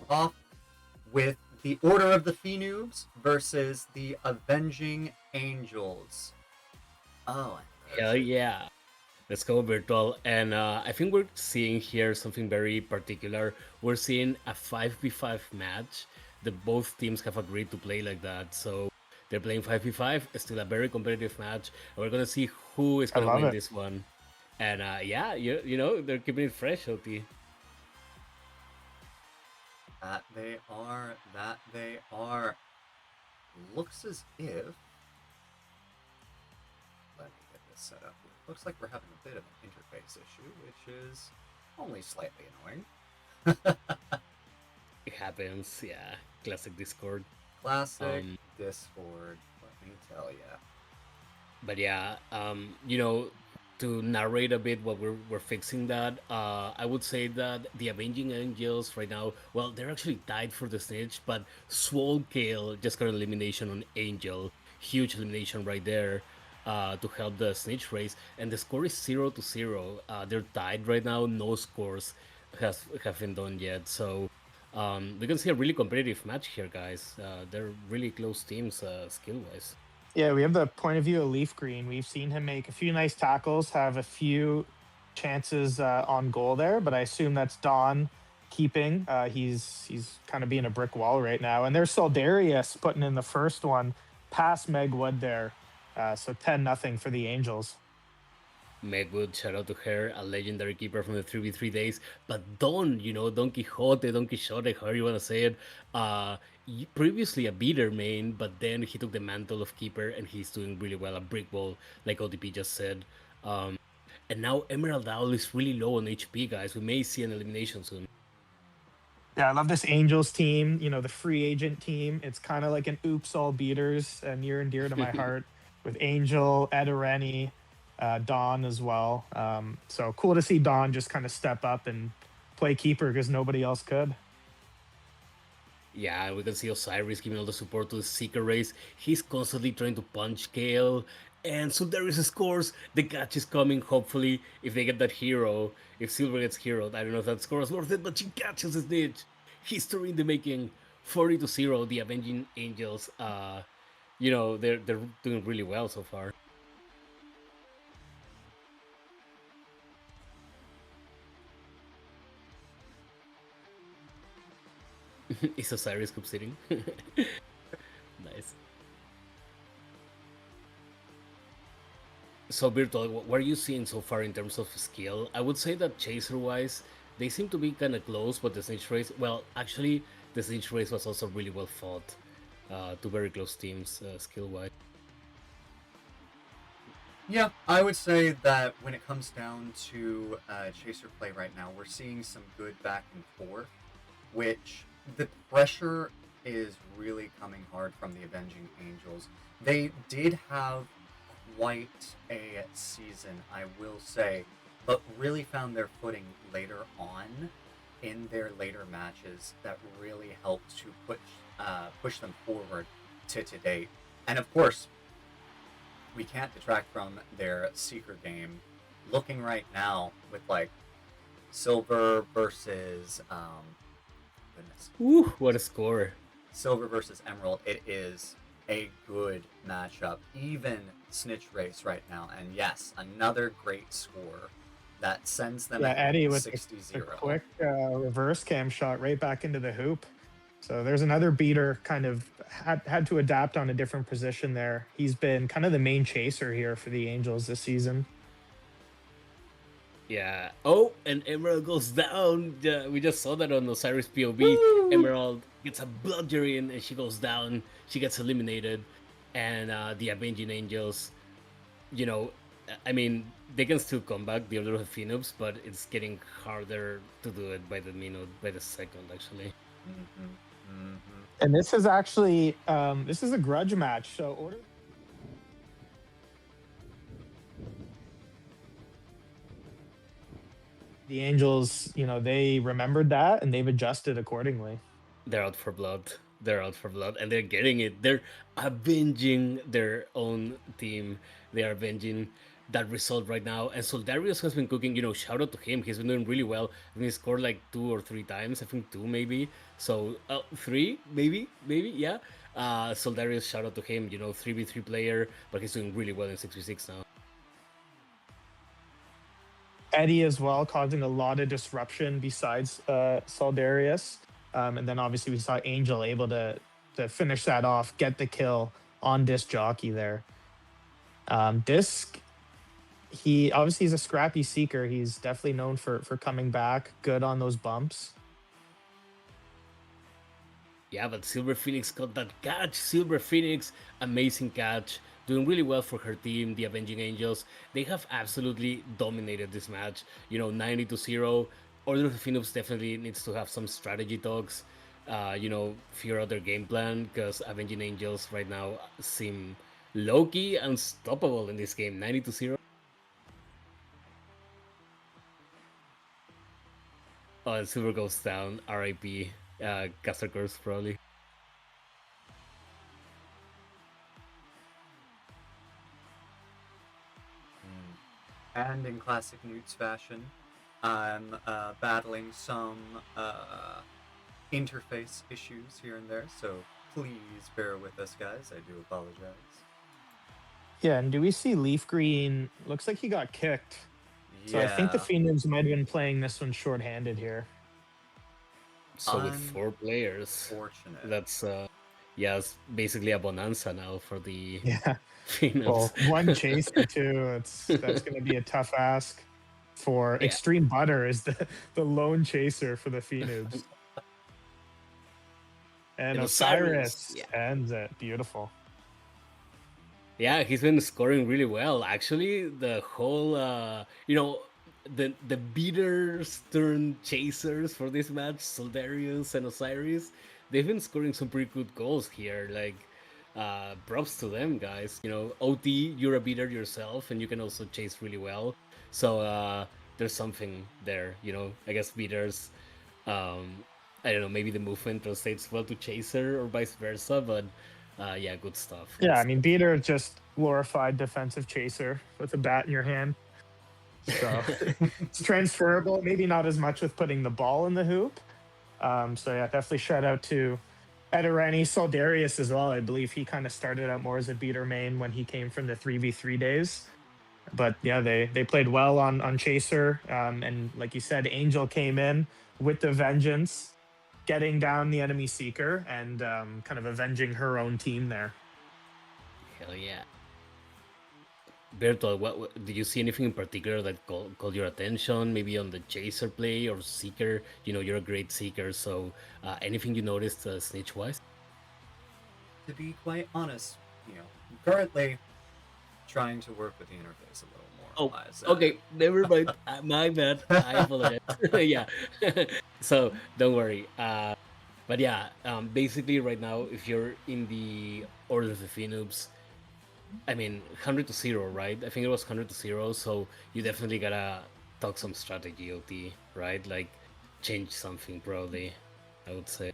off with the Order of the Phoenix versus the Avenging Angels. Oh, Hell yeah. Let's go virtual. And I think we're seeing here something very particular. We're seeing a 5v5 match that both teams have agreed to play like that. So they're playing 5v5. It's still a very competitive match. And we're going to see who is I going to love win it. this one. And yeah, you know, they're keeping it fresh, OT. that they are. That they are. Looks as if. Let me get this set up. Looks like we're having a bit of an interface issue, which is only slightly annoying. It happens. Yeah. Classic Discord. Classic Discord, let me tell ya. But yeah, you know, to narrate a bit what we're fixing that, I would say that the Avenging Angels right now, well, they're actually tied for the snitch, but Swole Kale just got an elimination on Angel, huge elimination right there, to help the snitch race, and the score is 0-0. They're tied right now, no scores have been done yet, so. We can see a really competitive match here, guys. They're really close teams, skill wise. Yeah, we have the point of view of Leaf Green. We've seen him make a few nice tackles, have a few chances on goal there, but I assume that's Don keeping. He's kind of being a brick wall right now. And there's Soldarius putting in the first one past Meg Wood there. So 10-0 for the Angels. Megwood, shout out to her, a legendary keeper from the 3v3 days. But Don, you know, Don Quixote, Don Quixote, however you want to say it, previously a beater main, but then he took the mantle of keeper and he's doing really well, a brick wall, like ODP just said. And now Emerald Owl is really low on HP, guys. We may see an elimination soon. Yeah, I love this Angels team, you know, the free agent team. It's kind of like an oops all beaters, near and dear to my heart with Angel, Edareni, Don as well. So cool to see Don just kind of step up and play keeper because nobody else could. Yeah, we can see Osiris giving all the support to the Seeker race. He's constantly trying to punch Kale. And so there is scores. The catch is coming, hopefully, if they get that hero. If Silver gets hero, I don't know if that score is worth it, but she catches his snitch. History in the making. 40-0, the Avenging Angels. You know, they're doing really well so far. Is Osiris Cup sitting? Nice. So Virtual, what are you seeing so far in terms of skill? I would say that chaser wise, they seem to be kind of close, but the snitch race, well, actually, the snitch race was also really well fought. Two very close teams, skill wise. Yeah, I would say that when it comes down to chaser play right now, we're seeing some good back and forth, which the pressure is really coming hard from the Avenging Angels. They did have quite a season, I will say, but really found their footing later on in their later matches that really helped to push them forward to today. And of course, we can't detract from their Seeker game. Looking right now with like Silver versus goodness. Ooh, what a score. Silver versus Emerald, it is a good matchup. Even Snitch Race right now. And yes, another great score that sends them Yeah, ahead Eddie with 60-0. a quick reverse cam shot right back into the hoop. So there's another beater kind of had to adapt on a different position there. He's been kind of the main chaser here for the Angels this season. Yeah. Oh, and Emerald goes down. Yeah, we just saw that on Osiris POV. Woo! Emerald gets a bludgeon and she goes down. She gets eliminated. And the Avenging Angels, you know, I mean, they can still come back, the Order of Phoenix, but it's getting harder to do it by the minute, by the second, actually. And this is actually this is a grudge match. So Order. The Angels, you know, they remembered that and they've adjusted accordingly. They're out for blood. They're out for blood, and they're getting it. They're avenging their own team. They are avenging that result right now. And Soldarius has been cooking. Shout out to him. He's been doing really well. I mean, he scored like 2 or 3 times. I think two maybe. So three maybe yeah. Soldarius, shout out to him. 3v3 player, but he's doing really well in 6v6 now. Eddie as well, causing a lot of disruption besides Soldarius. And then obviously we saw Angel able to finish that off, get the kill on Disc Jockey there. Disc, he's a scrappy seeker. He's definitely known for coming back good on those bumps. Yeah, but Silver Phoenix got that catch. Silver Phoenix, amazing catch. Doing really well for her team, the Avenging Angels. They have absolutely dominated this match. 90-0. Order of the Phoenix definitely needs to have some strategy talks. Figure out their game plan, because Avenging Angels right now seem low-key unstoppable in this game. 90-0. Oh, and Silver goes down. RIP. Caster Curse, probably. And in classic Newts fashion, I'm battling some interface issues here and there, so please bear with us, guys. I do apologize. Yeah, and do we see Leaf Green? Looks like he got kicked. So I think the Phoenix might have been playing this one shorthanded here. So with 4 players, Fortunate. that's it's basically a bonanza now for the Yeah. Phoenix. Well, one chaser too. That's going to be a tough ask for Extreme Butter is the lone chaser for the Phoenix. And Osiris ends it. Beautiful. Yeah, he's been scoring really well. Actually, the whole the beaters turn chasers for this match, Soldarius and Osiris, they've been scoring some pretty good goals here. Like, props to them, guys. OT, you're a beater yourself, and you can also chase really well. So there's something there. I guess beaters. I don't know. Maybe the movement translates well to chaser or vice versa, but good stuff. Yeah, I mean, beater is just glorified defensive chaser with a bat in your hand. So it's transferable. Maybe not as much with putting the ball in the hoop. Definitely shout out to Edireni, Soldarius as well. I believe he kind of started out more as a beater main when he came from the 3v3 days. But yeah, they played well on Chaser. And like you said, Angel came in with the vengeance, getting down the enemy seeker and kind of avenging her own team there. Hell yeah. Bertolt, what did you see anything in particular that called your attention? Maybe on the chaser play or seeker? You're a great seeker, so anything you noticed snitch wise? To be quite honest, currently trying to work with the interface a little more. Okay, never mind. My bad. I apologize. Yeah. So don't worry. But yeah, basically right now, if you're in the Order of the Phoenix, I mean, 100-0, right? I think it was 100-0, so you definitely gotta talk some strategy, OT, right? Like, change something, probably, I would say.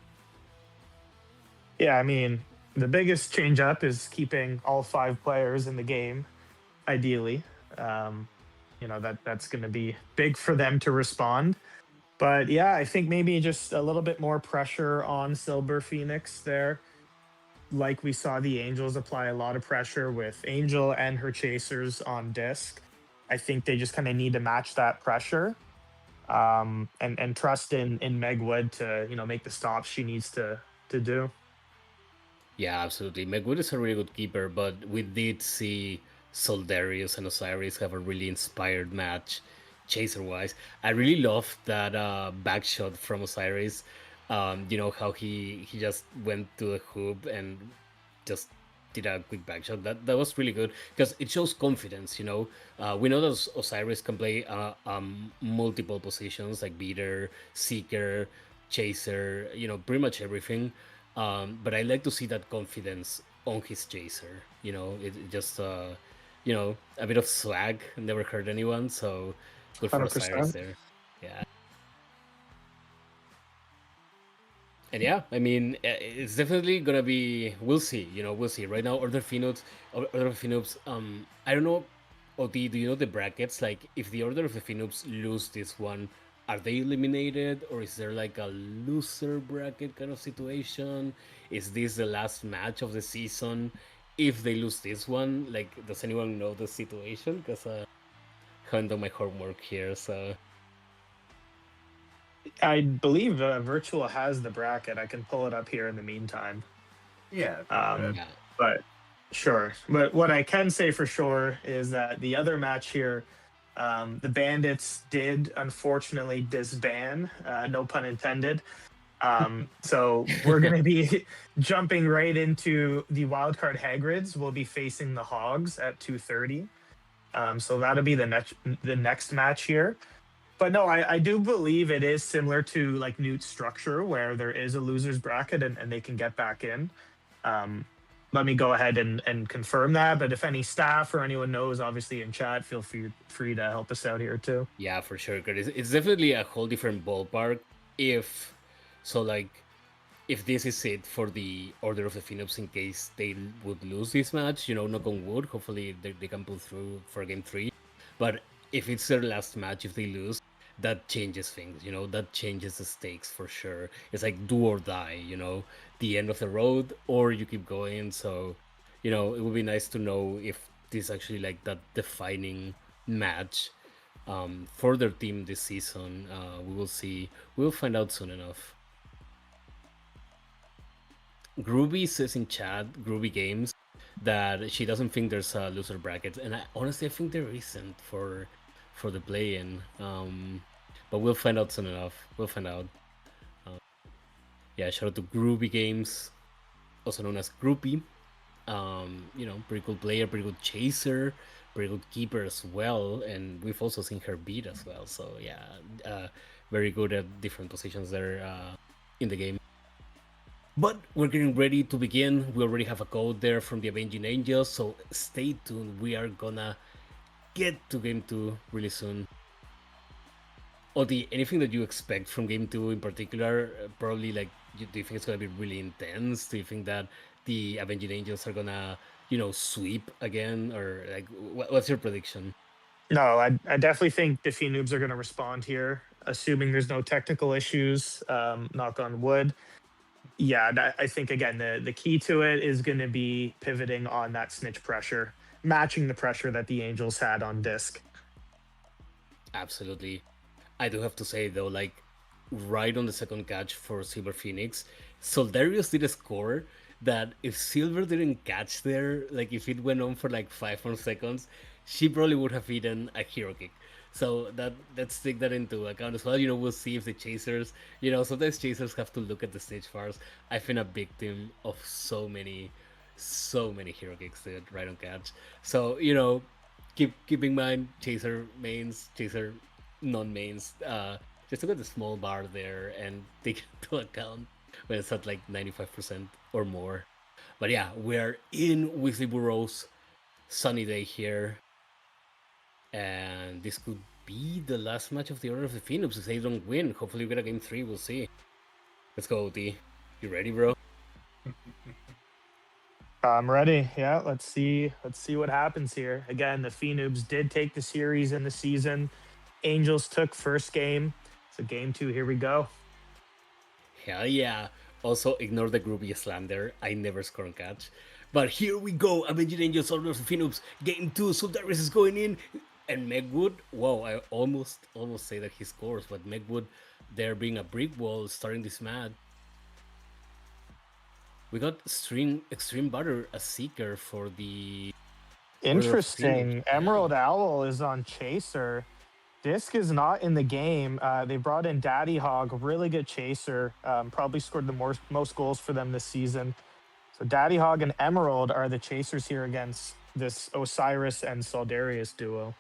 Yeah, I mean, the biggest change up is keeping all 5 players in the game, ideally. That's going to be big for them to respond. But yeah, I think maybe just a little bit more pressure on Silver Phoenix there. Like we saw the Angels apply a lot of pressure with Angel and her chasers on disc. I think they just kind of need to match that pressure and trust in Meg Wood to, make the stops she needs to do. Yeah, absolutely. Meg Wood is a really good keeper, but we did see Soldarius and Osiris have a really inspired match chaser-wise. I really loved that back shot from Osiris. How he just went to the hoop and just did a quick back shot. That was really good because it shows confidence. We know that Osiris can play multiple positions like beater, seeker, chaser. Pretty much everything. But I like to see that confidence on his chaser. It just a bit of swag. Never hurt anyone. So good for 100%. Osiris there. Yeah. And yeah, I mean, it's definitely gonna be. We'll see. We'll see. Right now, Order of Phoenix. I don't know OT, do you know the brackets? Like, if the Order of the Phoenix lose this one, are they eliminated, or is there like a loser bracket kind of situation? Is this the last match of the season? If they lose this one, like, does anyone know the situation? Because I haven't done my homework here, so I believe Virtual has the bracket. I can pull it up here in the meantime. Yeah, if you could. Um, yeah, but sure. But what I can say for sure is that the other match here, the Bandits did unfortunately disband, no pun intended. So we're going to be jumping right into the wildcard Hagrids. We'll be facing the Hogs at 2:30. So that'll be the next match here. But no, I do believe it is similar to like Newt's structure where there is a loser's bracket and they can get back in. Um, Let me go ahead and confirm that. But if any staff or anyone knows, obviously in chat, feel free to help us out here too. yeah, for sure. 'Cause it's definitely a whole different ballpark. If so, like, if this is it for the Order of the Phoenix in case they would lose this match, knock on wood, hopefully they can pull through for game 3. But if it's their last match, if they lose, that changes things, that changes the stakes for sure. It's like do or die, the end of the road, or you keep going. So, it would be nice to know if this is actually like that defining match for their team this season. We will see. We'll find out soon enough. Groovy says in chat, Groovy Games, that she doesn't think there's a loser bracket, and honestly I think there isn't for the play-in. But we'll find out soon enough. We'll find out. Yeah, shout out to Groovy Games, also known as Groupie. Pretty cool player, pretty good chaser, pretty good keeper as well, and we've also seen her beat as well. So yeah, very good at different positions there in the game. But we're getting ready to begin. We already have a code there from the Avenging Angels, so stay tuned. We are gonna get to game 2 really soon. Odi, anything that you expect from game 2 in particular? Probably like, do you think it's gonna be really intense? Do you think that the Avenging Angels are gonna, sweep again? Or like, what's your prediction? No, I definitely think the Noobs are going to respond here, assuming there's no technical issues. Knock on wood. Yeah, I think again the key to it is going to be pivoting on that snitch pressure, matching the pressure that the Angels had on disc. Absolutely. I do have to say though, like right on the second catch for Silver Phoenix, Soldarius did a score that if Silver didn't catch there, like if it went on for like 5 more seconds, she probably would have eaten a hero kick. So let's take that into account as well. We'll see if the chasers, sometimes chasers have to look at the stage bars. I've been a victim of so many hero kicks, dude, right on catch. So, keep in mind chaser mains, chaser non-mains. Just look at the small bar there and take it into account when it's at like 95% or more. But yeah, we're in Weasley Burrows. Sunny day here. And this could be the last match of the Order of the Phoenix if they don't win. Hopefully we get a game 3, we'll see. Let's go, OT. You ready, bro? I'm ready. Yeah, let's see what happens here. Again, the Phoenix did take the series in the season. Angels took first game. So game 2, here we go. Hell yeah. Also, ignore the groovy slander. I never score on catch. But here we go. Avenging Angels, Order of the Phoenix. Game 2. Soldarius is going in. And Megwood. Whoa, I almost say that he scores. But Megwood, there being a brick wall starting this match. We got Extreme Butter, a seeker for the... Interesting. Emerald Owl is on chaser. Disc is not in the game. They brought in Daddy Hog, really good chaser. Probably scored the most goals for them this season. So Daddy Hog and Emerald are the chasers here against this Osiris and Soldarius duo.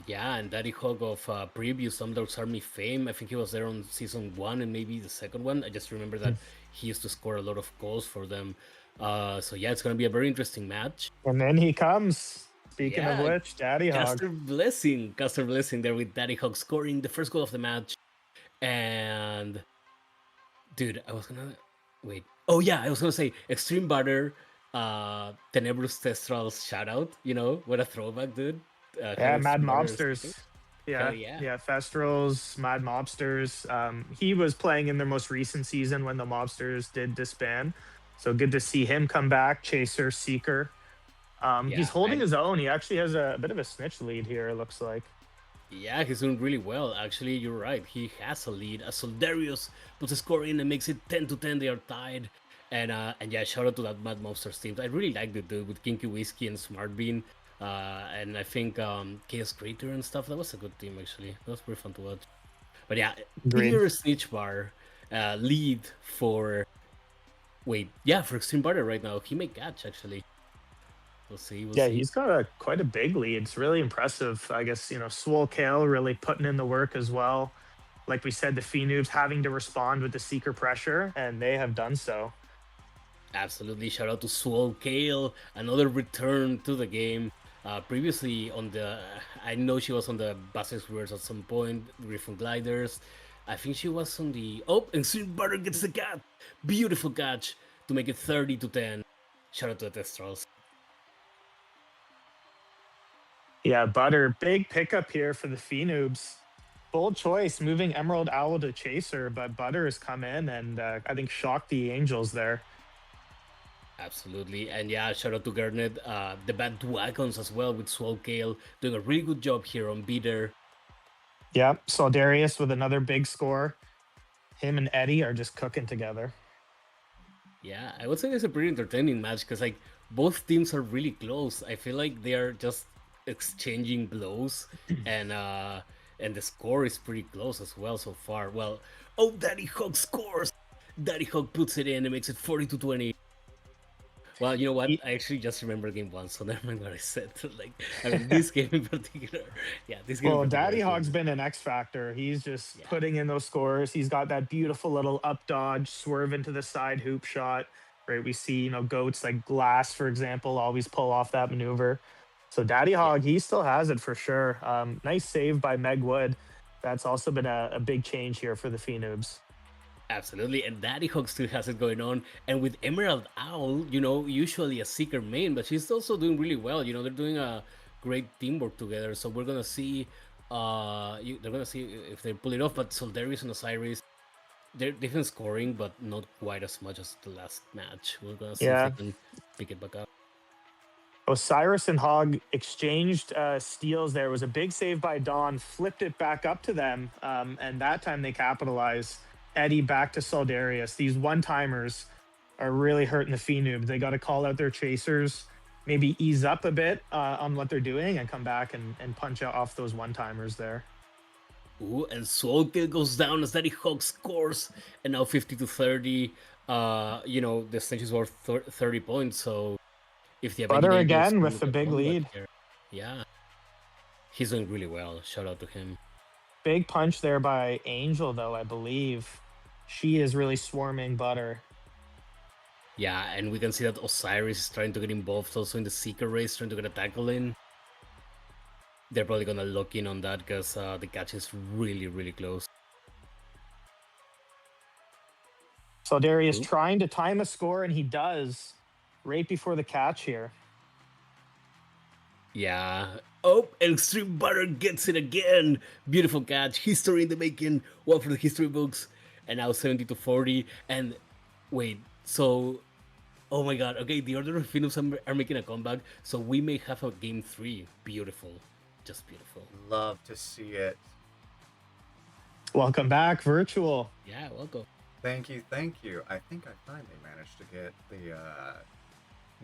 Yeah, and Daddy Hog of previous Umdog's Army fame. I think he was there on season 1 and maybe the second one. I just remember that he used to score a lot of goals for them. So yeah, it's going to be a very interesting match. And then he comes. Speaking of which, Daddy Hog. Caster Blessing there with Daddy Hog scoring the first goal of the match. And dude, I was gonna say Extreme Butter, Tenebrous Testral's shout out, what a throwback, dude. Yeah, Haggard Mad Starters, I think. Mobsters. Hell Yeah, yeah. yeah, Festrals, Mad Mobsters. He was playing in their most recent season when the Mobsters did disband. So good to see him come back. Chaser, Seeker. He's Yeah, holding his own. He actually has a bit of a snitch lead here, it looks like. yeah, he's doing really well. Actually, you're right. He has a lead. As Soldarius puts a score in and makes it 10-10. They are tied. And yeah, shout out to that Mad Monsters team. I really like the dude with Kinky Whiskey and Smart Bean. And I think Chaos Crater and stuff. That was a good team actually. That was pretty fun to watch. But yeah, Agreed. clear snitch bar lead for for Extreme Butter right now. He may catch actually. We'll see. We'll Yeah, see. he's got quite a big lead. It's really impressive. I guess, Swole Kale really putting in the work as well. Like we said, the Phoenix having to respond with the Seeker pressure, and they have done so. Absolutely. Shout out to Swole Kale, another return to the game. Previously on the, I know she was on the Basix Brewers at some point, Griffin Gliders. I think she was on the, and Sweet Butter gets the catch. Beautiful catch to make it 30-10. Shout out to the Testrals. Yeah, Butter, big pickup here for the Phoenix. Bold choice, moving Emerald Owl to Chaser, but Butter has come in and I think shocked the Angels there. Absolutely. And yeah, shout out to Garnet, the Bad Wagons as well with Swole Kale, doing a really good job here on Beater. Yeah, Darius with another big score. Him and Eddie are just cooking together. Yeah, I would say it's a pretty entertaining match because like both teams are really close. I feel like they are just exchanging blows, and the score is pretty close as well so far. Well, Daddy Hog scores. Daddy Hog puts it in and makes it 40-20. Well, you know what? I actually just remember game one, so never mind what I said. Like, I mean, this game in particular. Yeah, this game. Well, in particular Daddy is Hog's been an X factor. He's just putting in those scores. He's got that beautiful little up dodge, swerve into the side hoop shot. Right, we see goats like Glass, for example, always pull off that maneuver. So Daddy Hog, he still has it for sure. Nice save by Meg Wood. That's also been a big change here for the Phoenix. Absolutely, and Daddy Hog still has it going on. And with Emerald Owl, usually a Seeker main, but she's also doing really well. They're doing a great teamwork together. So we're gonna see. They're gonna see if they pull it off. But Soldarius and Osiris, they've been scoring, but not quite as much as the last match. We're gonna see if they can pick it back up. Osiris and Hog exchanged steals there. It was a big save by Dawn, flipped it back up to them, and that time they capitalized. Eddie back to Soldarius. These one-timers are really hurting the Phoenix. They got to call out their chasers, maybe ease up a bit on what they're doing, and come back and punch out off those one-timers there. Ooh, and Swole Kale goes down as Daddy Hog scores, and now 50-30. The stage is worth 30 points, so if the Butter again with a big lead. Yeah, he's doing really well. Shout out to him. Big punch there by Angel, though, I believe. She is really swarming Butter. Yeah, and we can see that Osiris is trying to get involved also in the Seeker race, trying to get a tackle in. They're probably going to lock in on that because the catch is really, really close. So Darius trying to time a score, and he does right before the catch here. Yeah. Extreme Butter gets it again. Beautiful catch. History in the making. One for the history books. And now 70-40. And wait, so oh my god. Okay, the Order of Phoenix are making a comeback. So we may have a game 3. Beautiful. Just beautiful. Love to see it. Welcome back, Virtual. Yeah, welcome. Thank you. I think I finally managed to get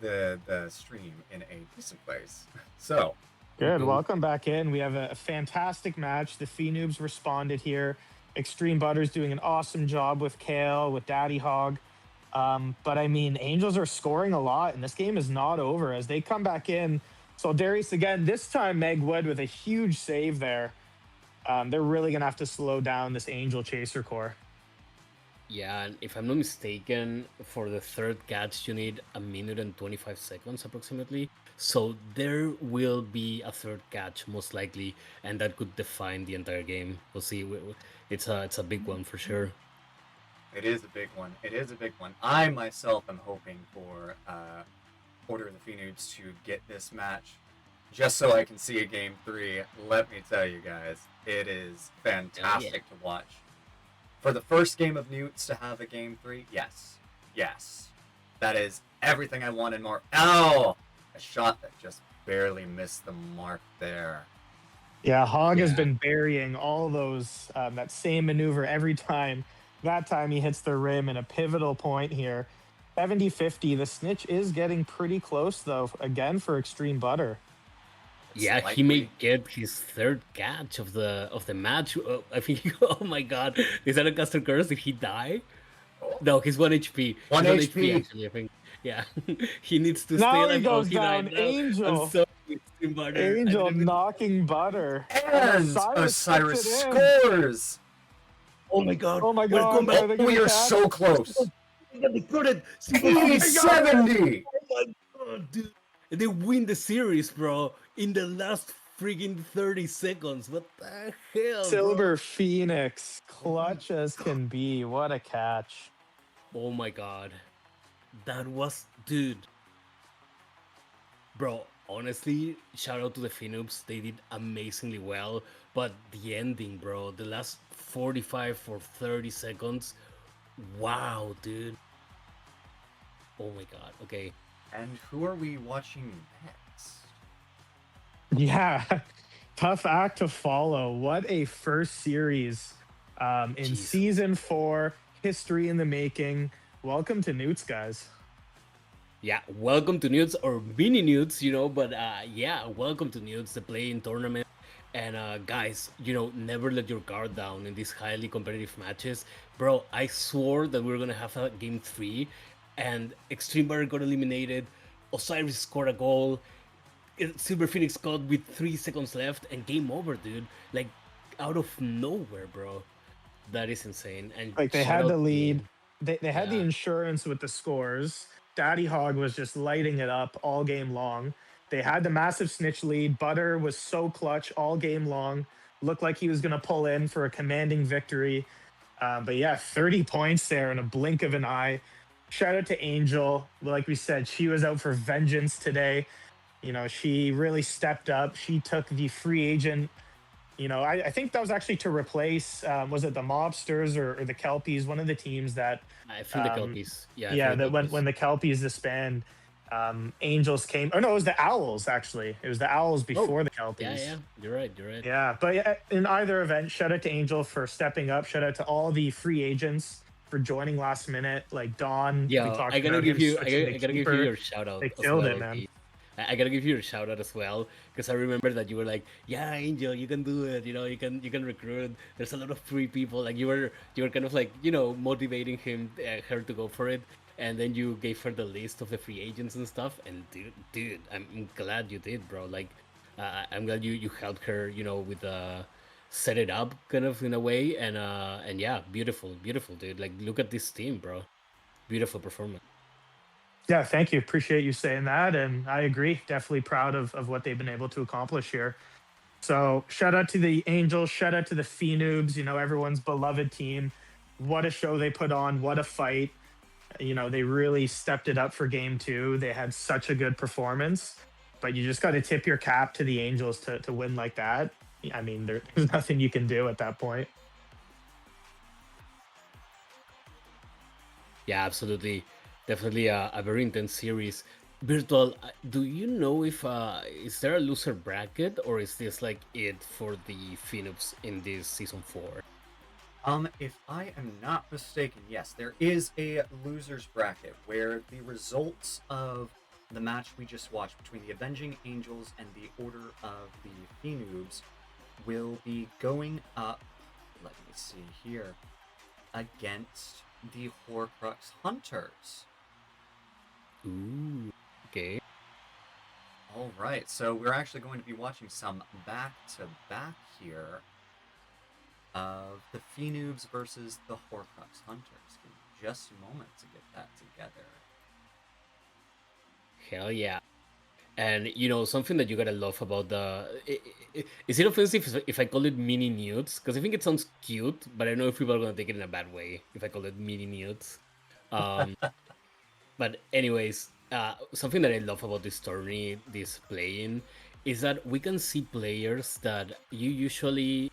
the stream in a decent place. So good. Welcome back in. We have a fantastic match. The Phoenix responded here. Extreme Butter's doing an awesome job with Kale, with Daddy Hog. But I mean, Angels are scoring a lot, and this game is not over as they come back in. So Darius again, this time Meg Wood with a huge save there. They're really going to have to slow down this Angel Chaser core. Yeah, and if I'm not mistaken, for the third catch, you need 1 minute and 25 seconds approximately. So there will be a third catch, most likely, and that could define the entire game. We'll see. It's a big one for sure. It is a big one. I myself am hoping for Order of the Phoenix to get this match just so I can see a game 3, let me tell you guys, it is Hell fantastic yeah. to watch. For the first game of Newts to have a game 3, yes. Yes. That is everything I want and more. Ow! A shot that just barely missed the mark there. Yeah, Hog has Yeah. been burying all those that same maneuver every time. That time he hits the rim in a pivotal point here. 70-50. The snitch is getting pretty close though, again for Extreme Butter. It's Yeah, he may likely. get his third catch of the match. I think. Oh my God, is that a Caster Curse? Did he die? Oh, No, he's 1 HP. 1 He's 1 HP HP. actually. I think. Yeah, he needs to stay Now he alive. Oh, goes he died down. now. I'm Angel. sorry, Steam Butter. I Angel didn't mean to knocking Butter. And And Osiris puts Osiris it in. scores! Oh my God! Oh my What a god, comeback! are they Oh, we gonna are catch? so close! They got it. He 70! Oh my God, dude! And they win the series, bro, in the last friggin' 30 seconds. What the hell, bro? Silver Phoenix, clutch as can be. What a catch. Oh my God, that was, dude. Bro, honestly, shout out to the Phoenix. They did amazingly well. But the ending, bro, the last 45 or 30 seconds. Wow, dude. Oh my God. Okay. And who are we watching next? Yeah, tough act to follow. What a first series in Jeez. season 4, history in the making. Welcome to Newts, guys. Yeah, welcome to Nudes or mini Nudes, but yeah, welcome to Nudes, the play-in tournament. And guys, never let your guard down in these highly competitive matches. Bro, I swore that we were gonna have a game 3, and Extreme Butter got eliminated. Osiris scored a goal. Silver Phoenix got with 3 seconds left, and game over, dude. Like out of nowhere, bro. That is insane. And Like they shout had out the to- lead. They had the Yeah. insurance with the scores. Daddy Hog was just lighting it up all game long. They had the massive snitch lead. Butter was so clutch all game long. Looked like he was going to pull in for a commanding victory. But yeah, 30 points there in a blink of an eye. Shout out to Angel. Like we said, she was out for vengeance today. She really stepped up. She took the free agent. I think that was actually to replace, was it the Mobsters or the Kelpies, one of the teams that, I think the um, Kelpies. Yeah, I yeah, think that the Kelpies. when the Kelpies disband, Angels came. Oh no, it was the Owls actually. It was the Owls before the Kelpies. Yeah, you're right. Yeah, but yeah, in either event, shout out to Angel for stepping up. Shout out to all the free agents for joining last minute, like Don. we Yeah, talked I gotta about give him you, switching to I gotta give you keeper. your shout out They as killed well. it, man. okay? I gotta give you your shout out as well because I remember that you were like, "Yeah, Angel, you can do it. You can recruit. There's a lot of free people." Like you were kind of like motivating her to go for it, and then you gave her the list of the free agents and stuff. And dude, I'm glad you did, bro. Like, I'm glad you helped her, with set it up kind of in a way, and yeah, beautiful, dude. Like, look at this team, bro. Beautiful performance. Yeah, thank you. Appreciate you saying that. And I agree. Definitely proud of what they've been able to accomplish here. So shout out to the Angels, shout out to the Phoenubs, everyone's beloved team. What a show they put on, what a fight. They really stepped it up for game 2. They had such a good performance, but you just got to tip your cap to the Angels to win like that. I mean, there's nothing you can do at that point. Yeah, absolutely. Definitely a very intense series. Virtual, do you know if is there a loser bracket or is this like it for the Phoenix in this season 4? If I am not mistaken, yes, there is a losers bracket where the results of the match we just watched between the Avenging Angels and the Order of the Phoenubs will be going up, let me see here, against the Horcrux Hunters. Ooh, okay. All right, so we're actually going to be watching some back-to-back here of the Phoenubs versus the Horcrux Hunters. Give me just a moment to get that together. Hell yeah. And something that you gotta love about is it offensive if I call it mini nudes? Because I think it sounds cute, but I know if people are gonna take it in a bad way if I call it mini nudes. Um, but anyways, something that I love about this tourney, this playing, is that we can see players that you usually,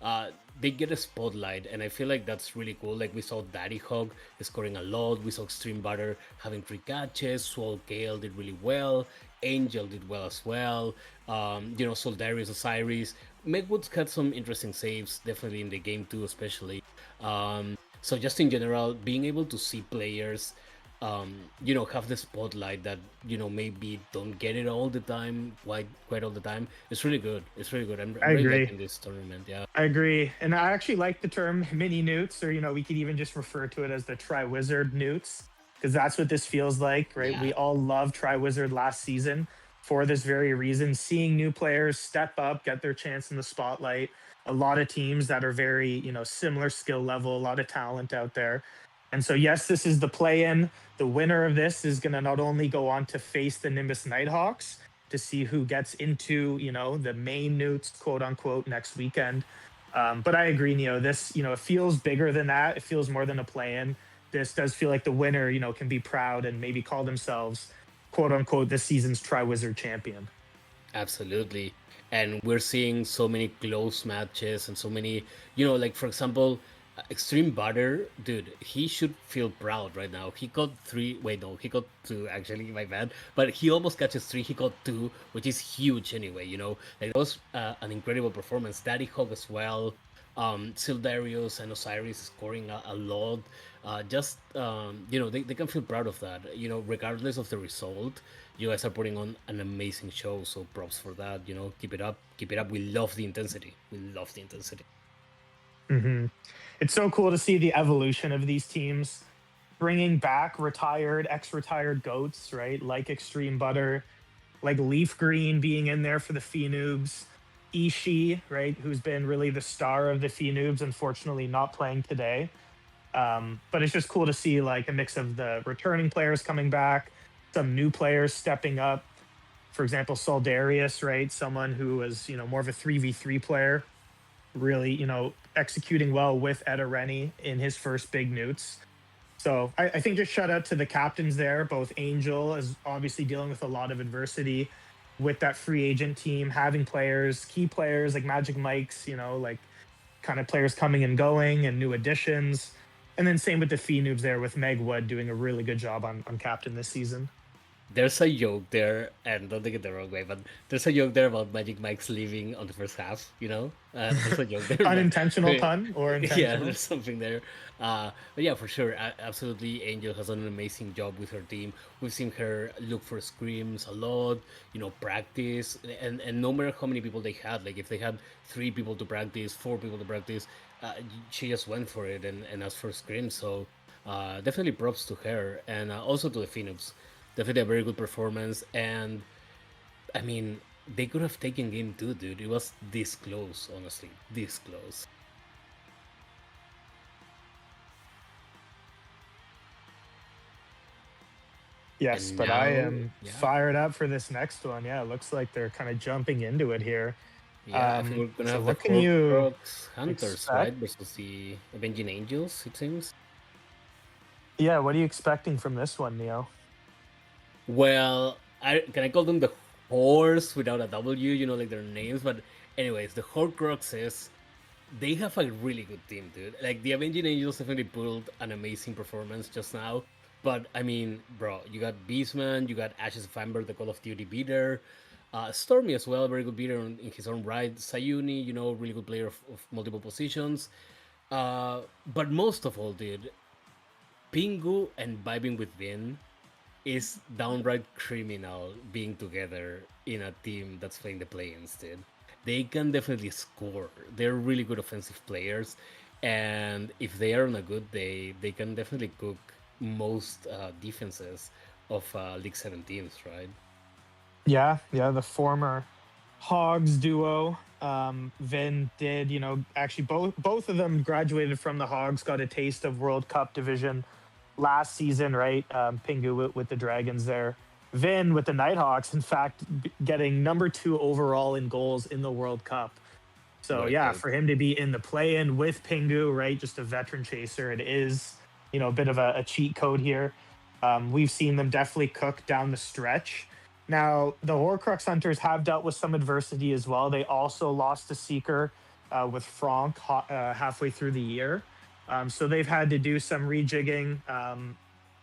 uh, they get a spotlight, and I feel like that's really cool. Like we saw Daddy Hog scoring a lot, we saw Extreme Butter having 3 catches, Swall Gale did really well, Angel did well as well, Soldarius Osiris. Megwoods had some interesting saves, definitely in the game too, especially. So just in general, being able to see players have the spotlight that maybe don't get it all the time, quite all the time. It's really good. It's really good. I'm I really agree. liking this tournament. Yeah, I agree. And I actually like the term mini newts, or, we could even just refer to it as the Triwizard newts, because that's what this feels like, right? yeah, We all loved Triwizard last season for this very reason. Seeing new players step up, get their chance in the spotlight. A lot of teams that are very, similar skill level, a lot of talent out there. And so, yes, this is the play in. The winner of this is going to not only go on to face the Nimbus Nighthawks to see who gets into, the main newts, quote unquote, next weekend. But I agree, Neo. This, it feels bigger than that. It feels more than a play in. This does feel like the winner, can be proud and maybe call themselves, quote unquote, this season's Triwizard champion. absolutely. And we're seeing so many close matches and so many, like for example, Extreme Butter, dude, he should feel proud right now. He got three. Wait, no, he got two. Actually, my bad. But he almost catches three. He got two, which is huge anyway. Like that was an incredible performance. Daddy Hog as well. Sildarius and Osiris scoring a lot. They can feel proud of that. Regardless of the result, you guys are putting on an amazing show. So props for that. Keep it up. Keep it up. We love the intensity. We love the intensity. Hmm. It's so cool to see the evolution of these teams, bringing back ex-retired goats, right? Like Extreme Butter, like Leaf Green being in there for the Phoenubes, Ishii, right, who's been really the star of the Phoenubes, unfortunately not playing today. But it's just cool to see like a mix of the returning players coming back, some new players stepping up. For example, Soldarius, right, someone who was more of a 3v3 player, really executing well with Etta Rennie in his first big newts. So I think just shout out to the captains there. Both Angel is obviously dealing with a lot of adversity with that free agent team, having players, key players like Magic Mike's, like kind of players coming and going and new additions. And then same with the Fee Noobs there with Meg Wood doing a really good job on captain this season. There's a joke there, and don't take it the wrong way, but there's a joke there about Magic Mike's leaving on the first half. There's a joke there, but Unintentional pun or yeah, intentional? there's something there. But yeah, for sure, absolutely, Angel has done an amazing job with her team. We've seen her look for screams a lot, practice, and no matter how many people they had, like if they had 3 people to practice, 4 people to practice, she just went for it and asked for screams. So definitely props to her, and also to the Phoenix. Definitely a very good performance, and I mean, they could have taken game 2, dude. It was this close, honestly, this close. Yes, And but I now, am yeah, fired up for this next one. Yeah, it looks like they're kind of jumping into it here. yeah, I think we're gonna So have the what can you Horcrux Hunters, right, expect? versus the Avenging Angels. It seems. Yeah, what are you expecting from this one, Neo? Well, I call them the Horse without a W, like their names, but anyways, the Horcruxes, they have a really good team, dude. Like the Avenging Angels definitely pulled an amazing performance just now. But I mean, bro, you got Beastman, you got Ashes of Amber, the Call of Duty beater, Stormy as well, very good beater in his own right. Sayuni, really good player of multiple positions. But most of all, dude, Pingu and vibing with Vin is downright criminal being together in a team that's playing the play-ins, dude. They can definitely score. They're really good offensive players, and if they are on a good day, they can definitely cook most defenses of League 7 teams, right? Yeah, the former Hogs duo. Vin did, actually both of them graduated from the Hogs, got a taste of World Cup division last season, right? Pingu with the Dragons there. Vin with the Nighthawks, in fact, getting number 2 overall in goals in the World Cup. So Very yeah, good. for him to be in the play-in with Pingu, right? Just a veteran chaser. It is, a bit of a cheat code here. We've seen them definitely cook down the stretch. Now, the Horcrux Hunters have dealt with some adversity as well. They also lost a Seeker with Franck halfway through the year. So they've had to do some rejigging.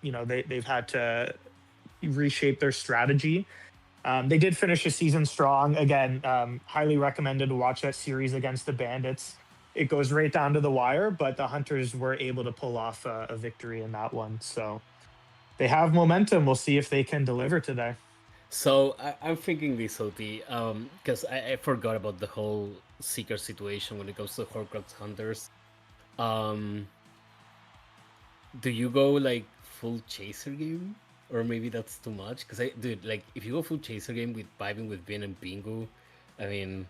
They've had to reshape their strategy. They did finish the season strong. Again, highly recommended to watch that series against the Bandits. It goes right down to the wire, but the Hunters were able to pull off a victory in that one. So they have momentum. We'll see if they can deliver today. So I'm thinking this, OT, because I forgot about the whole Seeker situation when it comes to Horcrux Hunters. Do you go like full chaser game? Or maybe that's too much? Because dude, like if you go full chaser game with vibing with Vin and Bingu, I mean,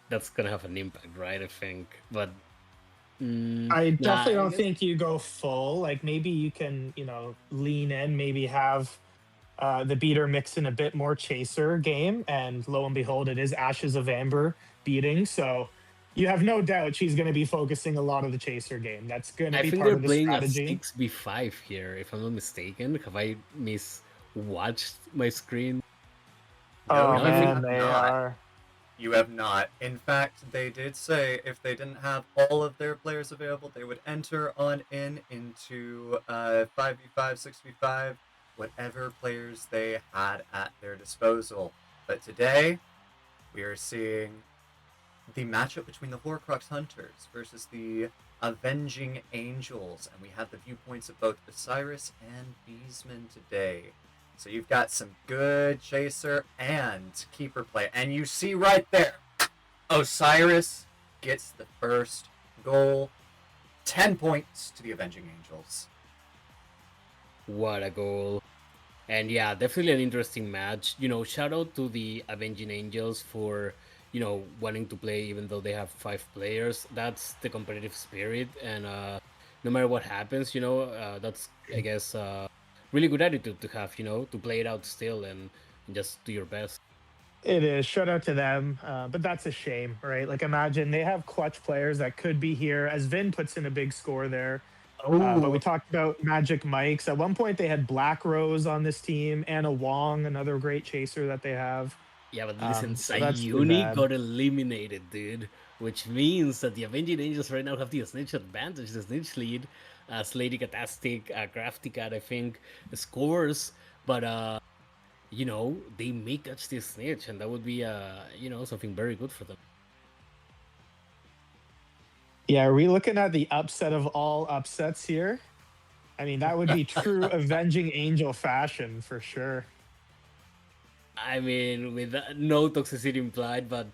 that's gonna have an impact, right? I think, but I definitely nah, don't think you go full. Like maybe you can, lean in, maybe have the beater mix in a bit more chaser game, and lo and behold, it is Ashes of Amber beating. So you have no doubt she's going to be focusing a lot of the chaser game. That's going to I be think part they're of the playing a strategy. 6v5 here, if I'm not mistaken. Have I watched my screen? No, Oh you I think man, have they not. are. You have not. In fact, they did say if they didn't have all of their players available, they would enter on into 5v5, 6v5, whatever players they had at their disposal. But today, we are seeing the matchup between the Horcrux Hunters versus the Avenging Angels, and we have the viewpoints of both Osiris and Beesman today. So you've got some good chaser and keeper play. And you see right there, Osiris gets the first goal. 10 points to the Avenging Angels. What a goal. And yeah, definitely an interesting match. Shout out to the Avenging Angels for, wanting to play even though they have 5 players. That's the competitive spirit. And no matter what happens, that's, I guess, really good attitude to have, to play it out still and just do your best. It is. Shout out to them. But that's a shame, right? Like, imagine they have clutch players that could be here, as Vin puts in a big score there. But we talked about Magic Mike's. At one point, they had Black Rose on this team, Anna Wong, another great chaser that they have. Yeah, but listen, So that's too Sayuni bad. got eliminated, dude. Which means that the Avenging Angels right now have the snitch advantage, the snitch lead. Slady Catastic, Crafty Cat, I think, scores. But, they may catch this snitch, and that would be, something very good for them. Yeah, are we looking at the upset of all upsets here? I mean, that would be true Avenging Angel fashion for sure. I mean, with no toxicity implied, but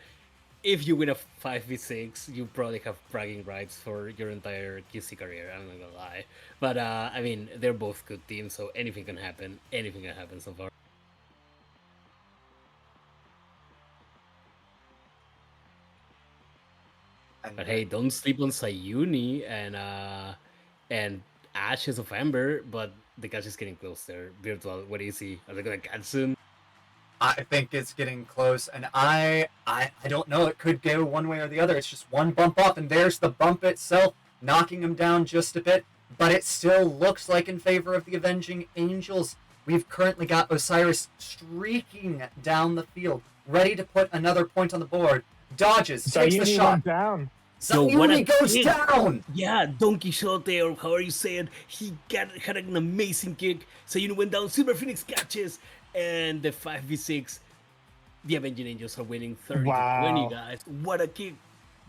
if you win a 5v6, you probably have bragging rights for your entire QC career. I'm not gonna lie. But, I mean, they're both good teams, so anything can happen. Anything can happen so far. But hey, don't sleep on Sayuni and Ashes of Amber, but the catch is getting close there. Virtual, what do you see? Are they gonna catch soon? I think it's getting close, and I don't know. It could go one way or the other. It's just one bump off, and there's the bump itself, knocking him down just a bit. But it still looks like in favor of the Avenging Angels. We've currently got Osiris streaking down the field, ready to put another point on the board. Dodges, takes the Sayuni shot. went down. Sayuni goes down! Yeah, Don Quixote, or however you say it, he had an amazing kick. Sayuni went down, Silver Phoenix catches, and the 5v6, the Avenging Angels are winning 30 to 20, guys. What a kick!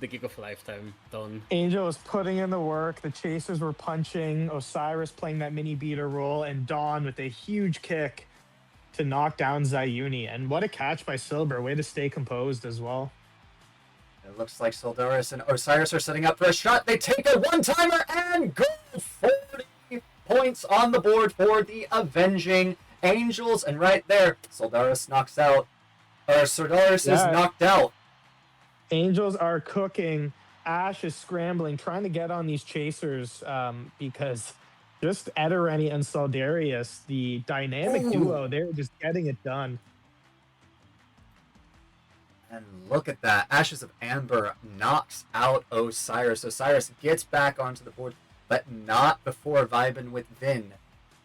The kick of a lifetime, Don. Angel was putting in the work. The chasers were punching. Osiris playing that mini beater role, and Dawn with a huge kick to knock down Sayuni. And what a catch by Silver. Way to stay composed as well. It looks like Soldaris and Osiris are setting up for a shot. They take a one-timer and go 40 points on the board for the Avenging Angels. And right there, Soldaris knocks out. Or Soldaris is knocked out. Angels are cooking. Ash is scrambling, trying to get on these chasers because just Etereni and Soldarius, the dynamic duo, they're just getting it done. And look at that. Ashes of Amber knocks out Osiris. Osiris gets back onto the board, but not before vibing with Vin.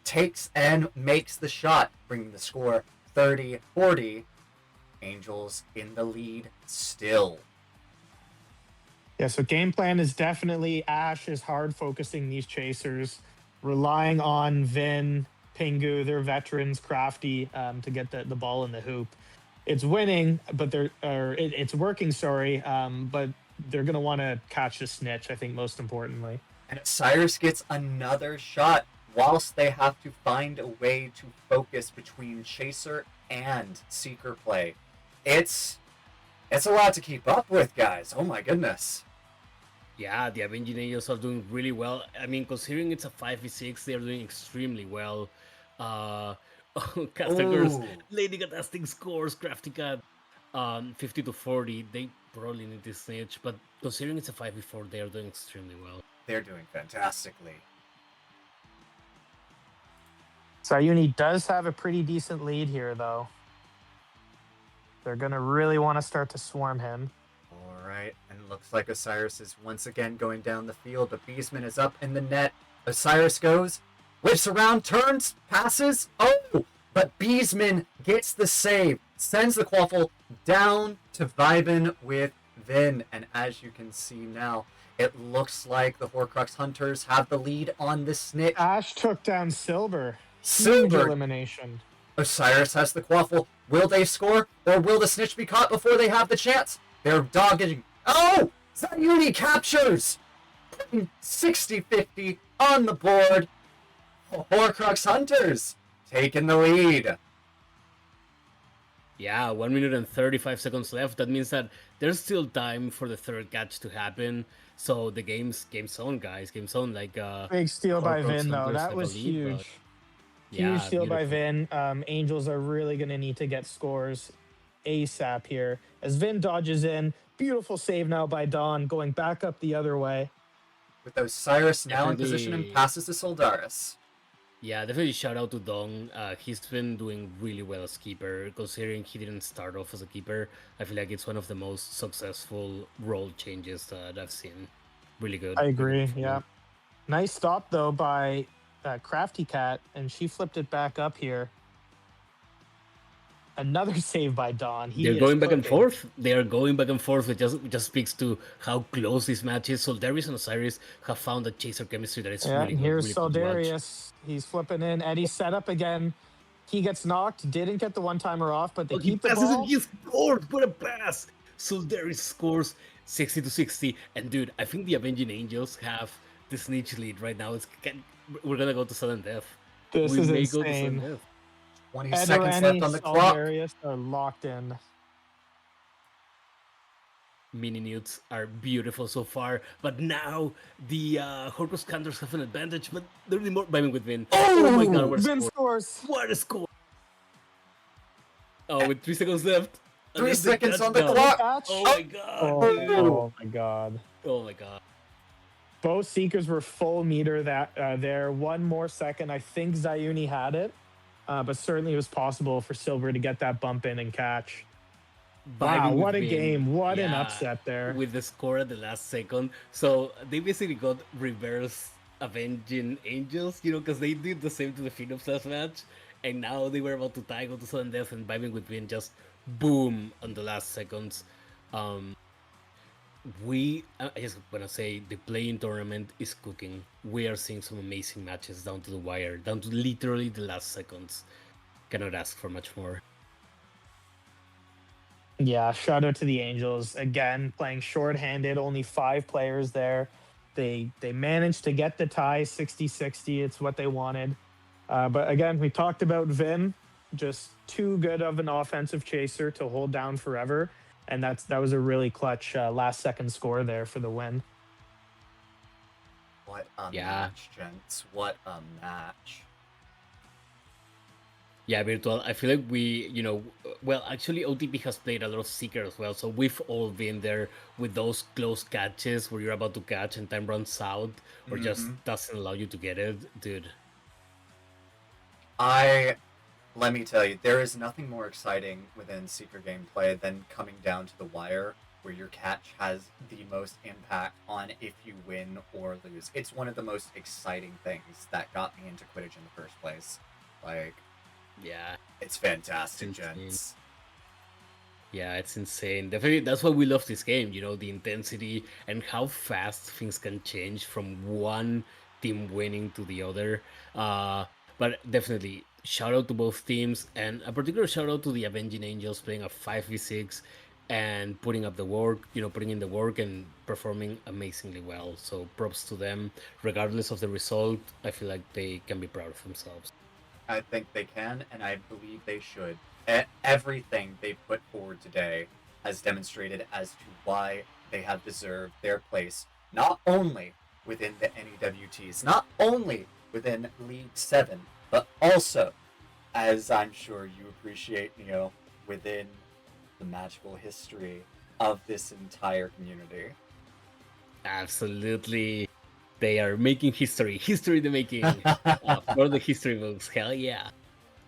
takes and makes the shot, bringing the score 30-40. Angels in the lead still. Yeah, so game plan is definitely Ash is hard focusing these chasers, relying on Vin, Pingu, their veterans, Crafty, to get the ball in the hoop. It's winning, but it's working. Sorry, but they're gonna want to catch the snitch. I think most importantly. And Cyrus gets another shot whilst they have to find a way to focus between Chaser and Seeker play. It's a lot to keep up with, guys. Oh my goodness. Yeah, the Avenging Angels are doing really well. I mean, considering it's a 5v6, they're doing extremely well. Castigers, Ooh. Lady Gatastic scores, Crafty Cat 50-40. They probably need this snitch, but considering it's a 5v4, they are doing extremely well. They're doing fantastically. Sayuni does have a pretty decent lead here, though. They're going to really want to start to swarm him. All right, and it looks like Osiris is once again going down the field, but Beastman is up in the net. Osiris goes, whips around, turns, passes. Oh, but Beastman gets the save, sends the quaffle down to Vibin with Vin. And as you can see now, it looks like the Horcrux Hunters have the lead on the snitch. Ash took down Silver. Huge Silver. elimination. Osiris has the quaffle. Will they score, or will the snitch be caught before they have the chance? They're dogging. Oh! Sayuni captures! 60-50 on the board. Horcrux Hunters taking the lead. Yeah, 1 minute and 35 seconds left. That means that there's still time for the third catch to happen. So the game's on, guys. Game's on. Like Big steal by Horcrux Vin, though. Hunters That have was a lead, huge. but- Huge Yeah, steal by beautiful. Vin. Angels are really going to need to get scores ASAP here. As Vin dodges in, beautiful save now by Dawn, going back up the other way. With Osiris now in position and Definitely. passes to Soldaris. Yeah, definitely shout out to Dong. He's been doing really well as keeper, considering he didn't start off as a keeper. I feel like it's one of the most successful role changes that I've seen. Really good. I really good agree. from Yeah. him. Nice stop, though, by Crafty Cat, and she flipped it back up here. Another save by Dawn. He They're is going back and cooking. forth. They are going back and forth. It just speaks to how close this match is. Soldaris and Osiris have found a chaser chemistry that is Yeah, really and good. here's Really cool to watch. Soldarius. He's flipping in. Eddie set up again. He gets knocked. Didn't get the one-timer off, but they Oh, he keep the passes ball. and he scored. What a pass! Soldaris scores 60-60. And dude, I think the Avenging Angels have the snitch lead right now. We're gonna go to sudden death. This We is may go to sudden insane. death. 20 seconds left on the clock. Soldarius are locked in. Mini newts are beautiful so far, but now the Horcrux Hunters have an advantage, but they're more vibing with Vin. Oh my god, what a Vin score! scores. What a score! Oh, with 3 seconds left. 3 Another seconds on the touchdown. clock. Catch. Oh my god, dude. Oh my god. Oh my god. Both Seekers were full meter there. 1 more second. I think Zayuni had it, but certainly it was possible for Silver to get that bump in and catch. Wow, Vibing what a with Vin. game. What an Yeah, upset there. with the score at the last second. So they basically got reverse Avenging Angels, because they did the same to the Phenoms last match, and now they were about to tie, go to sudden death, and vibing with Vin just boom on the last seconds. I just wanna say the playing tournament is cooking. We are seeing some amazing matches down to the wire, down to literally the last seconds. Cannot ask for much more. Yeah, shout out to the Angels. Again, playing shorthanded, only 5 players there. They managed to get the tie 60-60. It's what they wanted. But again, we talked about Vin, just too good of an offensive chaser to hold down forever. And that was a really clutch last second score there for the win. What a Yeah. match, gents. What a match. Yeah, Virtual. I feel like well, actually, OTP has played a lot of Seeker as well, so we've all been there with those close catches where you're about to catch and time runs out or just doesn't allow you to get it, dude. Let me tell you, there is nothing more exciting within Seeker gameplay than coming down to the wire where your catch has the most impact on if you win or lose. It's one of the most exciting things that got me into Quidditch in the first place. Like, Yeah, it's fantastic, it's insane. gents. Yeah, it's insane. Definitely, that's why we love this game. You know, the intensity and how fast things can change from one team winning to the other. Uh, but definitely, shout out to both teams, and a particular shout out to the Avenging Angels playing a 5v6 and putting up the work. You know, putting in the work and performing amazingly well. So props to them. Regardless of the result, I feel like they can be proud of themselves. I think they can, and I believe they should. Everything they put forward today has demonstrated as to why they have deserved their place, not only within the NEWTs, not only within League 7, but also, as I'm sure you appreciate, Neo, within the magical history of this entire community. Absolutely. They are making history. History the making. For the history books. Hell yeah.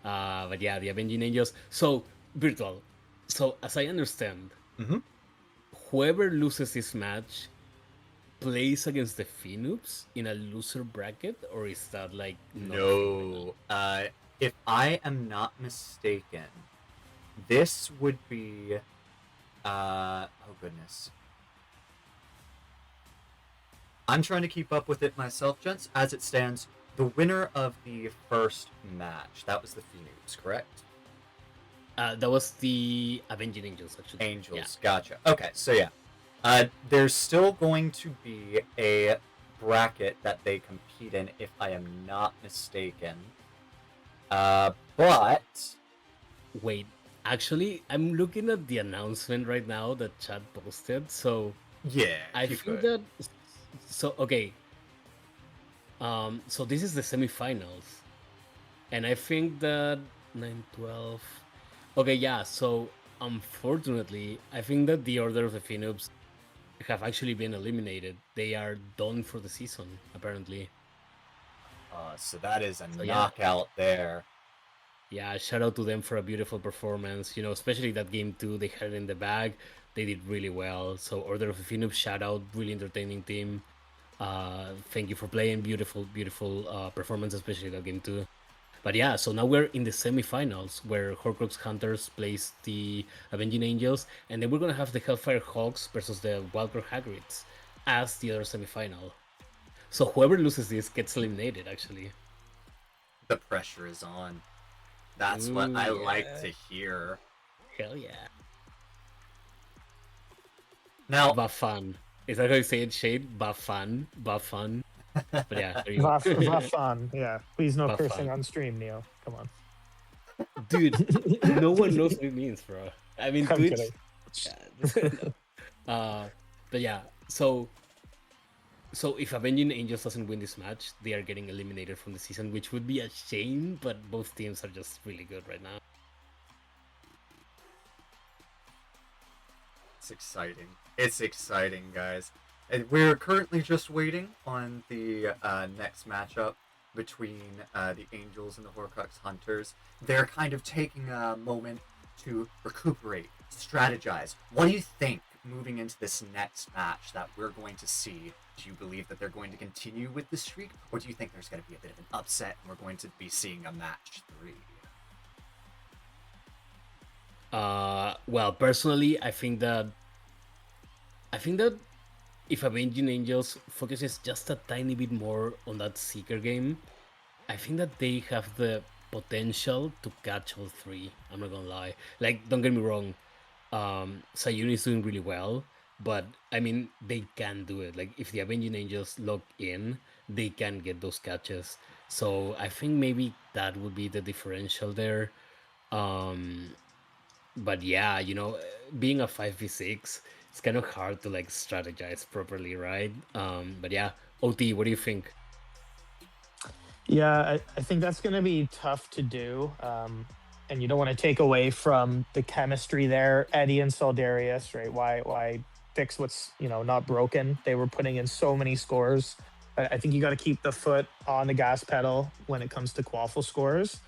But yeah, the Avenging Angels. So, Virtual. So, as I understand, Mhm. whoever loses this match plays against the Phoenix in a loser bracket, or is that like not a thing right now? No. If I am not mistaken, this would be. Oh goodness. I'm trying to keep up with it myself, gents. As it stands, the winner of the first match, that was the Phoenix, correct? That was the Avenging Angels, actually. Angels, gotcha. Okay, so yeah. There's still going to be a bracket that they compete in, if I am not mistaken. But Wait, actually, I'm looking at the announcement right now that Chad posted. So, yeah, I you think could. that. So, okay. So this is the semifinals, and I think that 9-12. Okay, yeah. So unfortunately, I think that the Order of the Phoenix have actually been eliminated. They are done for the season, apparently. So that is a So yeah, knockout there. yeah. Shout out to them for a beautiful performance. You know, especially that game two, they had it in the bag. They did really well. So Order of the Phoenix, shout out, really entertaining team. Thank you for playing. Beautiful, beautiful performance, especially that game too. But yeah, so now we're in the semifinals where Horcrux Hunters plays the Avenging Angels, and then we're gonna have the Hellfire Hawks versus the Wildcard Hagrids as the other semifinal. So whoever loses this gets eliminated. Actually, The pressure is on. That's what ooh I like yeah, to hear. hell yeah, Now, Bafan. Is that how you say it, Shade? Bafan, Bafan. But yeah, there you go. Vafan. Yeah. Please no cursing Bafan, on stream, Neo. Come on. dude. No one knows what it means, bro. I mean, I'm Twitch. kidding. Yeah, just kidding, no. But yeah, so if Avenging Angels doesn't win this match, they are getting eliminated from the season, which would be a shame. But both teams are just really good right now. it's exciting. It's exciting, guys. And we're currently just waiting on the next matchup between the Angels and the Horcrux Hunters. They're kind of taking a moment to recuperate, strategize. What do you think moving into this next match that we're going to see? Do you believe that they're going to continue with this streak, or do you think there's going to be a bit of an upset and we're going to be seeing a match 3? Well, personally, I think that if Avenging Angels focuses just a tiny bit more on that Seeker game, I think that they have the potential to catch all three. I'm not gonna lie. Like, don't get me wrong, Sayuni is doing really well, but I mean, they can do it. Like, if the Avenging Angels lock in, they can get those catches. So I think maybe that would be the differential there. Um, but yeah, you know, being a 5v6, it's kind of hard to like strategize properly, right? But yeah, OT, what do you think? Yeah, I think that's going to be tough to do. And you don't want to take away from the chemistry there. Eddie and Soldarius, right? Why fix what's not broken? They were putting in so many scores. I think you got to keep the foot on the gas pedal when it comes to Quaffle scores.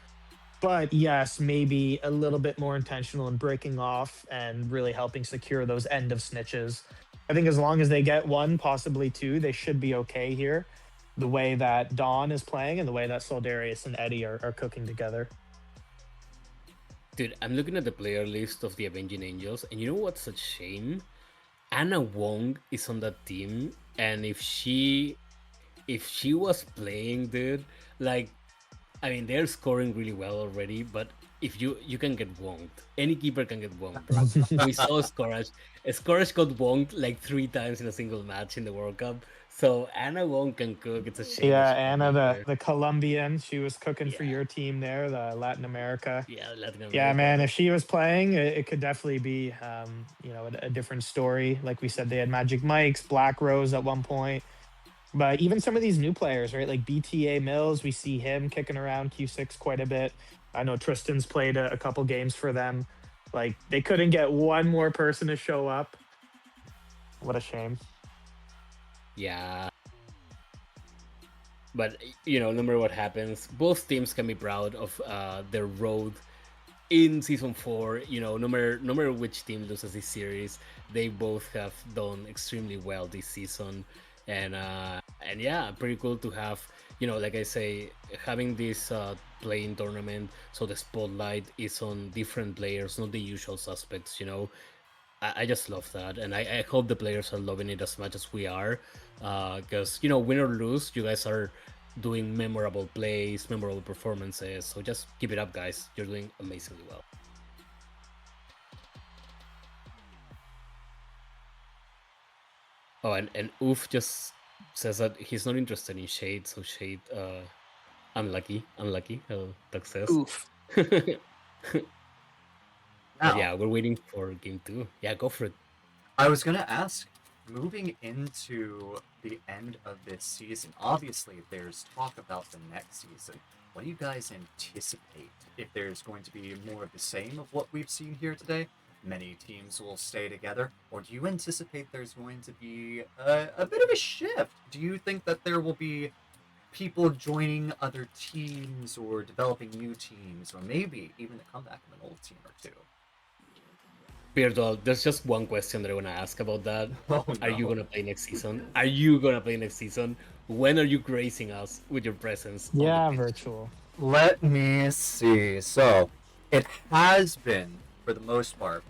But yes, maybe a little bit more intentional in breaking off and really helping secure those end of snitches. I think as long as they get one, possibly two, they should be okay here. The way that Dawn is playing and the way that Soldarius and Eddie are cooking together. Dude, I'm looking at the player list of the Avenging Angels, and you know what's a shame? Anna Wong is on that team, and if she was playing, dude, like, I mean, they're scoring really well already, but if you can get wonked, any keeper can get wonked, bro. We saw Scourge. Scourge got wonked like 3 times in a single match in the World Cup. So Anna Wong can cook. It's a shame that Yeah, she can't Anna, be the there. the Colombian, she was cooking for Yeah, your team there, the Latin America. yeah, Latin Yeah, America. man, if she was playing, it could definitely be, a different story. Like we said, they had Magic Mike's, Black Rose at one point. But even some of these new players, right? Like BTA Mills, we see him kicking around Q6 quite a bit. I know Tristan's played a couple games for them. Like they couldn't get one more person to show up. What a shame. Yeah, but no matter what happens, both teams can be proud of their road in season 4. No matter which team loses this series, they both have done extremely well this season, and yeah, pretty cool to have, like I say, having this playing tournament, so the spotlight is on different players, not the usual suspects. I just love that, and I hope the players are loving it as much as we are, because win or lose, you guys are doing memorable plays, memorable performances. So just keep it up, guys. You're doing amazingly well. Oh, and Oof just says that he's not interested in Shade. So Shade, unlucky, success. Oof. But Now, yeah, we're waiting for game 2. Yeah, go for it. I was gonna ask, moving into the end of this season, obviously there's talk about the next season. What do you guys anticipate? If there's going to be more of the same of what we've seen here today, many teams will stay together, or do you anticipate there's going to be a bit of a shift? Do you think that there will be people joining other teams or developing new teams, or maybe even the comeback of an old team or two? Beardall, there's just one question that I want to ask about that. Oh, Are you no. gonna play next season? Are you gonna play next season? When are you gracing us with your presence on the Yeah, pitch? virtual. Let me see. So, it has been, for the most part,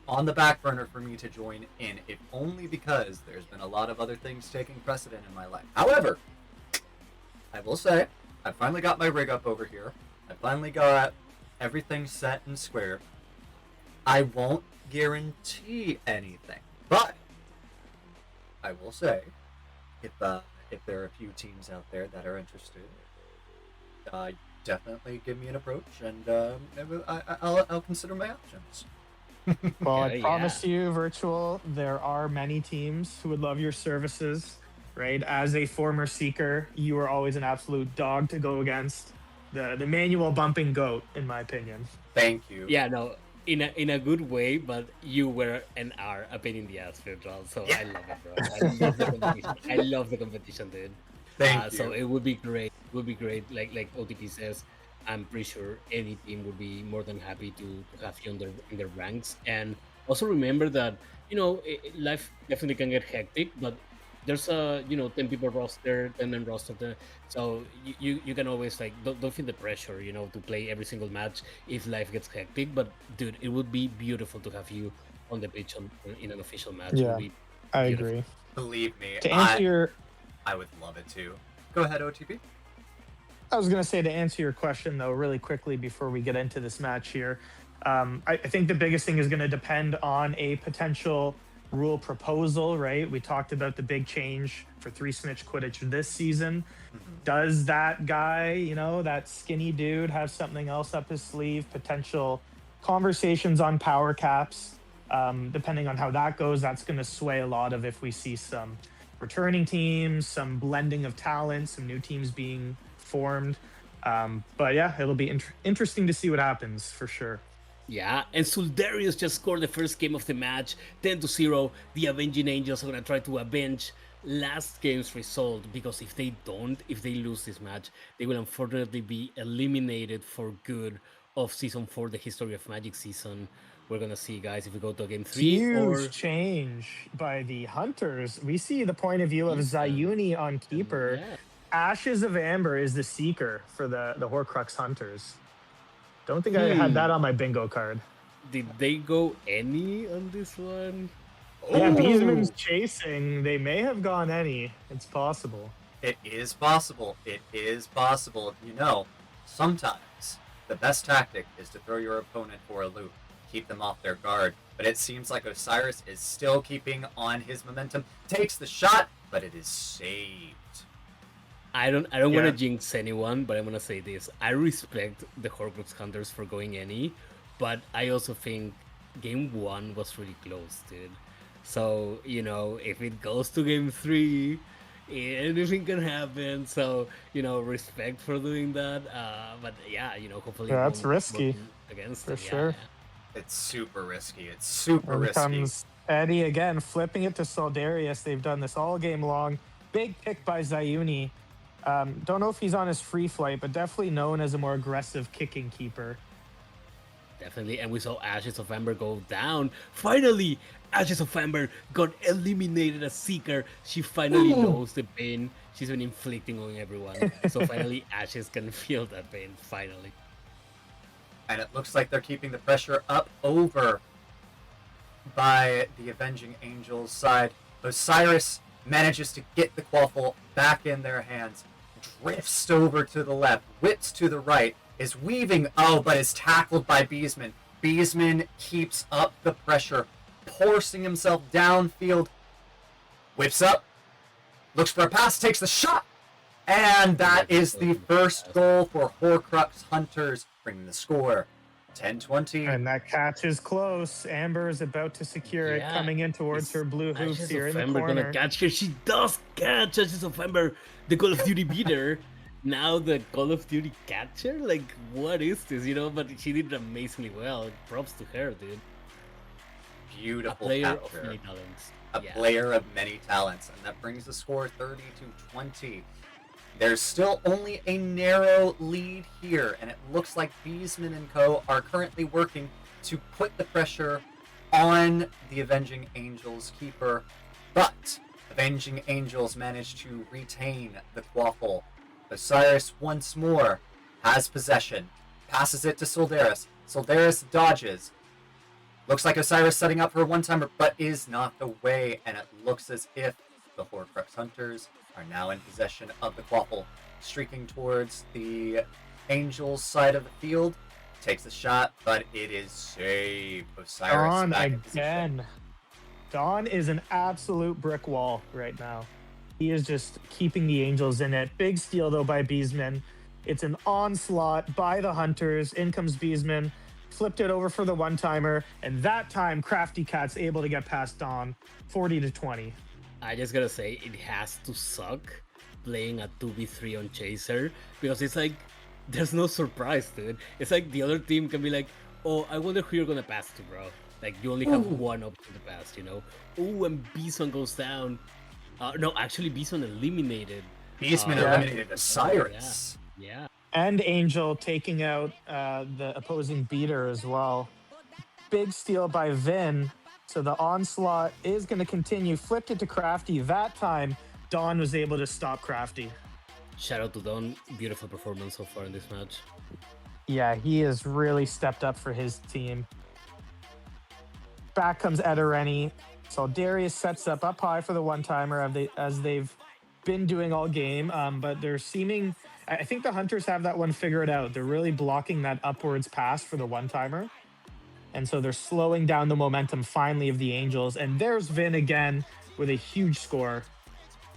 on the back burner for me to join in, if only because there's been a lot of other things taking precedent in my life. However, I will say, I finally got my rig up over here. I finally got everything set and square. I won't guarantee anything, but I will say, if there are a few teams out there that are interested, definitely give me an approach, and I'll consider my options. Well, I Yeah, promise you, virtual, there are many teams who would love your services, right? As a former seeker, you are always an absolute dog to go against. The manual bumping goat, in my opinion. Thank you. Yeah, no, in a good way, but you were and are a pain in the ass, Virtual. So I love it, bro. I love the competition. I love the competition, dude. Thank So you. it would be great. It would be great. Like OTP says, I'm pretty sure any team would be more than happy to have you in their ranks. And also remember that life definitely can get hectic, but there's a 10 people roster, 10 man roster there. So you can always, like, don't feel the pressure to play every single match if life gets hectic. But dude, it would be beautiful to have you on the pitch in an official match. It would Yeah, be I beautiful. agree. Believe me, To answer your I would love it too. Go ahead, OTP. I was going to say, to answer your question, though, really quickly before we get into this match here, I think the biggest thing is going to depend on a potential rule proposal, right? We talked about the big change for 3 snitch Quidditch this season. Does that guy, that skinny dude, have something else up his sleeve? Potential conversations on power caps. Depending on how that goes, that's going to sway a lot of if we see some returning teams, some blending of talent, some new teams being formed. But yeah, it'll be interesting to see what happens for sure. Yeah, and Suldarius just scored the first game of the match, 10-0. The Avenging Angels are gonna try to avenge last game's result, because if they lose this match, they will unfortunately be eliminated for good of season 4, the History of Magic season. We're gonna see, guys, if we go to game 3 Huge or change by the Hunters. We see the point of view of Beastman. Zayuni on And keeper. yeah, Ashes of Amber is the seeker for the Horcrux Hunters. Don't think I had that hmm, on my bingo card. did they go any on this one? Yeah, Beesman's Oh, chasing. They may have gone any. It's possible. It is possible. It is possible. You know, sometimes the best tactic is to throw your opponent for a loop, keep them off their guard. But it seems like Osiris is still keeping on his momentum, takes the shot, but it is saved. I don't want Yeah. to jinx anyone, but I'm gonna say this: I respect the Horcrux Hunters for going any, but I also think game 1 was really close, dude. So if it goes to game 3, anything can happen. So respect for doing that. But yeah, hopefully it Yeah, that's won't work risky against for them. Yeah, sure. It's super risky. It's super And risky. comes Eddie again, flipping it to Soldarius. They've done this all game long. Big pick by Zayuni. Don't know if he's on his free flight, but definitely known as a more aggressive kicking keeper. definitely. And we saw Ashes of Amber go down. Finally, Ashes of Amber got eliminated as Seeker. She finally knows the pain she's been inflicting on everyone. So finally, Ashes can feel that pain. Finally. And it looks like they're keeping the pressure up over by the Avenging Angels side. Osiris manages to get the Quaffle back in their hands, drifts over to the left, whips to the right, is weaving, but is tackled by Beesman. Beesman keeps up the pressure, forcing himself downfield, whips up, looks for a pass, takes the shot, and that is the first goal for Horcrux Hunters, bringing the score 10-20. And that catch is close. Amber is about to secure it, Yeah, coming in towards is her blue hoops Ashes here of in the Amber corner. gonna catch her. She does catch Ashes of Amber, the Call of Duty beater. Now the Call of Duty catcher? Like, what is this? But she did amazingly well. Props to her, dude. A Beautiful player of capture. many talents. A Yeah. player of many talents, and that brings the score 30-20. There's still only a narrow lead here, and it looks like Beesman and co. are currently working to put the pressure on the Avenging Angels keeper, but Avenging Angels manage to retain the Quaffle. Osiris once more has possession, passes it to Soldaris. Soldaris dodges. Looks like Osiris setting up for a one-timer, but is not the way, and it looks as if the Horcrux Hunters are now in possession of the Quaffle, streaking towards the Angels side of the field. Takes the shot, but it is saved. Osiris Dawn back in position. again. Dawn is an absolute brick wall right now. He is just keeping the Angels in it. Big steal, though, by Beesman. It's an onslaught by the Hunters. In comes Beesman. Flipped it over for the one-timer. And that time, Crafty Cat's able to get past Dawn. 40-20. I just gotta say, it has to suck playing a 2v3 on Chaser, because it's like, there's no surprise, dude. It's like the other team can be like, oh, I wonder who you're gonna pass to, bro. Like, you only have one up to the pass. Oh, and Bison goes down. No, actually, Bison eliminated. Beastman Yeah. eliminated Osiris. Yeah. And Angel taking out the opposing beater as well. Big steal by Vin. So the onslaught is going to continue. Flipped it to Crafty. That time, Dawn was able to stop Crafty. Shout out to Don. Beautiful performance so far in this match. Yeah, he has really stepped up for his team. Back comes Edareni. So Darius sets up high for the one-timer as they've been doing all game. But they're seeming... I think the Hunters have that one figured out. They're really blocking that upwards pass for the one-timer. And so they're slowing down the momentum finally of the Angels. And there's Vin again with a huge score.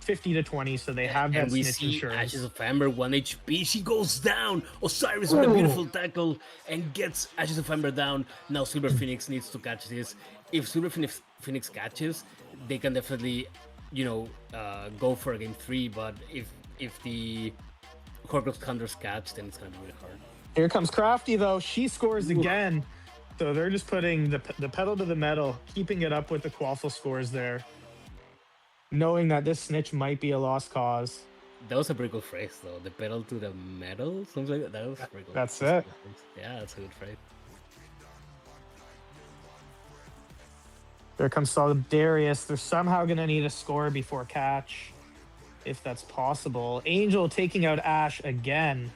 50-20, so they have that And we snitch see insurance. Ashes of Amber 1 HP. She goes down. Osiris with a beautiful tackle and gets Ashes of Amber down. Now Silver Phoenix needs to catch this. If Silver Phoenix catches, they can definitely, go for a game 3. But if the Horcrux Hunters catch, then it's gonna be really hard. Here comes Crafty, though. She scores again. So they're just putting the pedal to the metal, keeping it up with the Quaffle scores there. knowing that this snitch might be a lost cause. That was a pretty good phrase, though. The pedal to the metal, something like that. That was pretty cool. That's a it. good phrase. Yeah, that's a good phrase. There comes Darius. They're somehow going to need a score before catch, if that's possible. Angel taking out Ash again.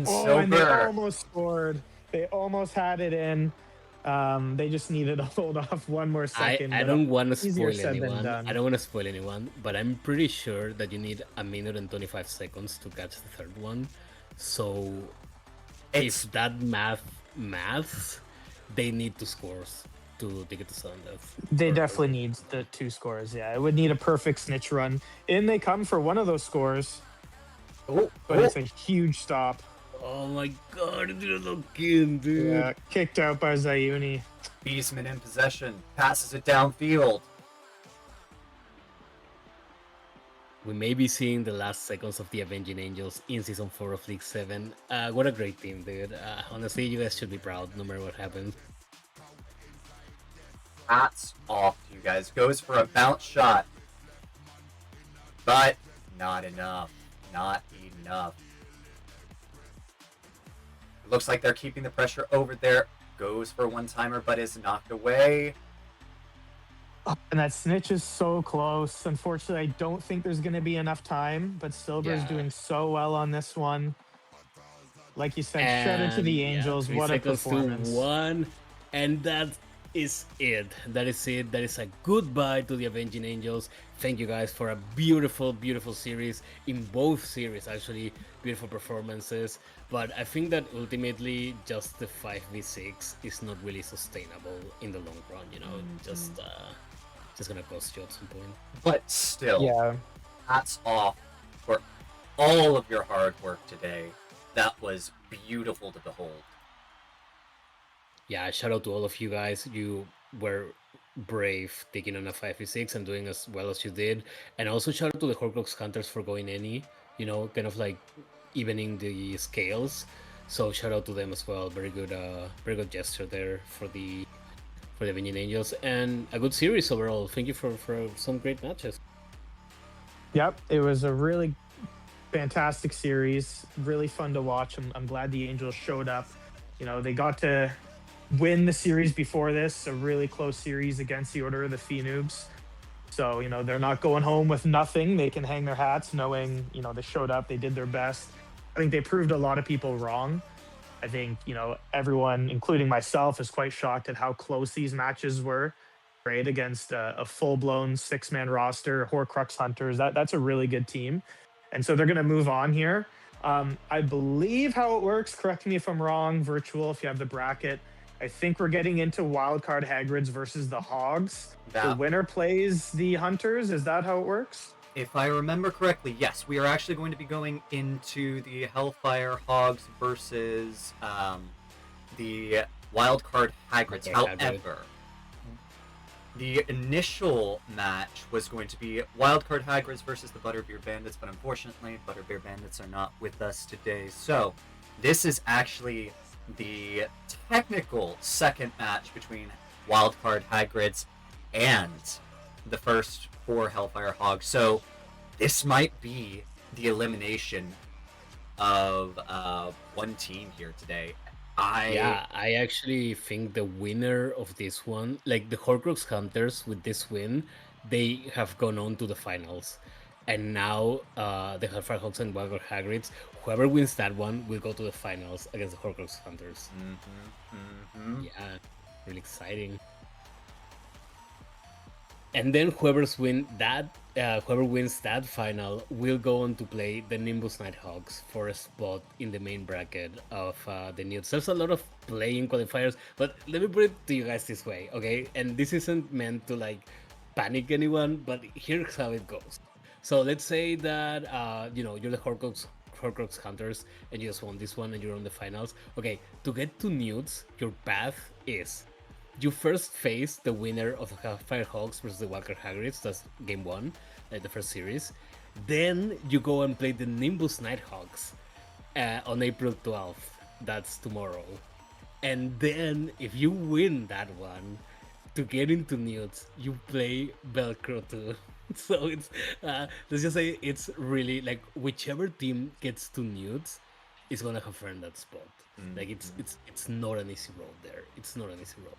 Oh, and they almost scored. They almost had it in. They just needed to hold off one more second. I don't want to easier spoil said than anyone. done. I don't want to spoil anyone, but I'm pretty sure that you need a minute and 25 seconds to catch the third one. So if that maths, they need 2 scores to take it to sudden death. They definitely need the 2 scores. Yeah, it would need a perfect snitch run. In they come for one of those scores. But it's a huge stop. Oh my god, it didn't look in, dude. Yeah, kicked out by Zayuni. Beastman in possession, passes it downfield. We may be seeing the last seconds of the Avenging Angels in Season 4 of League 7. What a great team, dude. Honestly, you guys should be proud no matter what happens. Hats off to you guys. Goes for a bounce shot. But not enough. Not enough. Looks like they're keeping the pressure over there. Goes for a one-timer, but is knocked away. And that snitch is so close. Unfortunately, I don't think there's going to be enough time, but Silver's doing so well on this one. Like you said, shout out to the Angels. What a performance. 1, and that is it. That is it. That is a goodbye to the Avenging Angels. Thank you guys for a beautiful, beautiful series. In both series, actually, beautiful performances. But I think that ultimately, just the 5v6 is not really sustainable in the long run. You know, just gonna cost you at some point. But still, hats off for all of your hard work today. That was beautiful to behold. Yeah, shout out to all of you guys. You were brave taking on a 5v6 and doing as well as you did. And also shout out to the Horcrux Hunters for going any, you know, kind of like evening the scales. So shout out to them as well. Very good gesture there for the Avenging Angels, and a good series overall. Thank you for some great matches. Yep, it was a really fantastic series. Really fun to watch. I'm glad the Angels showed up. You know, they got to win the series before this, a really close series against the Order of the Phoenix. So, you know, they're not going home with nothing. They can hang their hats knowing, you know, they showed up, they did their best. I think they proved a lot of people wrong. I think, you know, everyone, including myself, is quite shocked at how close these matches were, right? Against a full-blown 6-man roster, Horcrux Hunters. That's a really good team. And so they're going to move on here. I believe how it works, correct me if I'm wrong, Virtual, if you have the bracket, I think we're getting into Wildcard Hagrids versus the Hogs. The winner plays the Hunters. Is that how it works? If I remember correctly, yes, we are actually going to be going into the Hellfire Hogs versus the Wildcard Hagrids. However, the initial match was going to be Wildcard Hagrids versus the Butterbeer Bandits, but unfortunately, Butterbeer Bandits are not with us today. So, this is actually the technical second match between Wildcard Hagrids and the first 4 Hellfire Hogs. So this might be the elimination of one team here today. I actually think the winner of this one, like the Horcrux Hunters with this win, they have gone on to the finals. And now the Hellfire Hogs and Wildcard Hagrids, whoever wins that one will go to the finals against the Horcrux Hunters. Yeah, really exciting. And then whoever wins that final will go on to play the Nimbus Nighthawks for a spot in the main bracket of the Newts. There's a lot of playing qualifiers, but let me put it to you guys this way, okay? And this isn't meant to like panic anyone, but here's how it goes. So let's say that you know, you're the Horcrux Hunters and you just won this one and you're on the finals. Okay, to get to Newts, your path is you first face the winner of the Hellfire Hogs versus the Wildcard Hagrids. That's game 1, like the first series. Then you go and play the Nimbus Nighthawks on April 12th. That's tomorrow. And then if you win that one, to get into Newts, you play Velcro 2. So it's let's just say it's really like whichever team gets to Newts is gonna confirm that spot. Like Mhm. it's not an easy road there. It's not an easy road.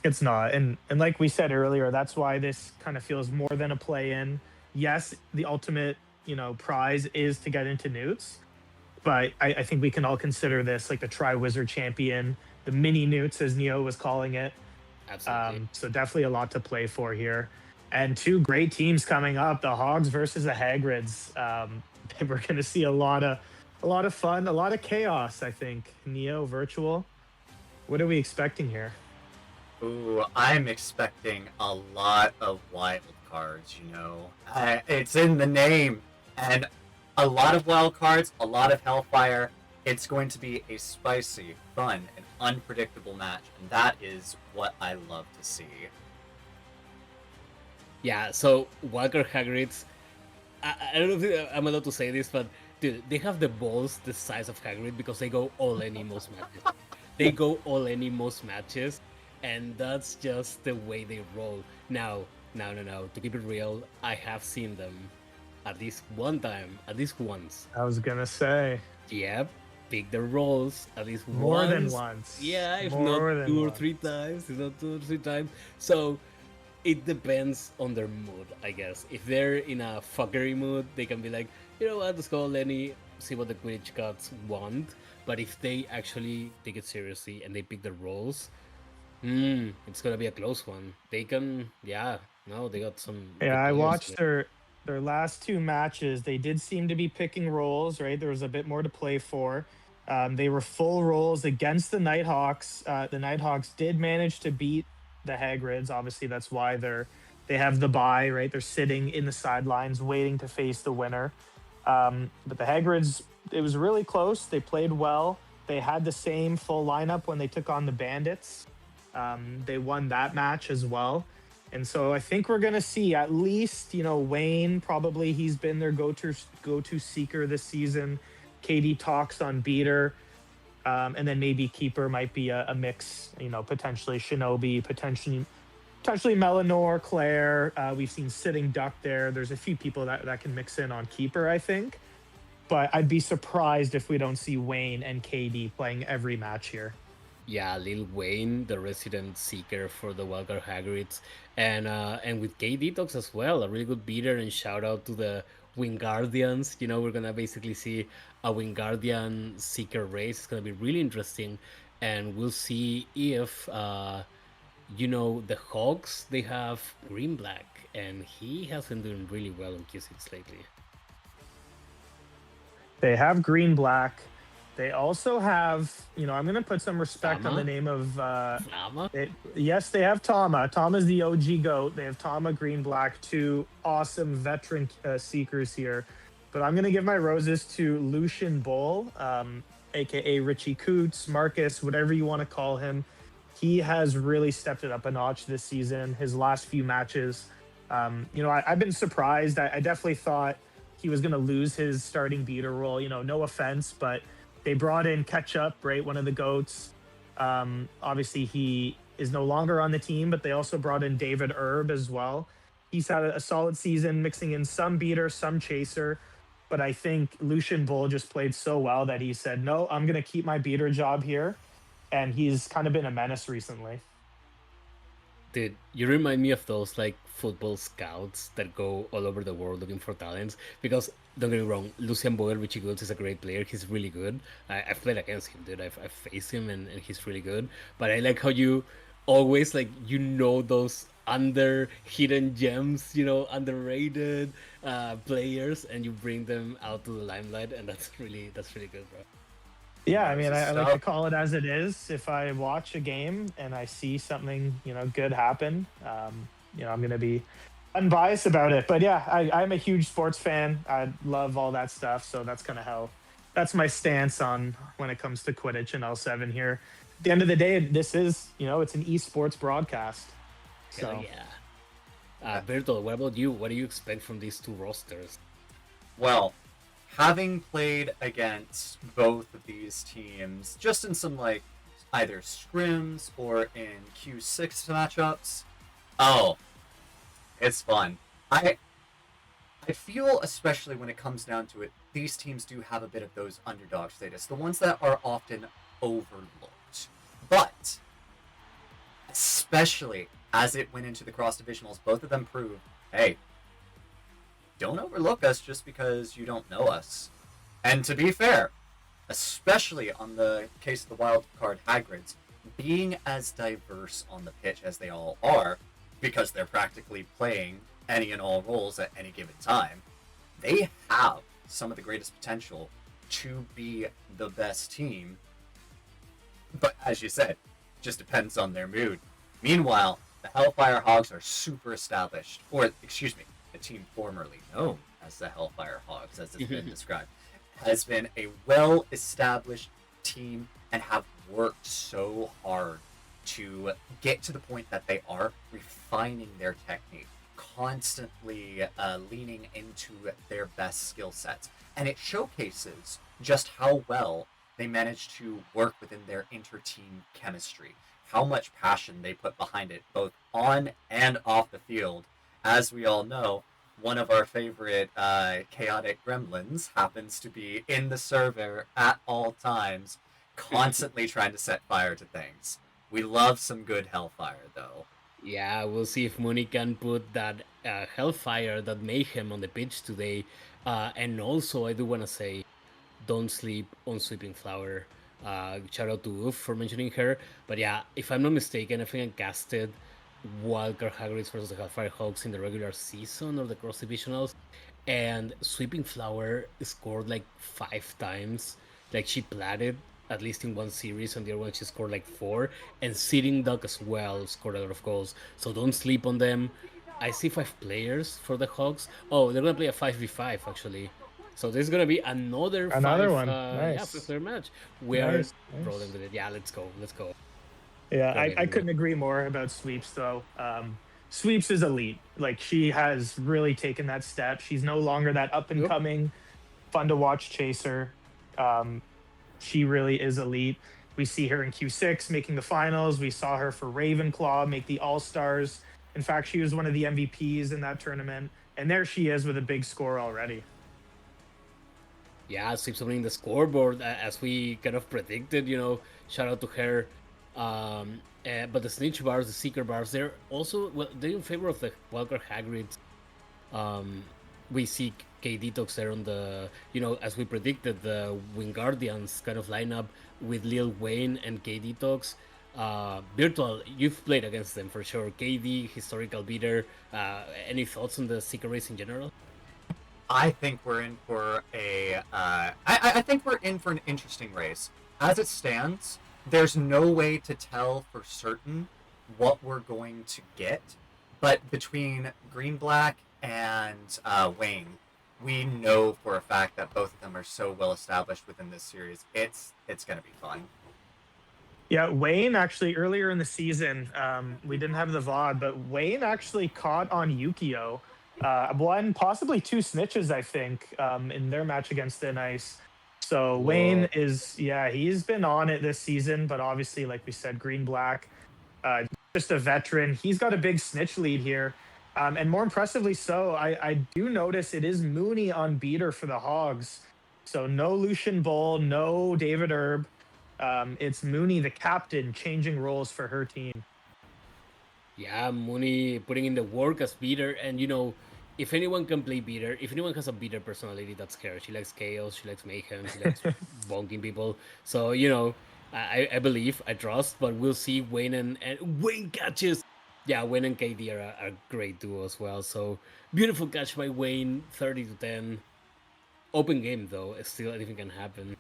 It's not. And like we said earlier, that's why this kind of feels more than a play in. Yes, the ultimate, prize is to get into Newts, but I think we can all consider this like the Triwizard Champion, the mini Newts as Neo was calling it. Absolutely. So definitely a lot to play for here. And two great teams coming up: the Hogs versus the Hagrids. We're going to see a lot of fun, a lot of chaos. I think Neo virtual. What are we expecting here? Ooh, I'm expecting a lot of wild cards, you know. It's in the name. And a lot of wild cards, a lot of Hellfire. It's going to be a spicy, fun, and unpredictable match. And that is what I love to see. Yeah. So Walker Hagrid's. I don't know if I'm allowed to say this, but dude, they have the balls the size of Hagrid because they go all in most matches. They go all in most matches, and that's just the way they roll. Now, no. To keep it real, I have seen them at least one time, at least once. I was going to say Yep, pick the rolls at least more than once. once. Yeah, if not More than two or three once. times, if not 2 or 3 times. So it depends on their mood, I guess. If they're in a fuckery mood, they can be like, you know what, let's call Lenny, see what the Quidditch gods want. But if they actually take it seriously and they pick the roles, it's gonna be a close one. They can, yeah, no, they got some Yeah, good I players watched here. their last two matches. They did seem to be picking roles, right? There was a bit more to play for. They were full roles against the Nighthawks. The Nighthawks did manage to beat the Hagrids. Obviously, that's why they have the bye, right? They're sitting in the sidelines waiting to face the winner. But the Hagrids, it was really close. They played well. They had the same full lineup when they took on the Bandits. They won that match as well. And so I think we're gonna see at least, Wayne, probably he's been their go-to seeker this season. KD talks on beater. And then maybe keeper might be a mix, potentially Shinobi, potentially Melanor, Claire. We've seen sitting duck there. There's a few people that can mix in on keeper, I think. But I'd be surprised if we don't see Wayne and KD playing every match here. Yeah, Lil Wayne, the resident seeker for the Walker Hagrids, and with K Detox as well, a really good beater. And shout out to the Wingardians. You know, we're gonna basically see a Wingardian seeker race. It's gonna be really interesting, and we'll see if the Hawks, they have Green Black, and he has been doing really well on Q6 lately. They have green black. They also have, I'm going to put some respect on the Tama, name of. Flama. Yes, they have Tama. Tama's the OG goat. They have Tama green black, two awesome veteran seekers here. But I'm going to give my roses to Lucian Bull, aka Richie Coots, Marcus, whatever you want to call him. He has really stepped it up a notch this season. His last few matches, I've been surprised. I definitely thought he was going to lose his starting beater role. No offense, but they brought in Ketchup, right? One of the goats. Obviously, he is no longer on the team, but they also brought in David Erb as well. He's had a solid season, mixing in some beater, some chaser. But I think Lucian Bull just played so well that he said, no, I'm going to keep my beater job here. And he's kind of been a menace recently. Dude, you remind me of those like football scouts that go all over the world looking for talents. Because don't get me wrong, Lucian Boyle, Richie Goods is a great player. He's really good. I've played against him, dude. I've faced him, and he's really good. But I like how you always like those under hidden gems, underrated players, and you bring them out to the limelight, and that's really good, bro. Yeah, I Knows mean, his I like to stuff. call it as it is. If I watch a game and I see something, good happen, I'm going to be unbiased about it. But yeah, I'm a huge sports fan. I love all that stuff. So that's kind of that's my stance on when it comes to Quidditch and L7 here. At the end of the day, this is, it's an esports broadcast. Hell So yeah. Uh, Berto, what about you? What do you expect from these two rosters? Well, having played against both of these teams, just in some like either scrims or in Q6 matchups, oh, it's fun. I I feel, especially when it comes down to it, these teams do have a bit of those underdog status, the ones that are often overlooked. But, especially as it went into the cross divisionals, both of them proved, hey, don't overlook us just because you don't know us. And to be fair, especially on the case of the wild card Hagrids, being as diverse on the pitch as they all are, because they're practically playing any and all roles at any given time, they have some of the greatest potential to be the best team. But as you said, just depends on their mood. Meanwhile, the Hellfire Hogs are super established, or excuse me, the team formerly known as the Hellfire Hogs, as it's been described, has been a well-established team and have worked so hard to get to the point that they are, refining their technique, constantly leaning into their best skill sets. And it showcases just how well they manage to work within their inter-team chemistry, how much passion they put behind it, both on and off the field. As we all know, one of our favorite chaotic gremlins happens to be in the server at all times, constantly trying to set fire to things. We love some good hellfire, though. Yeah, we'll see if Mooney can put that hellfire, that mayhem on the pitch today. And also, I do want to say, don't sleep on Sweeping Flower. Shout out to Oof for mentioning her. But yeah, if I'm not mistaken, I think I casted Wildcard Hagrids versus the Hellfire Hawks in the regular season or the cross divisionals, and Sweeping Flower scored like 5 times. Like she platted at least in one series, and the other one she scored like 4. And Sitting Duck as well scored a lot of goals. So don't sleep on them. I see 5 players for the Hawks. Oh, they're gonna play a 5v5 actually. So this is gonna be another one. Yeah, Nice. 5-player match. We are Nice. rolling with it. Yeah, let's go. Yeah, Go I ahead, couldn't agree more about Sweeps though. Sweeps is elite. Like she has really taken that step. She's no longer that up and Yep. coming, fun to watch chaser. She really is elite. We see her in Q6 making the finals. We saw her for Ravenclaw make the All Stars. In fact, she was one of the MVPs in that tournament. And there she is with a big score already. Yeah, sweeps opening the scoreboard as we kind of predicted. Shout out to her. But the snitch bars, the seeker bars, they're also they're in favor of the Wildcard Hagrid. We see K Detox there on the as we predicted, the Wingardians kind of lineup with Lil Wayne and K Detox. Virtual, you've played against them for sure. KD, historical beater. Any thoughts on the seeker race in general? I think we're in for I think we're in for an interesting race. As it stands, there's no way to tell for certain what we're going to get, but between Green Black and Wayne, we know for a fact that both of them are so well established within this series. It's gonna be fun. Yeah, Wayne actually earlier in the season, we didn't have the VOD, but Wayne actually caught on Yukio. One, possibly 2 snitches, I think, in their match against Thin Ice. So Wayne he's been on it this season, but obviously, like we said, Green Black, just a veteran. He's got a big snitch lead here. And more impressively so, I do notice it is Mooney on beater for the Hogs. So no Lucian Bull, no David Erb. It's Mooney, the captain, changing roles for her team. Yeah, Mooney putting in the work as beater, and if anyone can play beater, if anyone has a beater personality, that's her. She likes chaos, she likes mayhem, she likes bonking people. So I believe, I trust, but we'll see. Wayne and Wayne catches. Yeah, Wayne and KD are a great duo as well. So beautiful catch by Wayne, 30-10. Open game though, still anything can happen.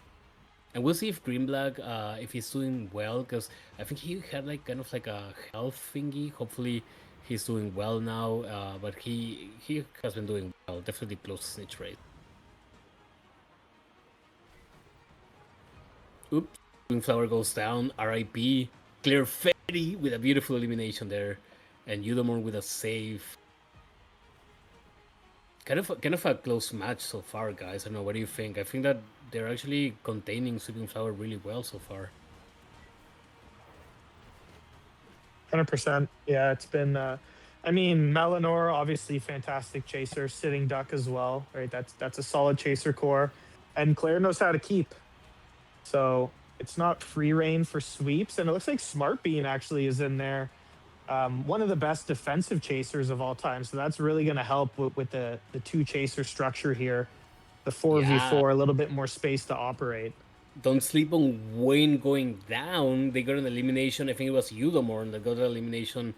And we'll see if Green Black, if he's doing well, because I think he had like kind of like a health thingy. Hopefully, he's doing well now. But he has been doing well. Definitely close to snitch rate. Oops, Flower goes down. R.I.P. Clear Fairy with a beautiful elimination there, and Eudomore with a save. Kind of a close match so far, guys. I don't know. What do you think? I think that they're actually containing Sweeping Flower really well so far. 100%. Yeah, it's been I mean, Melanor, obviously fantastic chaser, sitting duck as well, right? That's a solid chaser core. And Claire knows how to keep. So it's not free reign for sweeps. And it looks like Smart Bean actually is in there. One of the best defensive chasers of all time. So that's really going to help with the two chaser structure here. The Yeah, 4v4, a little bit more space to operate. don't sleep on Wayne going down. They got an elimination. I think it was Eudomorn that got an elimination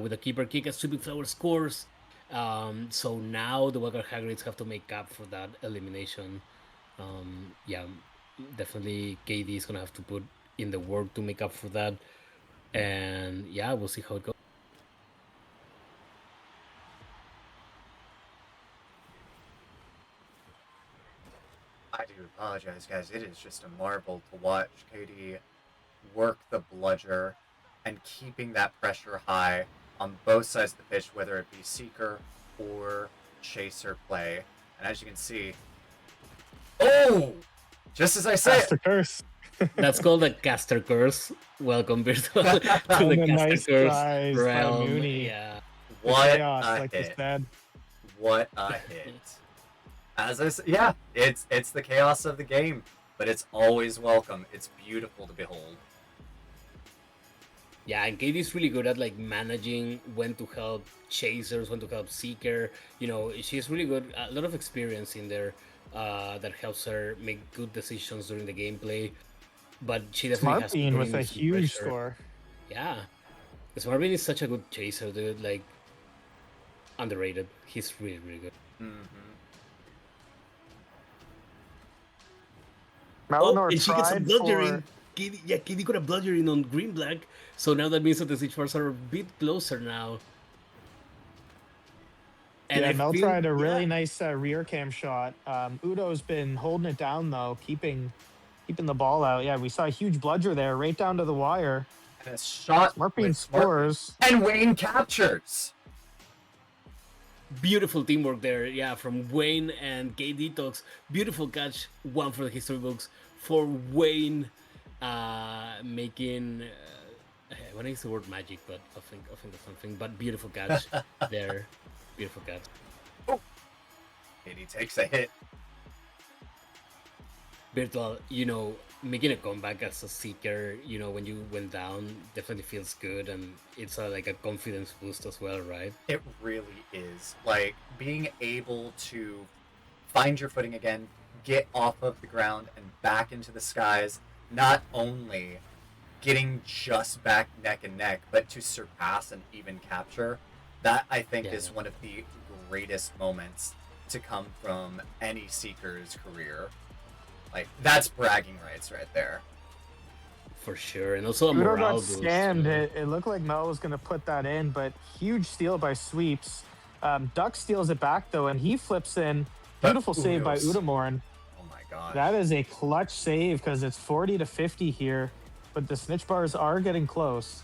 with a keeper kick as Sweeping Flower scores. So now the Walker Hagrids have to make up for that elimination. Yeah, definitely KD is gonna have to put in the work to make up for that. And yeah, we'll see how it goes. I do apologize, guys. It is just a marvel to watch KD work the bludger and keeping that pressure high on both sides of the pitch, whether it be seeker or chaser play. And as you can see, oh, just as I said, That's the curse. That's called a caster curse. Welcome, Virtual, to the And a caster nice curse prize by realm. Mooney. Yeah. The what chaos, a like you hit! said. What a hit! As I said, yeah, it's the chaos of the game, but it's always welcome. It's beautiful to behold. Yeah, and Katie's really good at like managing when to help chasers, when to help seeker. You know, she's really good. A lot of experience in there that helps her make good decisions during the gameplay. But she definitely Smart has to Bean put with in a some huge pressure. score. Yeah, Marvin is such a good chaser, dude. Like underrated. He's really, really good. Melanor And she gets a tried bludgeoning. for Katie got a bludgeoning on green black. So now that means that the siege bars are a bit closer now. And yeah, I Mel feel, tried a really yeah, nice rear cam shot. Udo's been holding it down though, keeping the ball out. Yeah, we saw a huge bludger there, right down to the wire. And a shot Smart Bean with Smart scores. and Wayne captures. beautiful teamwork there. Yeah, from Wayne and K Detox. Beautiful catch. One for the history books. For Wayne making. I want to use the word magic, but I think that's something. But beautiful catch there. Beautiful catch. And he takes a hit. Virtual, you know, making a comeback as a seeker, you know, when you went down, definitely feels good, and it's like a confidence boost as well, right? It really is. Like, being able to find your footing again, get off of the ground and back into the skies, not only getting just back neck and neck, but to surpass and even capture, that I think is one of the greatest moments to come from any Seeker's career. Like, that's bragging rights right there. For sure, and also a Udo morale got boost. scammed. It looked like Mel was going to put that in, but huge steal by Sweeps. Duck steals it back though, and he flips in. But Beautiful save by Udo's- Udamorn. Oh my god. That is a clutch save because it's 40 to 50 here, but the snitch bars are getting close.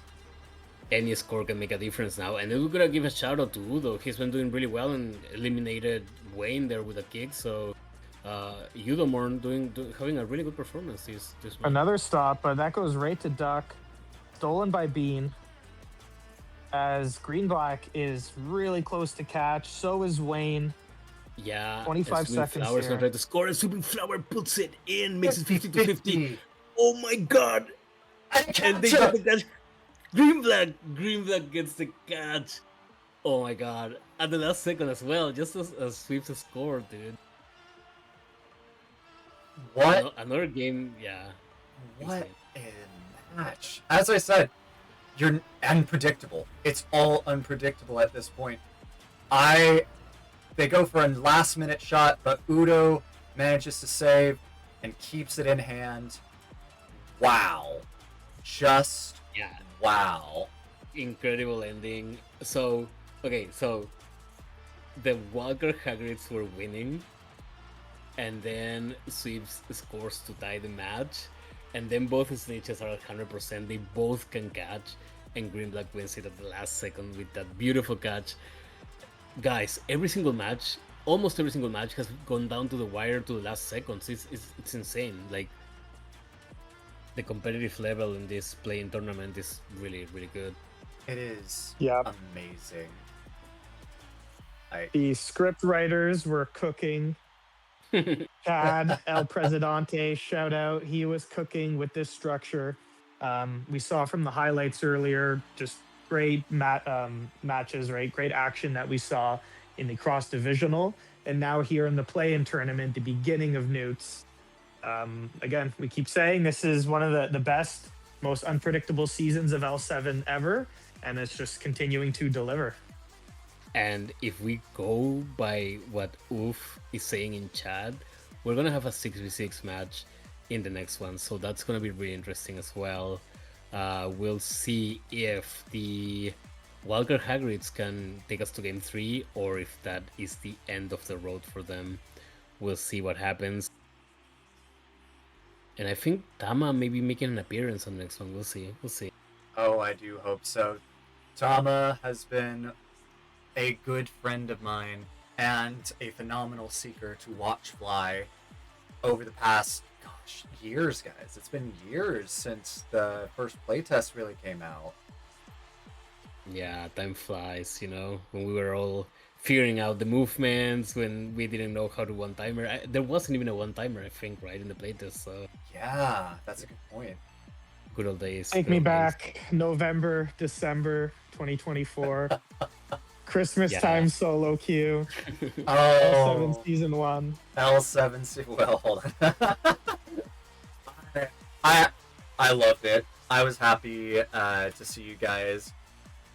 Any score can make a difference now, and we're gonna give a shout out to Udo. He's been doing really well and eliminated Wayne there with a kick. So Udomorn having a really good performance this month. Another stop, but that goes right to Duck. Stolen by Bean. As Green Black is really close to catch, so is Wayne. Yeah, 25 and Sweeping seconds Flower's here. gonna try to score, and Sweeping Flower puts it in, makes it 50 to 50. Oh my god! And they got the catch. Green Black gets the catch. Oh my god! At the last second as well, just as Sweeps scored, dude. What? Another game, yeah. What insane. a match. As I said, you're unpredictable. It's all unpredictable at this point. They go for a last minute shot, but Udo manages to save and keeps it in hand. Wow. Just Yeah, wow. incredible ending. So, okay, so the Walker Hagrids were winning, and then Sweeps scores to tie the match, and then both snitches are at 100%. They both can catch, and Green Black wins it at the last second with that beautiful catch. Guys, almost every single match has gone down to the wire to the last seconds. It's insane. Like, the competitive level in this playing tournament is really, really good. It is Yep. amazing. The script writers were cooking. Chad El Presidente, shout out. He was cooking with this structure. We saw from the highlights earlier, just great matches, right? Great action that we saw in the cross divisional. And now here in the play-in tournament, the beginning of Newts. Again, we keep saying this is one of the best, most unpredictable seasons of L7 ever. And it's just continuing to deliver. And if we go by what Oof is saying in chat, we're gonna have a 6v6 match in the next one, so that's gonna be really interesting as well. We'll see if the Walker Hagrids can take us to game 3 or if that is the end of the road for them. We'll see what happens. And I think Tama may be making an appearance on the next one. We'll see. Oh, I do hope so. Tama has been a good friend of mine and a phenomenal seeker to watch fly over the past, years, guys. It's been years since the first playtest really came out. Yeah, time flies, when we were all figuring out the movements, when we didn't know how to one-timer. There wasn't even a one-timer, I think, right, in the playtest, so... Yeah, that's a good point. Good old days. Take me back, November, December 2024. Christmas time solo queue. L7 season 1. L7 well, hold on. I loved it. I was happy to see you guys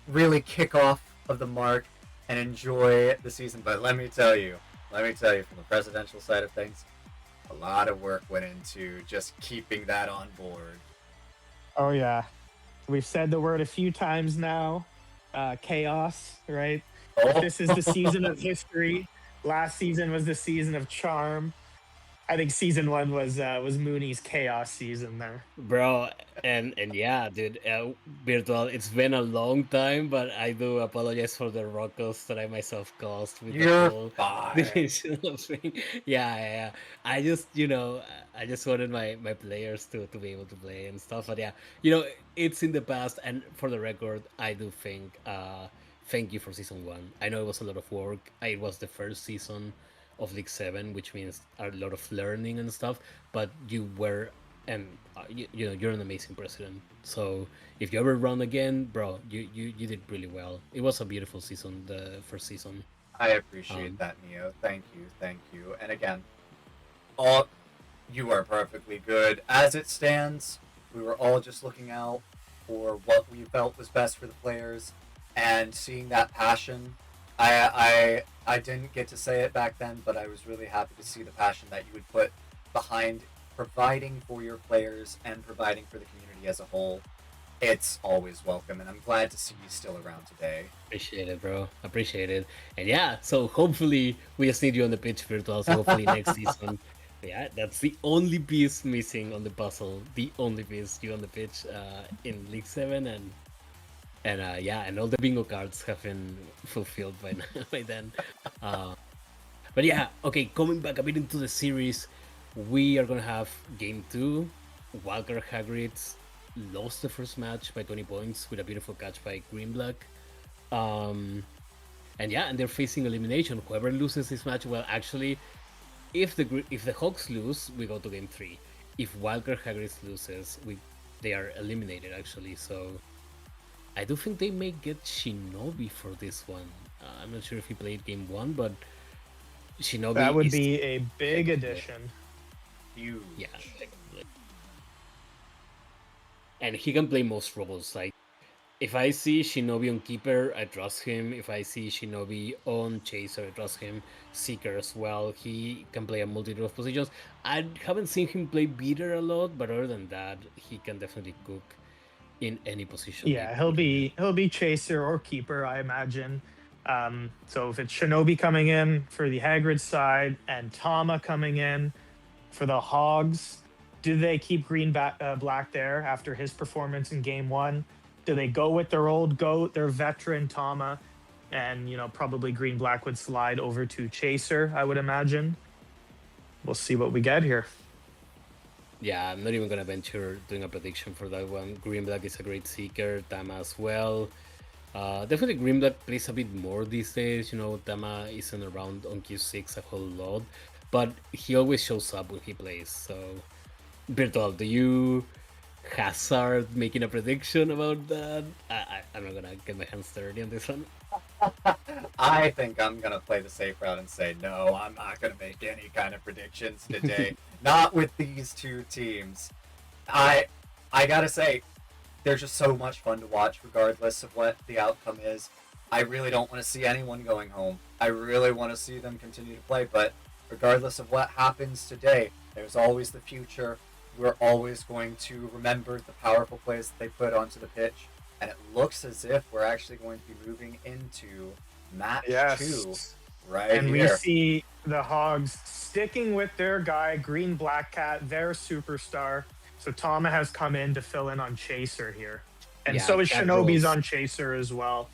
really kick off of the mark and enjoy the season. But let me tell you, from the presidential side of things, a lot of work went into just keeping that on board. Oh yeah, we've said the word a few times now. Chaos, right? Oh. This is the season of history. Last season was the season of charm. I think season 1 was Mooney's chaos season there, bro. And yeah, dude, Virtual. It's been a long time, but I do apologize for the ruckus that I myself caused with You're the whole fine. divisional thing. Yeah. I just, I just wanted my players to be able to play and stuff. But yeah, it's in the past. And for the record, I do think, thank you for season 1. I know it was a lot of work. It was the first season of League 7, which means a lot of learning and stuff, but you were, and you're an amazing president. So if you ever run again, bro, you did really well. It was a beautiful season, the first season. I appreciate that, Neo. Thank you. And again, you are perfectly good. As it stands, we were all just looking out for what we felt was best for the players, and seeing that passion. I didn't get to say it back then, but I was really happy to see the passion that you would put behind providing for your players and providing for the community as a whole. It's always welcome, and I'm glad to see you still around today. Appreciate it, bro. Appreciate it. And yeah, so hopefully we just need you on the pitch, Virtual. So hopefully next season. Yeah, that's the only piece missing on the puzzle. The only piece, you on the pitch in League 7, and and all the bingo cards have been fulfilled by then. But yeah, okay, coming back a bit into the series, we are gonna have game 2. Walker Hagrids lost the first match by 20 points with a beautiful catch by Green Black. And they're facing elimination. Whoever loses this match, well, actually, if the Hawks lose, we go to game 3. If Walker Hagrids loses, they are eliminated actually. So I do think they may get Shinobi for this one. I'm not sure if he played game 1, but Shinobi. That would be a big addition. Huge. Yeah. And he can play most roles. Like, if I see Shinobi on Keeper, I trust him. If I see Shinobi on Chaser, I trust him. Seeker as well. He can play a multitude of positions. I haven't seen him play Beater a lot, but other than that, he can definitely cook in any position. Yeah, he'll be Chaser or Keeper, I imagine. So if it's Shinobi coming in for the Hagrid side and Tama coming in for the Hogs, do they keep Black there after his performance in game 1? Do they go with their old GOAT, their veteran Tama, and probably Green Black would slide over to Chaser, I would imagine. We'll see what we get here. Yeah, I'm not even gonna venture doing a prediction for that one. Green Black is a great seeker, Tama as well. Definitely Grimlock plays a bit more these days. You know, Dama isn't around on Q6 a whole lot, but he always shows up when he plays. So, Virtual, do you hazard making a prediction about that? I'm not gonna get my hands dirty on this one. I think I'm gonna play the safe route and say no. I'm not gonna make any kind of predictions today. Not with these two teams. I gotta say, they're just so much fun to watch, regardless of what the outcome is. I really don't want to see anyone going home. I really want to see them continue to play, but regardless of what happens today, there's always the future. We're always going to remember the powerful plays that they put onto the pitch, and it looks as if we're actually going to be moving into match two right and here. we see the Hogs sticking with their guy, Green Black Cat, their superstar. So Tama has come in to fill in on Chaser here. And Yeah, so is Cat Shinobi's rolls. on Chaser as well,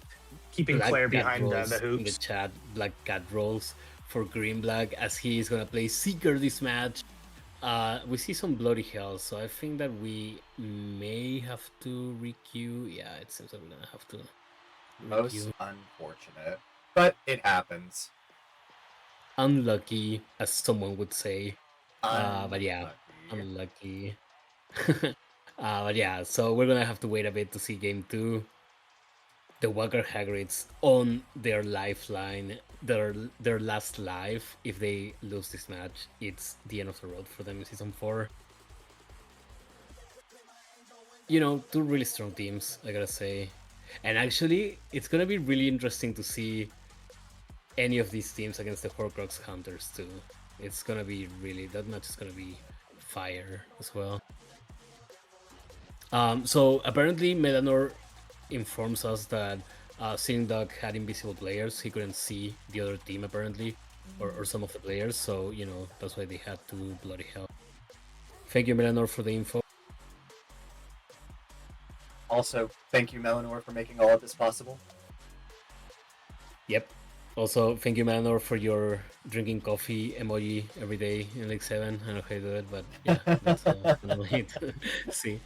keeping Black Claire Cat behind rolls the in the hoops. chat. Black Cat rolls for Green Black as he is gonna play Seeker this match. We see some bloody hell, so I think that we may have to requeue. Yeah, it seems like we're gonna have to Most requeue. unfortunate, but it happens. Unlucky, as someone would say. But yeah, Unlucky. unlucky. But yeah, so we're gonna have to wait a bit to see game 2. The Walker Hagrids on their lifeline, their last life. If they lose this match, it's the end of the road for them in season 4. You know, two really strong teams, I gotta say. And actually, it's gonna be really interesting to see any of these teams against the Horcrux Hunters too. It's gonna be really, that match is gonna be fire as well. So apparently Melanor informs us that Sing Dog had invisible players. He couldn't see the other team apparently, or some of the players. So you know that's why they had to bloody hell. Thank you, Melanor, for the info. Also, thank you, Melanor, for making all of this possible. Yep. Also, thank you, Melanor, for your drinking coffee emoji every day in League 7. I don't know how you do it, but yeah, that's another way to see.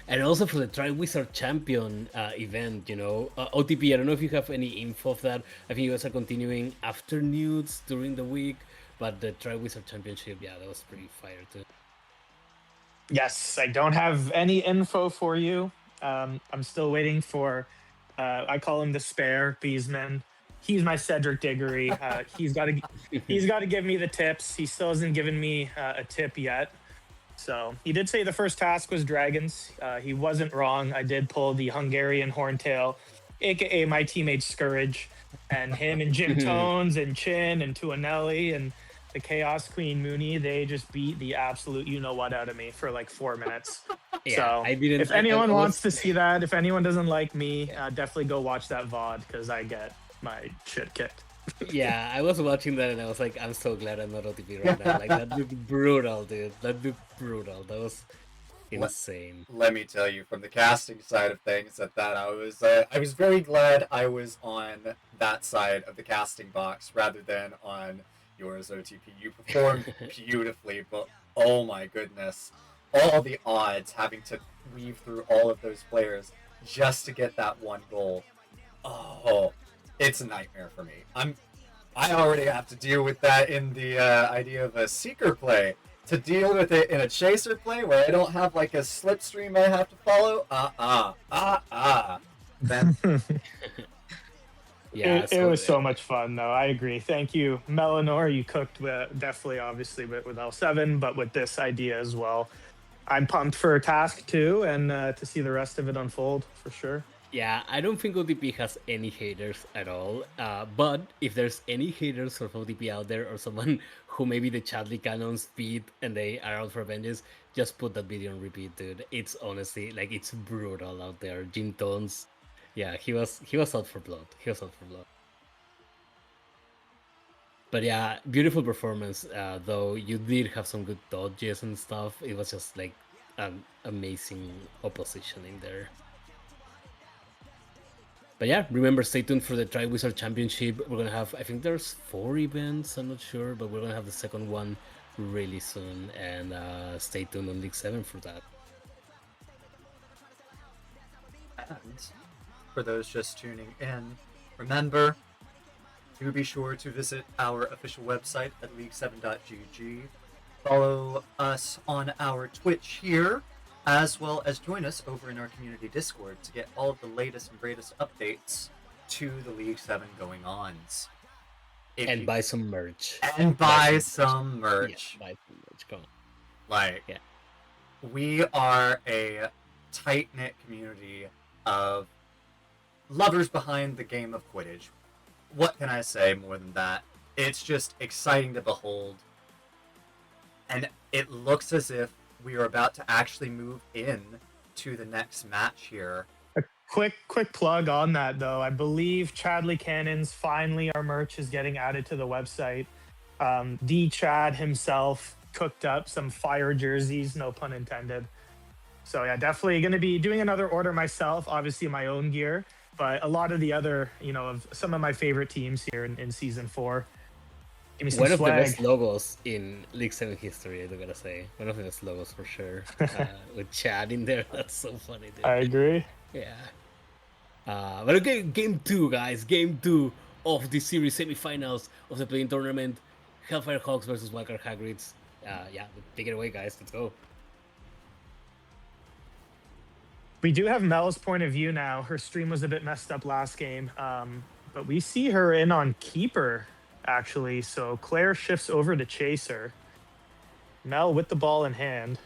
And also for the Triwizard Champion event, you know, OTP, I don't know if you have any info of that. I think you guys are continuing after nudes during the week, but the Triwizard Championship, yeah, that was pretty fire too. Yes, I don't have any info for you. I'm still waiting for, I call him the spare Beesman. He's my Cedric Diggory. He's got to give me the tips. He still hasn't given me a tip yet. So he did say the first task was dragons. He wasn't wrong. I did pull the Hungarian Horntail, aka my teammate Scourge, and him and Jim Tones and Chin and Tuanelli and the Chaos Queen Mooney. They just beat the absolute you know what out of me for like 4 minutes. Yeah, So I didn't. if anyone wants to see that, if anyone doesn't like me, definitely go watch that VOD because I get my shit kicked. Yeah, I was watching that and I was like, I'm so glad I'm not OTP right now. Like that looked brutal, dude. That looked brutal. That was insane. Let me tell you, from the casting side of things, I was very glad I was on that side of the casting box rather than on yours, OTP. You performed beautifully, but oh my goodness, all the odds having to weave through all of those players just to get that one goal. Oh, it's a nightmare for me. I already have to deal with that in the idea of a seeker play. To deal with it in a chaser play where I don't have like a slipstream I have to follow. Then Yeah, It was so much fun, though. I agree. Thank you, Melanor. You cooked definitely, obviously, with L7, but with this idea as well. I'm pumped for task 2 and to see the rest of it unfold for sure. Yeah, I don't think OTP has any haters at all. But if there's any haters of OTP out there or someone who maybe the Chadley Cannons beat and they are out for vengeance, just put that video on repeat, dude. It's honestly like it's brutal out there. Jim Tones, yeah, he was out for blood. He was out for blood. But yeah, beautiful performance. Though you did have some good dodges and stuff. It was just like an amazing opposition in there. But yeah, remember, stay tuned for the Triwizard Championship. We're gonna have, I think there's 4 events, I'm not sure, but we're gonna have the second one really soon, and stay tuned on League 7 for that. and for those just tuning in, remember, do be sure to visit our official website at league7.gg. Follow us on our Twitch here, as well as join us over in our community Discord to get all of the latest and greatest updates to the League 7 going-ons. And buy some merch. And buy some merch. Yeah, buy some merch. Come on. Like, yeah. We are a tight-knit community of lovers behind the game of Quidditch. What can I say more than that? It's just exciting to behold. And it looks as if we are about to actually move in to the next match here. A quick plug on that, though. I believe Chadley Cannons, finally our merch is getting added to the website. D. Chad himself cooked up some fire jerseys, no pun intended. So yeah, definitely going to be doing another order myself, obviously my own gear, but a lot of the other, of some of my favorite teams here in Season 4. Give me some One swag. of the best logos in League 7 history, I'm gonna say. One of the best logos for sure. With Chad in there, that's so funny, dude. I agree. Yeah. But okay, Game 2, guys. Game 2 of the series semifinals of the playing tournament. Hellfire Hawks versus Wildcard Hagrids. Yeah, take it away, guys. Let's go. We do have Mel's point of view now. Her stream was a bit messed up last game, but we see her in on Keeper, actually. So Claire shifts over to Chaser. Mel with the ball in hand.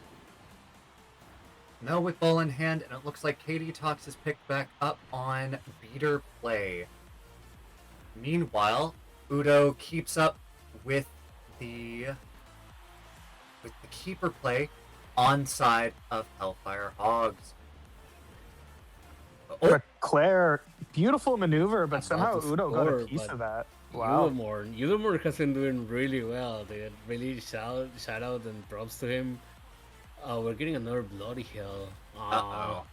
Mel with ball in hand, and it looks like Katie Tox is picked back up on beater play. Meanwhile, Udo keeps up with the keeper play on side of Hellfire Hogs. Oh, But Claire, beautiful maneuver, but somehow Udo got a piece of that. Wow. Udamore has been doing really well. They really shout out and props to him. We're getting another Bloody Hell. uh-oh.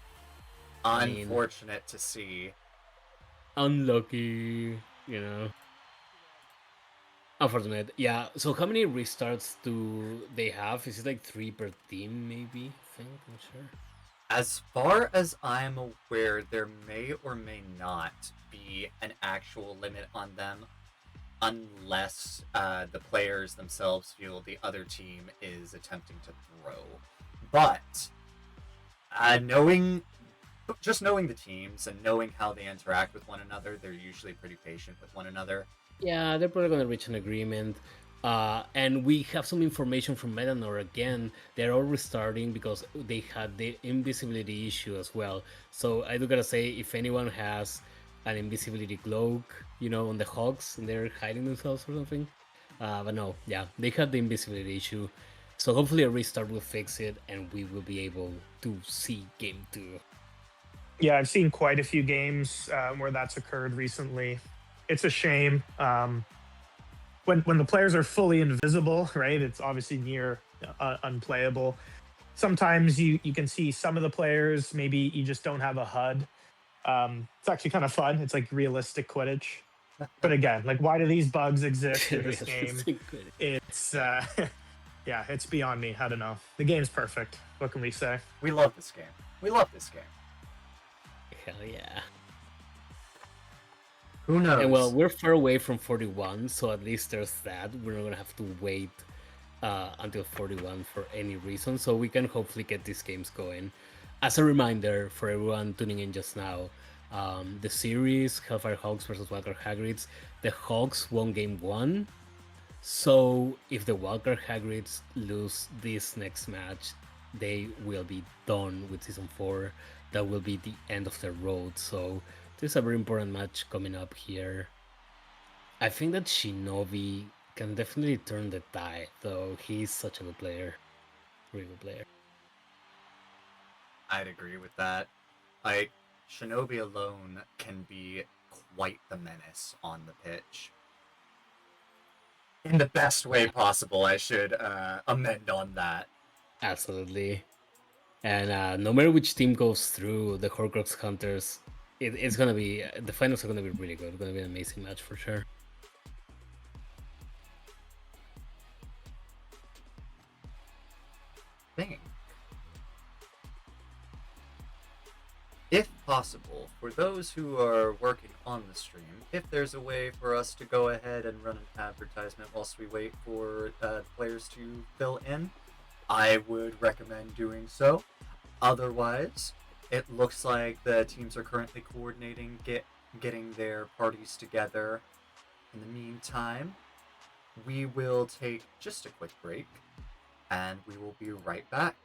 Unfortunate to see. Unlucky, Unfortunate. Yeah, so how many restarts do they have? Is it like 3 per team, maybe? I think, I'm not sure. As far as I'm aware, there may or may not be an actual limit on them unless the players themselves feel the other team is attempting to throw. But knowing the teams and knowing how they interact with one another, they're usually pretty patient with one another. Yeah, they're probably going to reach an agreement. And we have some information from Metanor again. They're all restarting because they had the invisibility issue as well. So I do gotta say, if anyone has an invisibility cloak, on the Hogs and they're hiding themselves or something. But no, yeah, they had the invisibility issue. So hopefully a restart will fix it and we will be able to see Game 2. Yeah, I've seen quite a few games where that's occurred recently. It's a shame. When the players are fully invisible, right? It's obviously near unplayable. Sometimes you can see some of the players, maybe you just don't have a HUD. It's actually kind of fun. It's like realistic Quidditch. But again, like, why do these bugs exist in this game? It's yeah, it's beyond me. I don't know. The game's perfect. What can we say? We love this game. We love this game. Hell yeah. Who knows? And well, we're far away from 41, so at least there's that. We're not gonna have to wait until 41 for any reason, so we can hopefully get these games going. As a reminder for everyone tuning in just now, the series Hellfire Hogs versus Wildcard Hagrids, the Hogs won Game 1. So if the Wildcard Hagrids lose this next match, they will be done with Season 4. That will be the end of the road. So this is a very important match coming up here. I think that Shinobi can definitely turn the tide, though. He's such a good player. Really good player. I'd agree with that. Like, Shinobi alone can be quite the menace on the pitch. In the best way possible, I should amend on that. Absolutely. And no matter which team goes through, the Horcrux Hunters, it's going to be... The finals are going to be really good. It's going to be an amazing match for sure. Thing. If possible, for those who are working on the stream, if there's a way for us to go ahead and run an advertisement whilst we wait for players to fill in, I would recommend doing so. Otherwise, it looks like the teams are currently coordinating getting their parties together. In the meantime, we will take just a quick break, and we will be right back.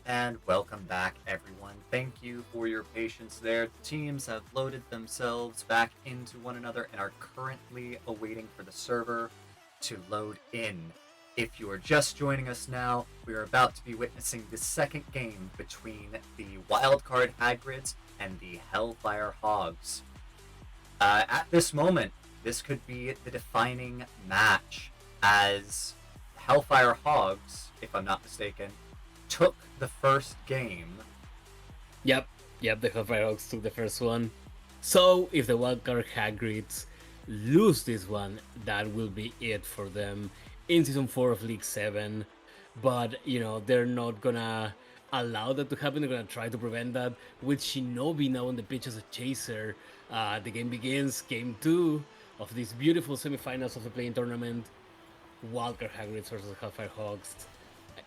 And welcome back, everyone. Thank you for your patience there. The teams have loaded themselves back into one another and are currently awaiting for the server to load in. If you are just joining us now, we are about to be witnessing the second game between the Wildcard Hagrids and the Hellfire Hogs. At this moment, this could be the defining match, as Hellfire Hogs, if I'm not mistaken, took the first game. Yep, the Hellfire Hogs took the first one. So if the Wildcard Hagrids lose this one, that will be it for them in Season 4 of League 7. But, they're not gonna allow that to happen. They're gonna try to prevent that. With Shinobi now on the pitch as a chaser, the game begins. Game 2 of these beautiful semifinals of the playing tournament. Wildcard Hagrids versus Hellfire Hogs.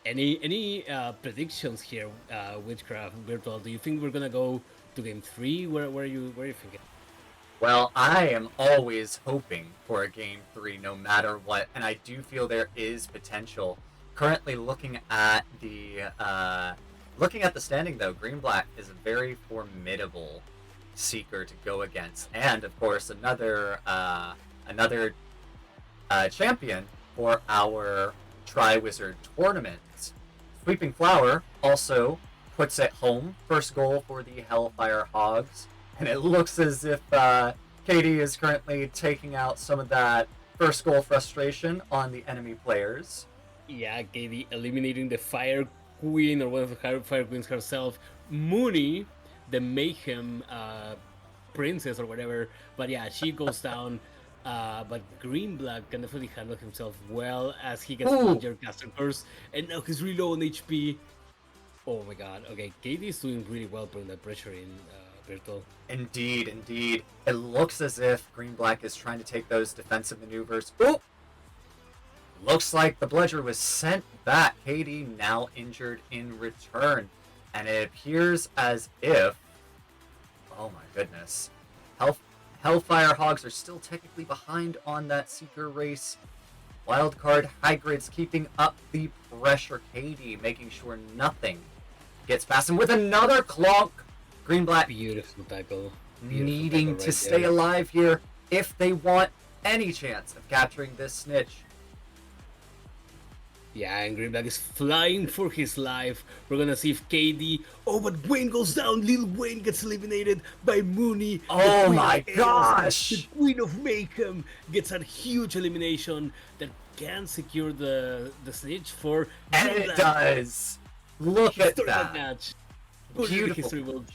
Any predictions here, Witchcraft, Virtual? Do you think we're gonna go to game 3? Where are you thinking? Well, I am always hoping for a game 3, no matter what, and I do feel there is potential. Currently, looking at the standing though, Green Black is a very formidable seeker to go against, and of course another champion for our Triwizard tournament. Sweeping Flower also puts it home. First goal for the Hellfire Hogs. And it looks as if KD is currently taking out some of that first goal frustration on the enemy players. Yeah, KD eliminating the Fire Queen, or one of the Fire Queens herself, Mooney, the Mayhem princess or whatever. But yeah, she goes down. But Green Black can definitely handle himself well as he gets injured Caster Curse, and now he's really low on HP. Oh my god. Okay, KD is doing really well putting that pressure in, Virtual. Indeed. It looks as if Green Black is trying to take those defensive maneuvers. Ooh! Looks like the Bludger was sent back. KD now injured in return. And it appears as if... Oh my goodness. Hellfire Hogs are still technically behind on that Seeker race. Wildcard Hagrids keeping up the pressure. KD making sure nothing Gets past him with another clonk. Green-black Beautiful tackle. Beautiful needing tackle to right stay there. alive here if they want any chance of capturing this snitch. Yeah, and Greenback is flying for his life. We're gonna see if KD. Oh, but Wayne goes down. Lil Wayne gets eliminated by Mooney. The Oh Queen my of Chaos, gosh! The Queen of Mayhem gets a huge elimination that can secure the snitch for And it Greenblack. does. Look at Historical that. match. Who did Beautiful. history will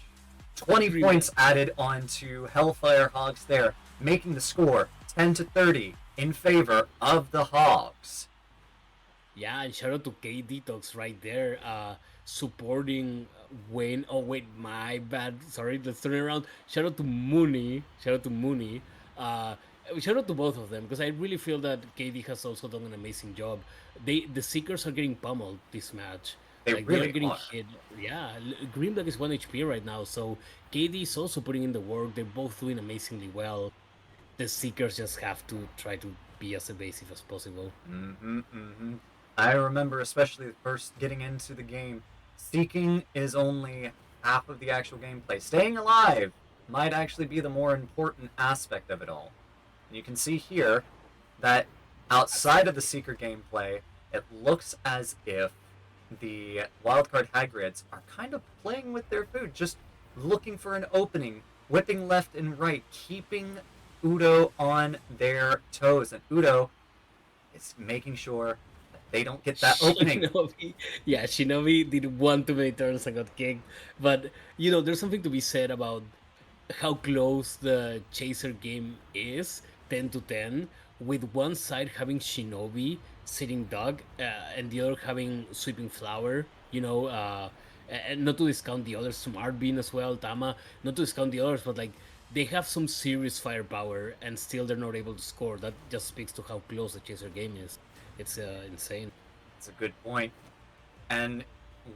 20 Green points Black. added onto Hellfire Hogs there, making the score 10-30 in favor of the Hogs. Yeah, and shout out to K Detox right there, supporting Wayne. Oh wait, my bad. Sorry, let's turn it around. Shout out to Mooney. Shout out to Mooney. Uh, Shout out to both of them because I really feel that KD has also done an amazing job. The Seekers are getting pummeled this match. They Like really they're getting are. hit. Yeah, Greenback is 1 HP right now, so KD is also putting in the work. They're both doing amazingly well. The Seekers just have to try to be as evasive as possible. I remember especially first getting into the game, seeking is only half of the actual gameplay. Staying alive might actually be the more important aspect of it all. And you can see here that outside of the Seeker gameplay, it looks as if the Wildcard Hagrids are kind of playing with their food, just looking for an opening, whipping left and right, keeping Udo on their toes. And Udo is making sure that they don't get that opening. Shinobi did one too many turns and got kicked. But there's something to be said about how close the Chaser game is, 10-10, with one side having Shinobi sitting dog, and the other having Sweeping Flower. And not to discount the others, Smart Bean as well, Tama. Not to discount the others, but like they have some serious firepower, and still they're not able to score. That just speaks to how close the Chaser game is. It's insane. It's a good point. And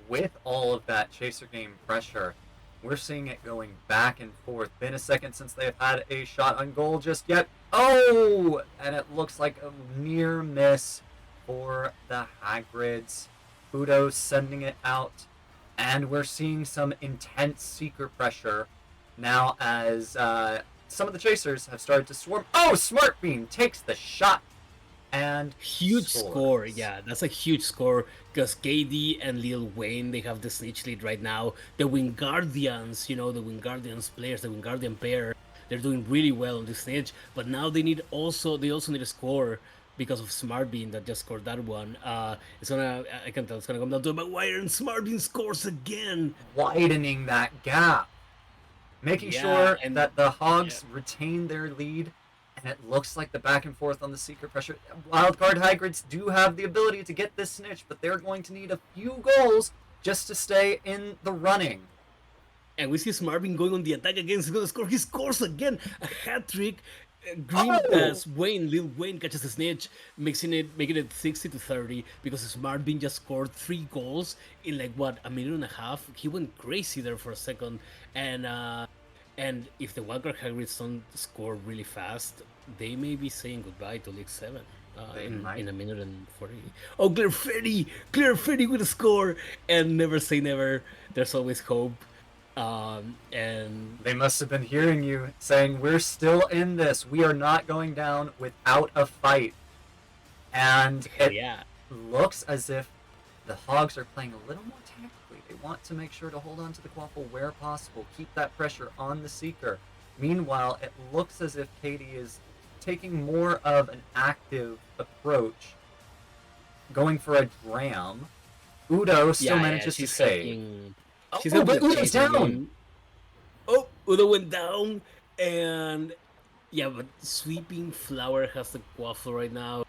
with all of that Chaser game pressure, we're seeing it going back and forth. Been a second since they've had a shot on goal just yet. Oh! And it looks like a near miss for the Hagrids. Udo sending it out. And we're seeing some intense Seeker pressure now as some of the Chasers have started to swarm. Oh! Smart Beam takes the shot. And huge scores. Score. Yeah, that's a huge score because KD and Lil Wayne, they have the snitch lead right now. The Wingardians, the Wingardians players, the Wingardian pair, they're doing really well on the snitch. But now they also need a score because of Smart Bean that just scored that one. I can tell it's gonna come down to Maguire, and Smart Bean scores again, widening that gap, making sure that the Hogs retain their lead. And it looks like the back and forth on the Seeker pressure. Wildcard Hagrids do have the ability to get this snitch, but they're going to need a few goals just to stay in the running. And we see Smarvin going on the attack again. He's going to score. He scores again. A hat trick. Lil Wayne catches the snitch, making it 60-30 because Smarvin just scored 3 goals in a minute and a half. He went crazy there for a second. And if the Wildcard Hagrids don't score really fast, they may be saying goodbye to League 7 in a minute and 40. Oh, Claire Freddy with a score! And never say never. There's always hope. And they must have been hearing you saying, we're still in this. We are not going down without a fight. And it looks as if the Hogs are playing a little more tactically. They want to make sure to hold on to the Quaffle where possible, keep that pressure on the Seeker. Meanwhile, it looks as if Katie is taking more of an active approach, going for a dram. Udo still manages to save. But Udo's down! Oh, Udo went down, and but Sweeping Flower has the Quaffle right now.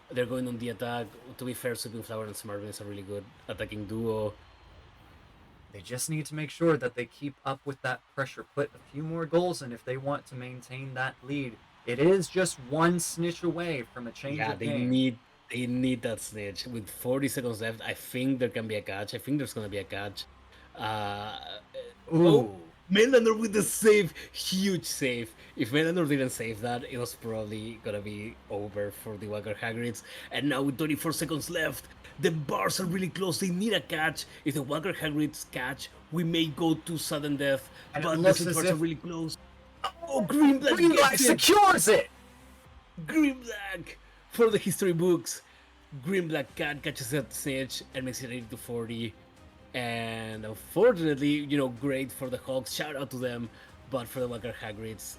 They're going on the attack. To be fair, Sweeping Flower and Smarvin is a really good attacking duo. They just need to make sure that they keep up with that pressure, put a few more goals in if they want to maintain that lead. It is just one snitch away from a change of game. They need that snitch. With 40 seconds left, I think there can be a catch. I think there's going to be a catch. Melander with the save, huge save. If Melander didn't save that, it was probably gonna be over for the Wagger Hagrids. And now with 24 seconds left, the bars are really close. They need a catch. If the Wagger Hagrids catch, we may go to sudden death. And it But the looks sand as bars are if really close. Oh, Green Black Green Black gets it. secures it. Green Black for the history books. Green Black Cat catches at the snitch and makes it 80-40. And unfortunately, great for the Hawks. Shout out to them. But for the Wagger Hagrids,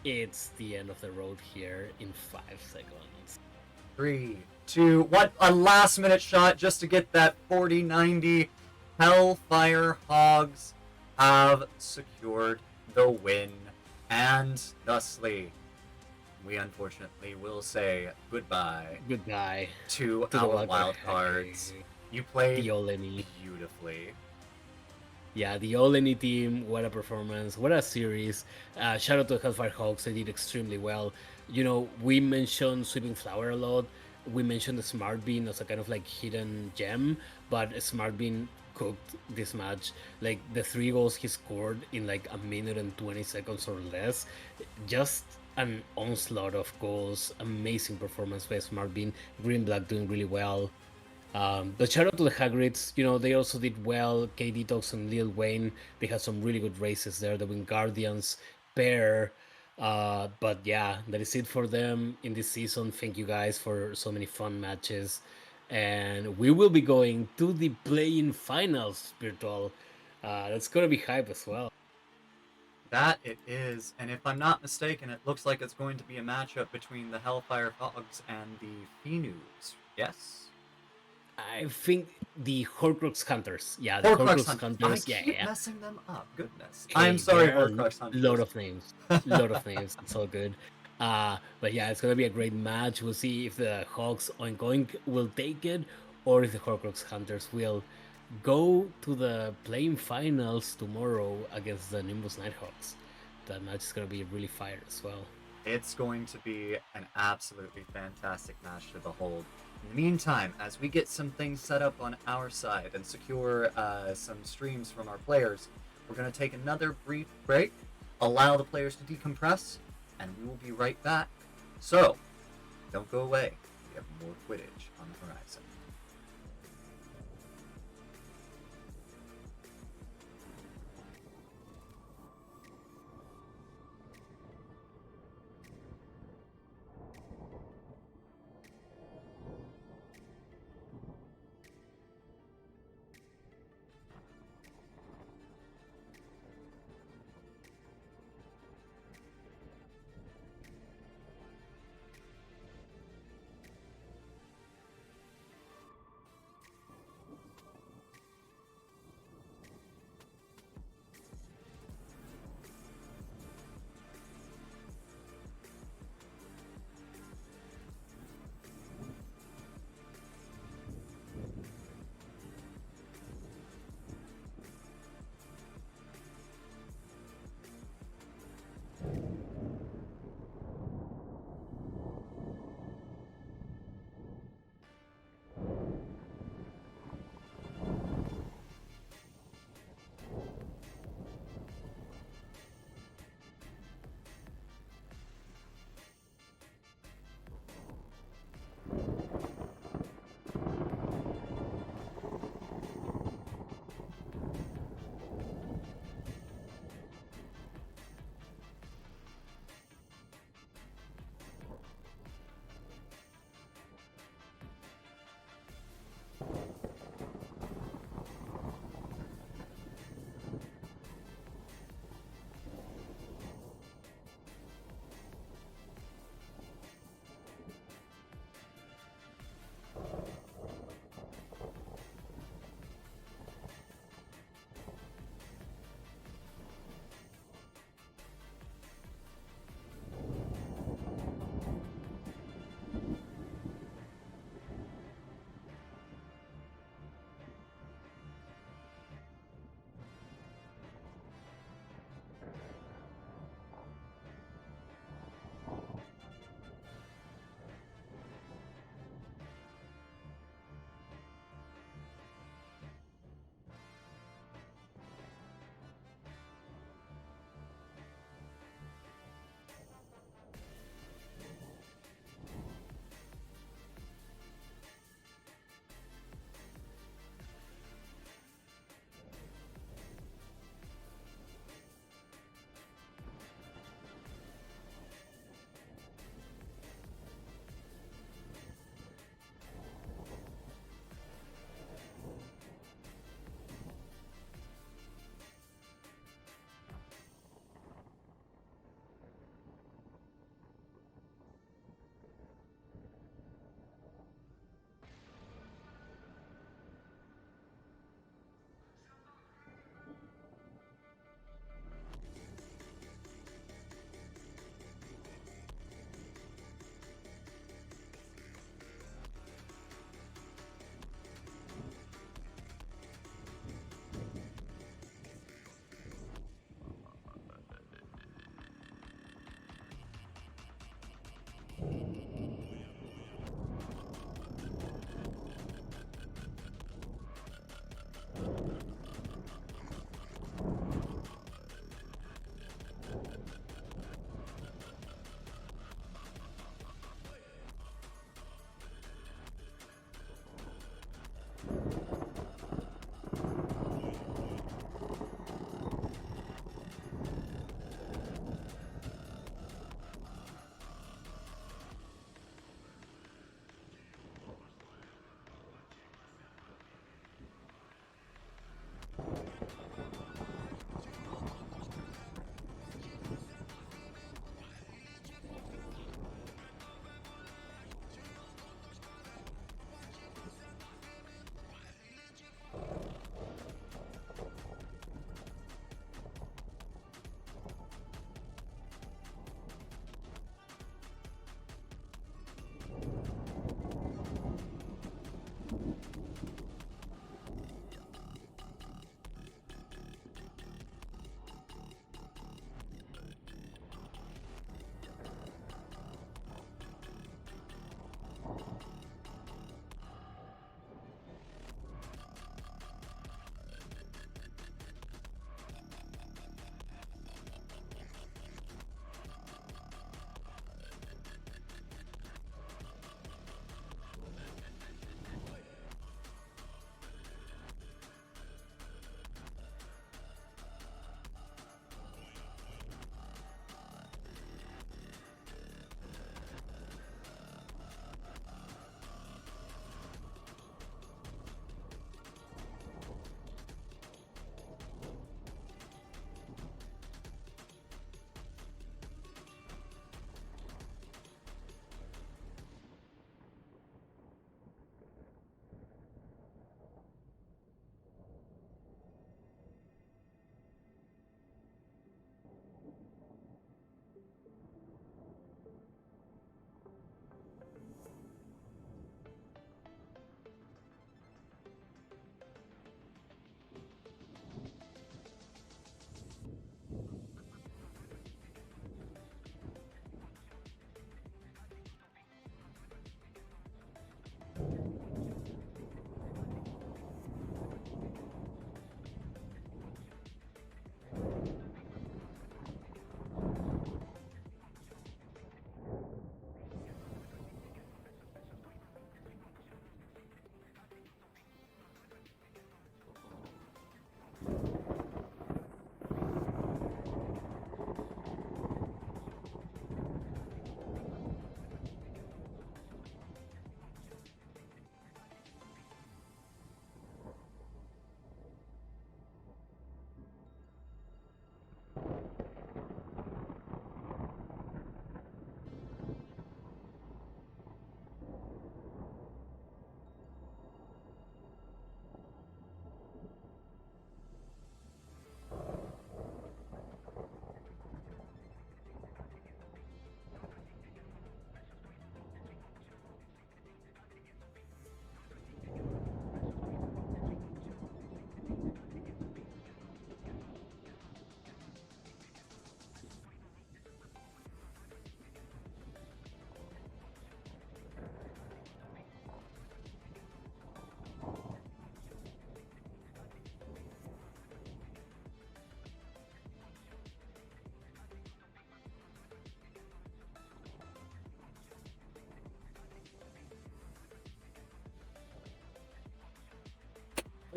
it's the end of the road here in 5 seconds. 3, 2, what a last minute shot just to get that 40-90. Hellfire Hogs have secured the win. And thusly, we unfortunately will say goodbye Goodbye to to the our Wagger wild cards. Hagrid. You played The Oleni. beautifully. Yeah, the Oleni team, what a performance, what a series. Shout out to the Hellfire Hawks, they did extremely well. We mentioned Sweeping Flower a lot. We mentioned the Smart Bean as a kind of like hidden gem, but Smart Bean cooked this match. Like the 3 goals he scored in like a minute and 20 seconds or less. Just an onslaught of goals. Amazing performance by Smart Bean. Green Black doing really well. But shout out to the Hagrids. They also did well. KD Talks and Lil Wayne. They had some really good races there. The Wingardians pair. But yeah, that is it for them in this season. Thank you guys for so many fun matches. And we will be going to the play-in finals, Virtual. That's gonna be hype as well. That it is, and if I'm not mistaken, it looks like it's going to be a matchup between the Hellfire Hogs and the Phenus. Yes? I think the Horcrux Hunters. Yeah, the Horcrux Hunters. I Yeah, keep yeah. messing them up. Goodness. Hey, I'm sorry, there are Horcrux Hunters. Lot of names. Lot of names. It's all good. But yeah, it's gonna be a great match. We'll see if the Hawks ongoing will take it, or if the Horcrux Hunters will go to the playing finals tomorrow against the Nimbus Nighthawks. That match is gonna be really fire as well. It's going to be an absolutely fantastic match to behold. In the meantime, as we get some things set up on our side and secure some streams from our players, we're going to take another brief break, allow the players to decompress, and we will be right back. So, don't go away. We have more Quidditch on the horizon.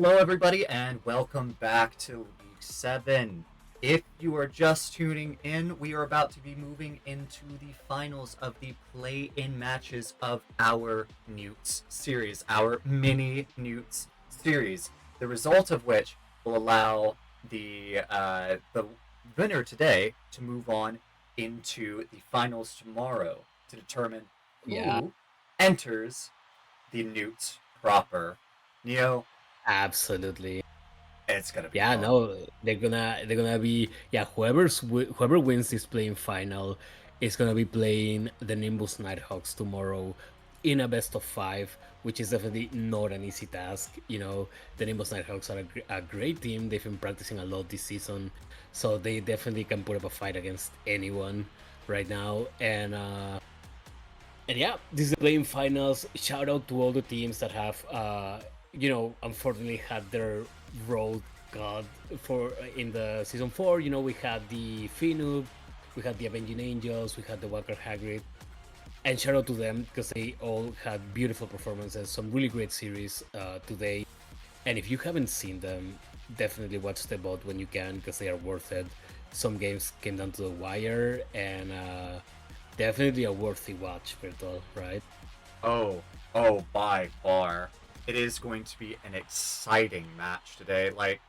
Hello, everybody, and welcome back to League 7. If you are just tuning in, we are about to be moving into the finals of the play-in matches of our Newts series, our mini Newts series. The result of which will allow the winner today to move on into the finals tomorrow to determine Yeah, who enters the Newts proper. Neo, absolutely. it's gonna be Yeah, fun. no, they're gonna be yeah. Whoever wins this playing final is gonna be playing the Nimbus Nighthawks tomorrow in a best of five, which is definitely not an easy task. You know, the Nimbus Nighthawks are a great team. They've been practicing a lot this season, so they definitely can put up a fight against anyone right now. And yeah, this is the playing finals. Shout out to all the teams that have, unfortunately had their road cut for in the season four. You know, we had the Finub, we had the Avenging Angels, we had the Walker Hagrid, and shout out to them because they all had beautiful performances, some really great series today. And if you haven't seen them, definitely watch the bot when you can because they are worth it. Some games came down to the wire, and definitely a worthy watch, Virtual, right? Oh, by far. It is going to be an exciting match today. Like,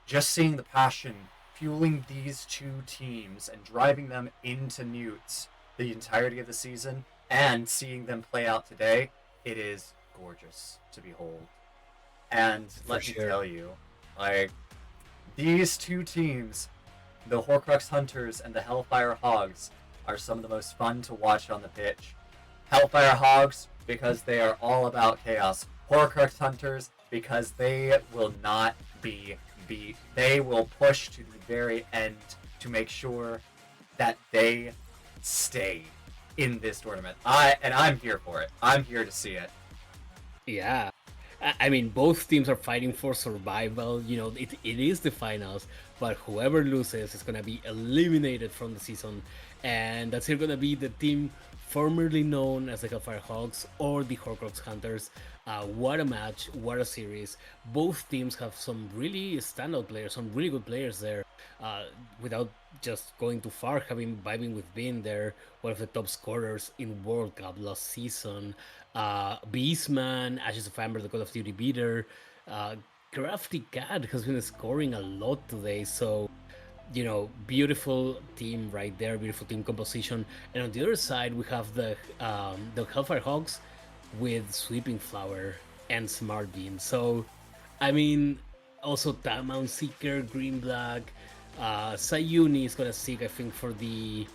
just seeing the passion fueling these two teams and driving them into Newts the entirety of the season and seeing them play out today, it is gorgeous to behold. And For let me sure. tell you, like, these two teams, the Horcrux Hunters and the Hellfire Hogs, are some of the most fun to watch on the pitch. Hellfire Hogs, because they are all about chaos. Horcrux Hunters, because they will not be beat. They will push to the very end to make sure that they stay in this tournament. I'm here for it. I'm here to see it. Yeah. I mean, both teams are fighting for survival. You know, it is the finals, but whoever loses is going to be eliminated from the season. And that's either going to be the team formerly known as the Hellfire Hawks or the Horcrux Hunters. What a match, what a series. Both teams have some really standout players, some really good players there. Without just going too far, having vibing with being there, one of the top scorers in World Cup last season. Beastman, Ashes of Amber, the Call of Duty beater. Uh, Crafty Cat has been scoring a lot today, so beautiful team right there, beautiful team composition. And on the other side, we have the Hellfire Hogs with Sweeping Flower and Smart Bean. So, I mean, also Tamount Seeker, Green Black, Sayuni is gonna seek, I think, for the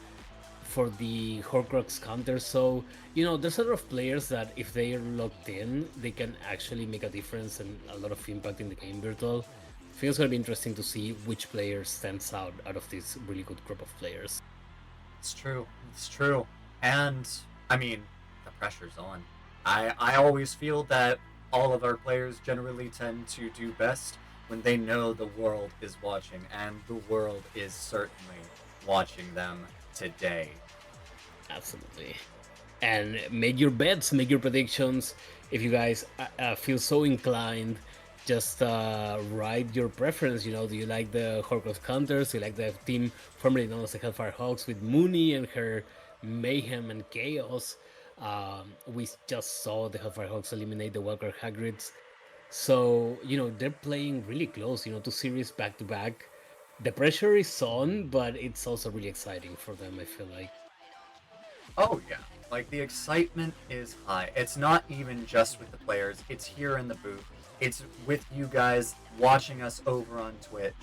Horcrux counter. So, there's a lot of players that if they are locked in, they can actually make a difference and a lot of impact in the game virtual. I think it's going to be interesting to see which player stands out of this really good group of players. It's true. It's true. And I mean, the pressure's on. I always feel that all of our players generally tend to do best when they know the world is watching, and the world is certainly watching them today. Absolutely. And make your bets, make your predictions. If you guys feel so inclined, just write your preference. Do you like the Horcrux Counters? Do you like the team formerly known as the Hellfire Hawks with Mooney and her mayhem and chaos? We just saw the Hellfire Hawks eliminate the Walker Hagrids. So, they're playing really close, two series back to back. The pressure is on, but it's also really exciting for them, I feel like. Oh yeah, like the excitement is high. It's not even just with the players, it's here in the booth. It's with you guys watching us over on Twitch.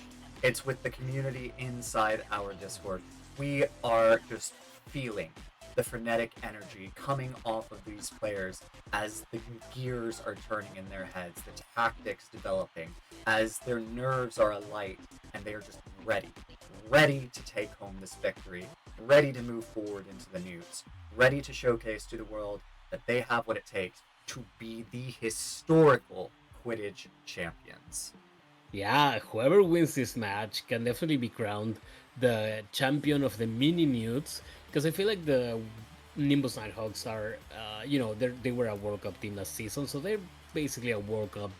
It's with the community inside our Discord. We are just feeling the frenetic energy coming off of these players as the gears are turning in their heads, the tactics developing, as their nerves are alight, and they are just ready to take home this victory, ready to move forward into the news, ready to showcase to the world that they have what it takes to be the historical Quidditch champions. Yeah, whoever wins this match can definitely be crowned the champion of the mini mutes because I feel like the Nimbus Nighthawks are, they were a World Cup team last season, so they're basically a World Cup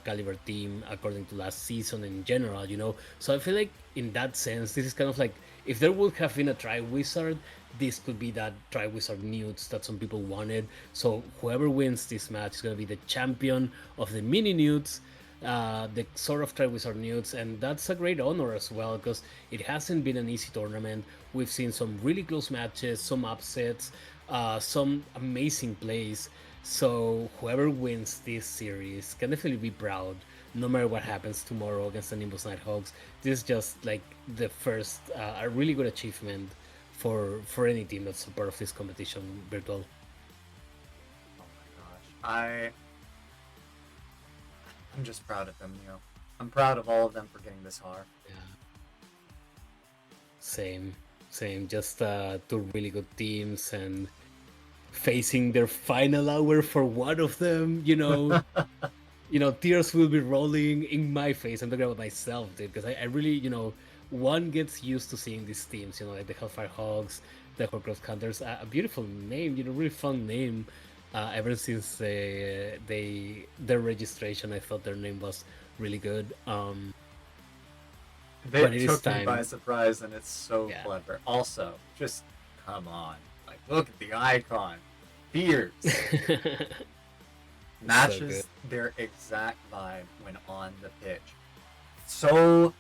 caliber team according to last season in general, you know. So I feel like in that sense, this is kind of like if there would have been a Triwizard, this could be that Triwizard Newts that some people wanted. So whoever wins this match is gonna be the champion of the mini Newts, the sort of Triwizard Newts, and that's a great honor as well because it hasn't been an easy tournament. We've seen some really close matches, some upsets, some amazing plays. So whoever wins this series can definitely be proud, no matter what happens tomorrow against the Nimbus Nighthawks. This is just like the first, a really good achievement for any team that's a part of this competition, Virtual. Oh my gosh. I'm just proud of them, you know. I'm proud of all of them for getting this far. Yeah. Same. Just two really good teams and facing their final hour for one of them, you know. Tears will be rolling in my face. I'm talking about myself, dude, because I really, one gets used to seeing these teams, like the Hellfire Hogs, the Horcrux Hunters. A beautiful name, really fun name. Ever since their registration, I thought their name was really good. But it They is took me time. by surprise, and it's so Yeah. clever. Also, just come on. Like, look at the icon. Fierce. Matches their exact vibe when on the pitch. So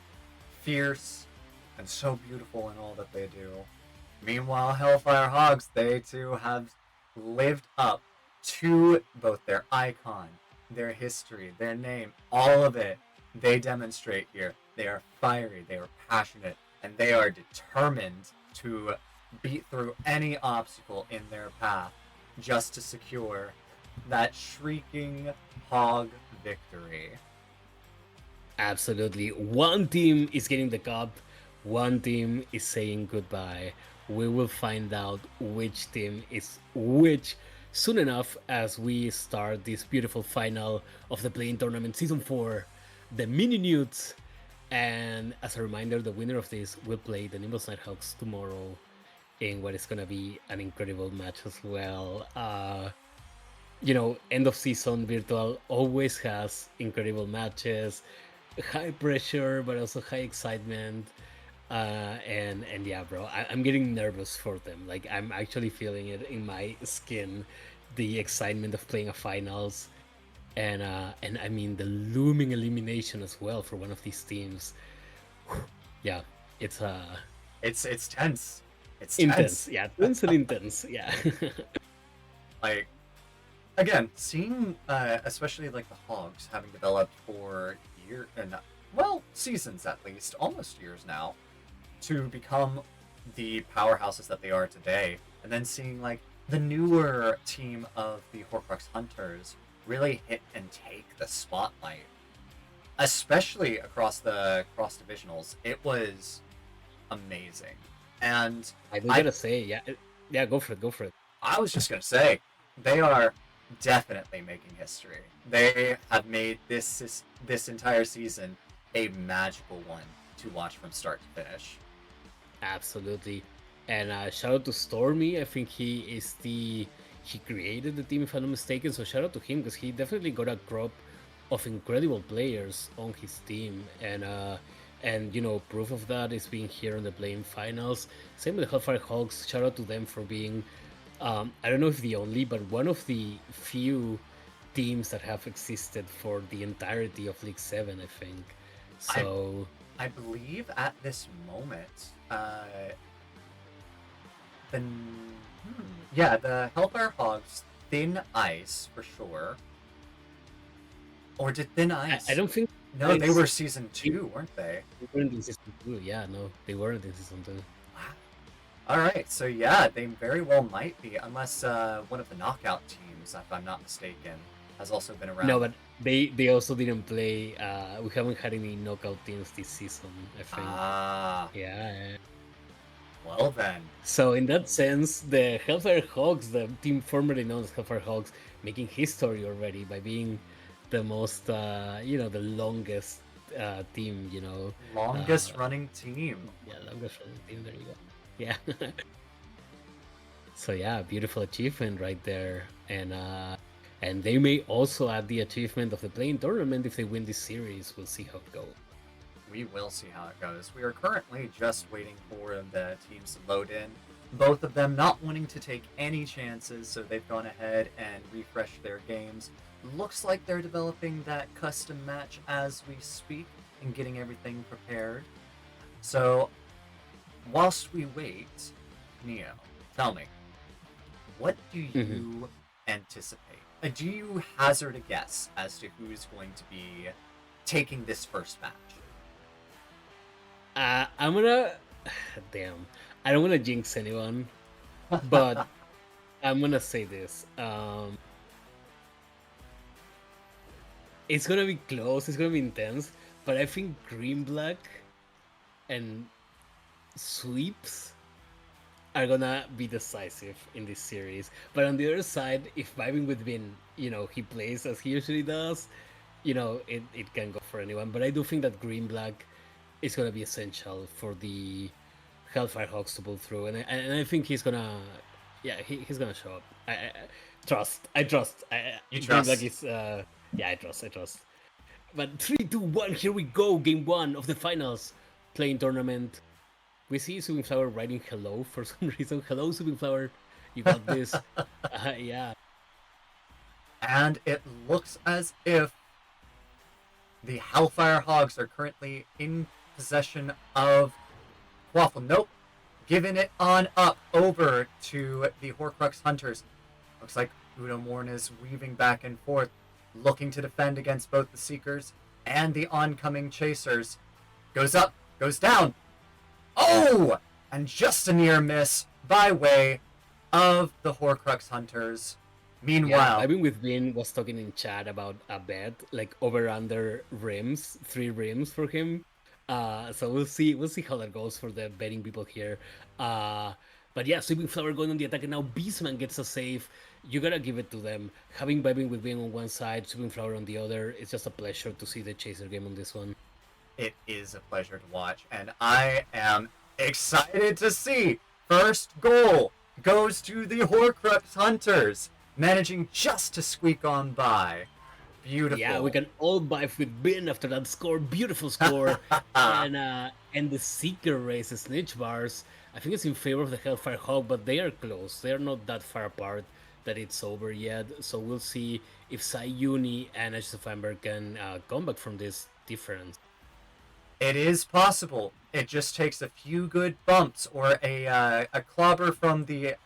fierce and so beautiful in all that they do. Meanwhile, Hellfire Hogs, they too have lived up to both their icon, their history, their name, all of it. They demonstrate here. They are fiery, they are passionate, and they are determined to beat through any obstacle in their path just to secure that shrieking hog victory. Absolutely. One team is getting the cup, one team is saying goodbye. We will find out which team is which soon enough as we start this beautiful final of the playing tournament season 4, the mini newts. And as a reminder, the winner of this will play the Nimbus Nighthawks tomorrow in what is going to be an incredible match as well. End of season virtual always has incredible matches, high pressure, but also high excitement. And yeah, bro, I'm getting nervous for them. Like I'm actually feeling it in my skin, the excitement of playing a finals, and I mean the looming elimination as well for one of these teams. Yeah, it's It's tense. It's intense. tense. Yeah, tense and intense. Yeah. Like, again, seeing especially like the Hogs having developed for years and seasons at least, almost years now, to become the powerhouses that they are today, and then seeing like the newer team of the Horcrux Hunters really hit and take the spotlight, especially across the cross divisionals. It was amazing, and I gotta say, yeah, go for it. I was just gonna say, they are definitely making history. They have made this entire season a magical one to watch from start to finish. Absolutely. And shout out to Stormy. I think he created the team if I'm not mistaken. So shout out to him because he definitely got a crop of incredible players on his team. And proof of that is being here on the playing finals. Same with the Hellfire Hogs. Shout out to them for being I don't know if the only, but one of the few teams that have existed for the entirety of League 7, I think. So I believe at this moment, the Hellfire Hogs, Thin Ice for sure. Or did Thin Ice? I don't think. No, they were season 2, weren't they? They weren't in season 2. Yeah, no, they weren't in season 2. All right, so yeah, they very well might be, unless one of the knockout teams, if I'm not mistaken, has also been around. No, but they also didn't play. We haven't had any knockout teams this season, I think. Yeah. Well then. So in that sense, the Hellfire Hogs, the team formerly known as Hellfire Hogs, making history already by being the most, the longest team, Longest running team. Yeah, longest running team. There you go. Yeah. So yeah, beautiful achievement right there, and and they may also add the achievement of the playing tournament if they win this series. We'll see how it goes. We will see how it goes. We are currently just waiting for the teams to load in. Both of them not wanting to take any chances, so they've gone ahead and refreshed their games. Looks like they're developing that custom match as we speak and getting everything prepared. So, whilst we wait, Neo, tell me, what do you anticipate? Do you hazard a guess as to who's going to be taking this first match? I'm gonna. Damn. I don't want to jinx anyone, but I'm gonna say this. It's gonna be close. It's gonna be intense. But I think Green Black and Sweeps are gonna be decisive in this series. But on the other side, if Vibing with Vin, he plays as he usually does, it can go for anyone. But I do think that Green Black is gonna be essential for the Hellfire Hawks to pull through, and I think he's gonna, he's gonna show up. I trust. You Green trust? Black is, I trust. But 3, 2, 1, here we go. Game 1 of the finals playing tournament. We see Sweeping Flower writing hello for some reason. Hello, Sweeping Flower. You got this. Yeah. And it looks as if the Hellfire Hogs are currently in possession of Waffle. Nope. Giving it on up over to the Horcrux Hunters. Looks like Udo Morn is weaving back and forth, looking to defend against both the Seekers and the oncoming Chasers. Goes up, goes down. Oh! And just a near miss by way of the Horcrux Hunters. Meanwhile, I've been with Vin was talking in chat about a bet, like over under rims, 3 rims for him. So we'll see how that goes for the betting people here. But yeah, Sweeping Flower going on the attack, and now Beastman gets a save. You gotta give it to them. Having Vibing with Vin on one side, Sweeping Flower on the other, it's just a pleasure to see the Chaser game on this one. it is a pleasure to watch, and I am excited to see. First goal goes to the Horcrux Hunters, managing just to squeak on by. Beautiful. Yeah, we can all buy with Bin after that score. Beautiful score. And the Seeker race, the Snitch Bars, I think it's in favor of the Hellfire Hawk, but they are close. They are not that far apart that it's over yet. So we'll see if Sayuni and Ashes of Amber can come back from this difference. It is possible. It just takes a few good bumps or a clobber from the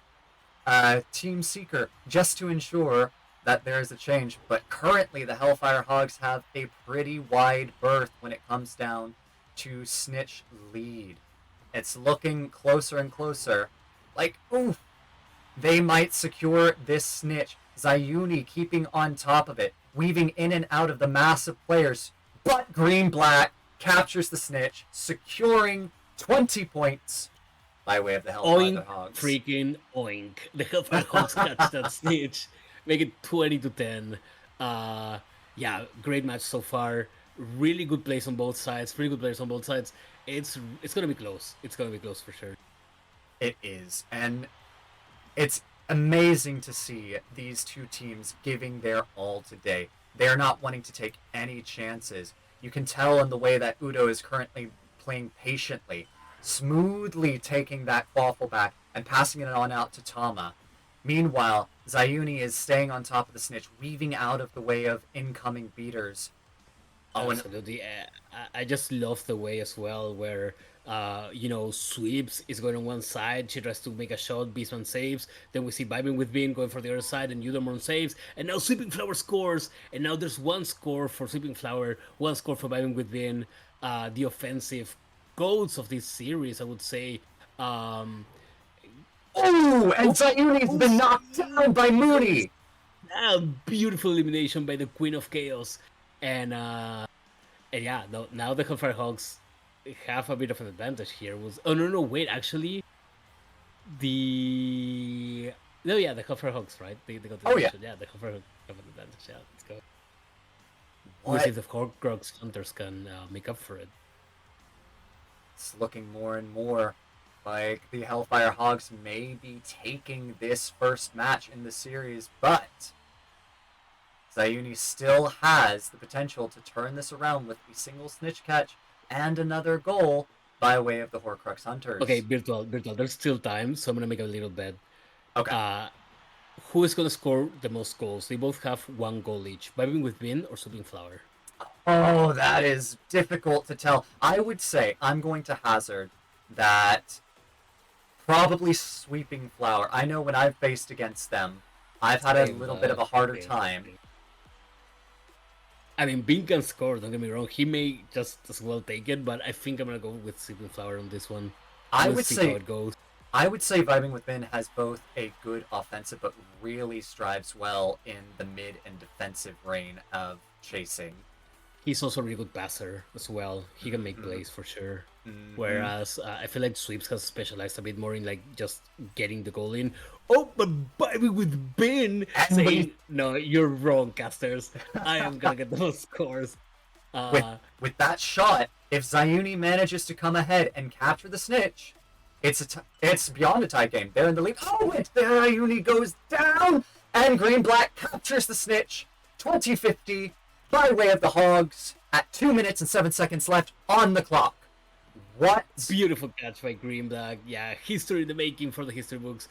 Team Seeker just to ensure that there is a change. But currently, the Hellfire Hogs have a pretty wide berth when it comes down to Snitch lead. It's looking closer and closer. Like, oof, they might secure this Snitch. Zayuni keeping on top of it, weaving in and out of the mass of players. But Green-Black captures the Snitch, securing 20 points by way of the Hellfire Oink, Hogs. freaking oink. The Hellfire Hawks catch that Snitch. Make it 20-10. Yeah, great match so far. Really good plays on both sides. Pretty good players on both sides. It's gonna be close. It's gonna be close for sure. It is, and it's amazing to see these two teams giving their all today. They're not wanting to take any chances. You can tell in the way that Udo is currently playing patiently, smoothly taking that waffle back and passing it on out to Tama. Meanwhile, Zayuni is staying on top of the Snitch, weaving out of the way of incoming beaters. Oh, Absolutely. I just love the way as well where Sweeps is going on one side, she tries to make a shot, Beastman saves, then we see Vibing with Bean going for the other side, and Udamorn saves, and now Sweeping Flower scores, and now there's one score for Sweeping Flower, one score for Vibing with Bean. The offensive goals of this series, I would say. Oh, and Zayuni's been knocked down by Mooney! Beautiful elimination by the Queen of Chaos. And yeah, now the Hellfire Hawks have a bit of an advantage here. No, wait, actually, the Hellfire Hawks, right? They got the yeah. The Hellfire Hawks have an advantage. Yeah, let's go. What? We'll see if the Horcrux Hunters can make up for it. It's looking more and more like the Hellfire Hogs may be taking this first match in the series, but Zayuni still has the potential to turn this around with a single snitch catch and another goal by way of the Horcrux Hunters. Okay, virtual. There's still time, so I'm gonna make a little bet. Okay. Who is gonna score the most goals? They both have 1 goal each. Vibing with Bin or Sweeping Flower? Oh, that is difficult to tell. I would say I'm going to hazard that probably Sweeping Flower. I know when I've faced against them, I've had a little bit of a harder time. I mean, Bin can score, don't get me wrong. He may just as well take it, but I think I'm gonna go with Sweeping Flower on this one. I We'll would see say how it goes. I would say Vibing with Bin has both a good offensive, but really strives well in the mid and defensive reign of chasing. He's also a really good passer as well. He can make plays for sure. Mhm. Whereas I feel like Sweeps has specialized a bit more in like just getting the goal in. Oh, but Vibing with Bin And saying, no, you're wrong, casters. I am gonna get those scores. With that shot, if Zayuni manages to come ahead and capture the snitch, it's beyond a tie game. They're in the lead. Oh, and Zayuni goes down, and Green Black captures the snitch. 2050 by way of the Hogs at 2 minutes and 7 seconds left on the clock. What? Beautiful catch by Green Black. Yeah, history in the making for the history books.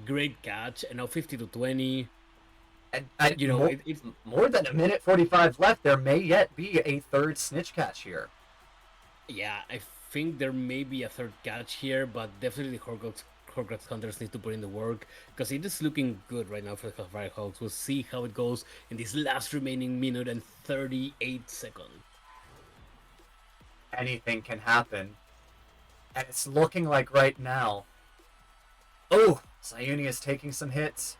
Great catch. And now 50-20. And You know, more, it's more than a minute 45 left. There may yet be a third snitch catch here. yeah, I think there may be a third catch here, but definitely Horcrux Hunters need to put in the work because it is looking good right now for the Hellfire Hawks. We'll see how it goes in this last remaining minute and 38 seconds. Anything can happen. And it's looking like right now. Oh, Zayuni is taking some hits.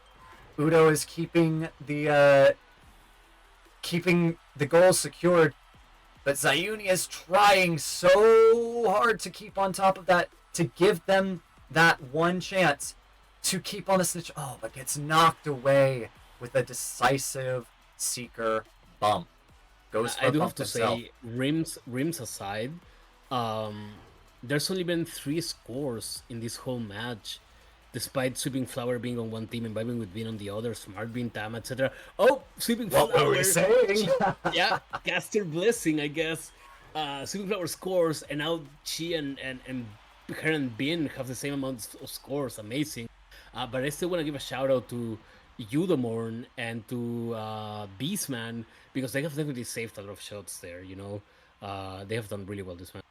Udo is keeping the goals secured. But Zayuni is trying so hard to keep on top of that, to give them that one chance to keep on the snitch. Oh, but gets knocked away with a decisive Seeker bump. Goes for I a do bump have to himself. say, rims aside, there's only been 3 scores in this whole match, despite Sweeping Flower being on one team and Vibing with being on the other, Smart being Tam, etc. Oh, Sweeping What Flower! were we saying? Yeah, Caster Blessing, I guess. Sweeping Flower scores, and now she and her and Bin have the same amount of scores. Amazing. But I still want to give a shout out to Eudomorn and to Beastman because they have definitely saved a lot of shots there. You know, they have done really well this match.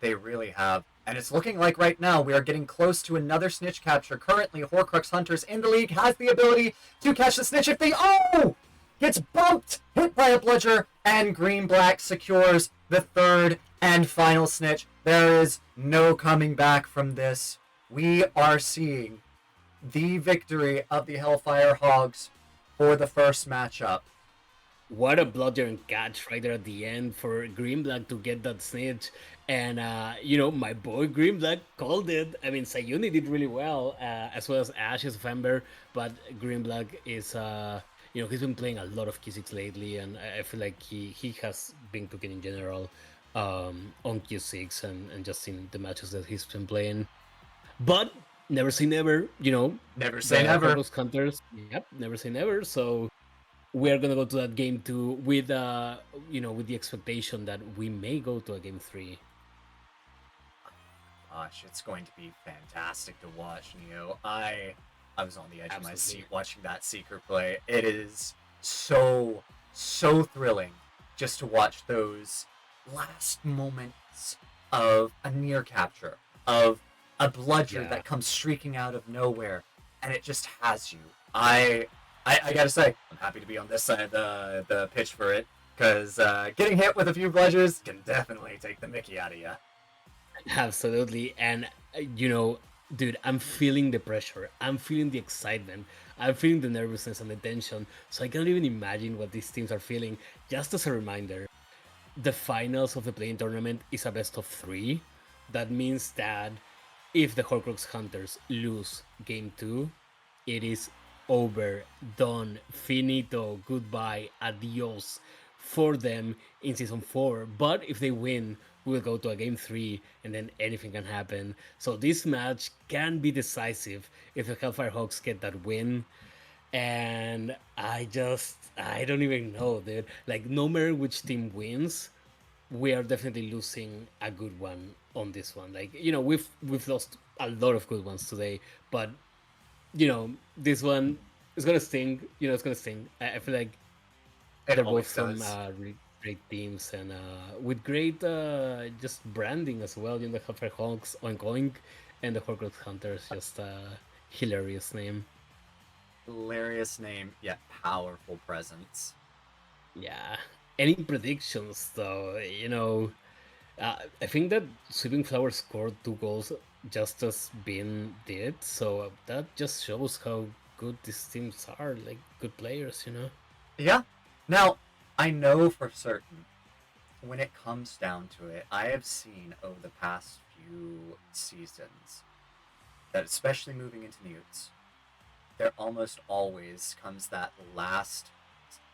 They really have. And it's looking like right now we are getting close to another snitch capture. Currently, Horcrux Hunters in the league has the ability to catch the snitch if they... Oh! Gets bumped, hit by a bludger, and Green Black secures the third and final snitch. There is no coming back from this. We are seeing the victory of the Hellfire Hogs for the first matchup. What a bludger and catch right there at the end for Green Black to get that snitch. And, you know, my boy Green Black called it. I mean, Sayuni did really well, as well as Ashes of Ember. But Green Black is, you know, he's been playing a lot of Q6 lately. And I feel like he has been cooking in general on Q6 and just in the matches that he's been playing. But never say never, you know. Never say the never. Horcrux Hunters, yep, never say never. So we're gonna go to that game 2 with you know, with the expectation that we may go to a game 3. Gosh, it's going to be fantastic to watch, Neo. I was on the edge of my Absolutely. seat watching that Seeker play. It is so thrilling just to watch those last moments of a near capture, of a bludger Yeah. that comes streaking out of nowhere, and it just has you. I gotta say, I'm happy to be on this side of the pitch for it, because getting hit with a few bludgers can definitely take the mickey out of you. Absolutely. And you know, dude, I'm feeling the pressure. I'm feeling the excitement. I'm feeling the nervousness and the tension. So I can't even imagine what these teams are feeling. Just as a reminder, the finals of the playing tournament is a best of 3. That means that if the Horcrux Hunters lose game 2, it is over, done, finito, goodbye, adios for them in season 4. But if they win, we'll go to a game 3 and then anything can happen. So this match can be decisive if the Hellfire Hawks get that win. and I don't even know, dude. Like, no matter which team wins, we are definitely losing a good one on this one. Like, we've lost a lot of good ones today, but this one is gonna sting. It's gonna sting. I feel like It they're both always some does. great teams, and with great just branding as well. The Hellfire Hawks, Oink Oink, and the Horcrux Hunters, just hilarious name. Hilarious name, yet powerful presence. Yeah. Any predictions though? I think that Sweeping Flower scored 2 goals just as Bean did, so that just shows how good these teams are, like good players. Yeah. Now, I know for certain when it comes down to it, I have seen over the past few seasons that, especially moving into Newts, there almost always comes that last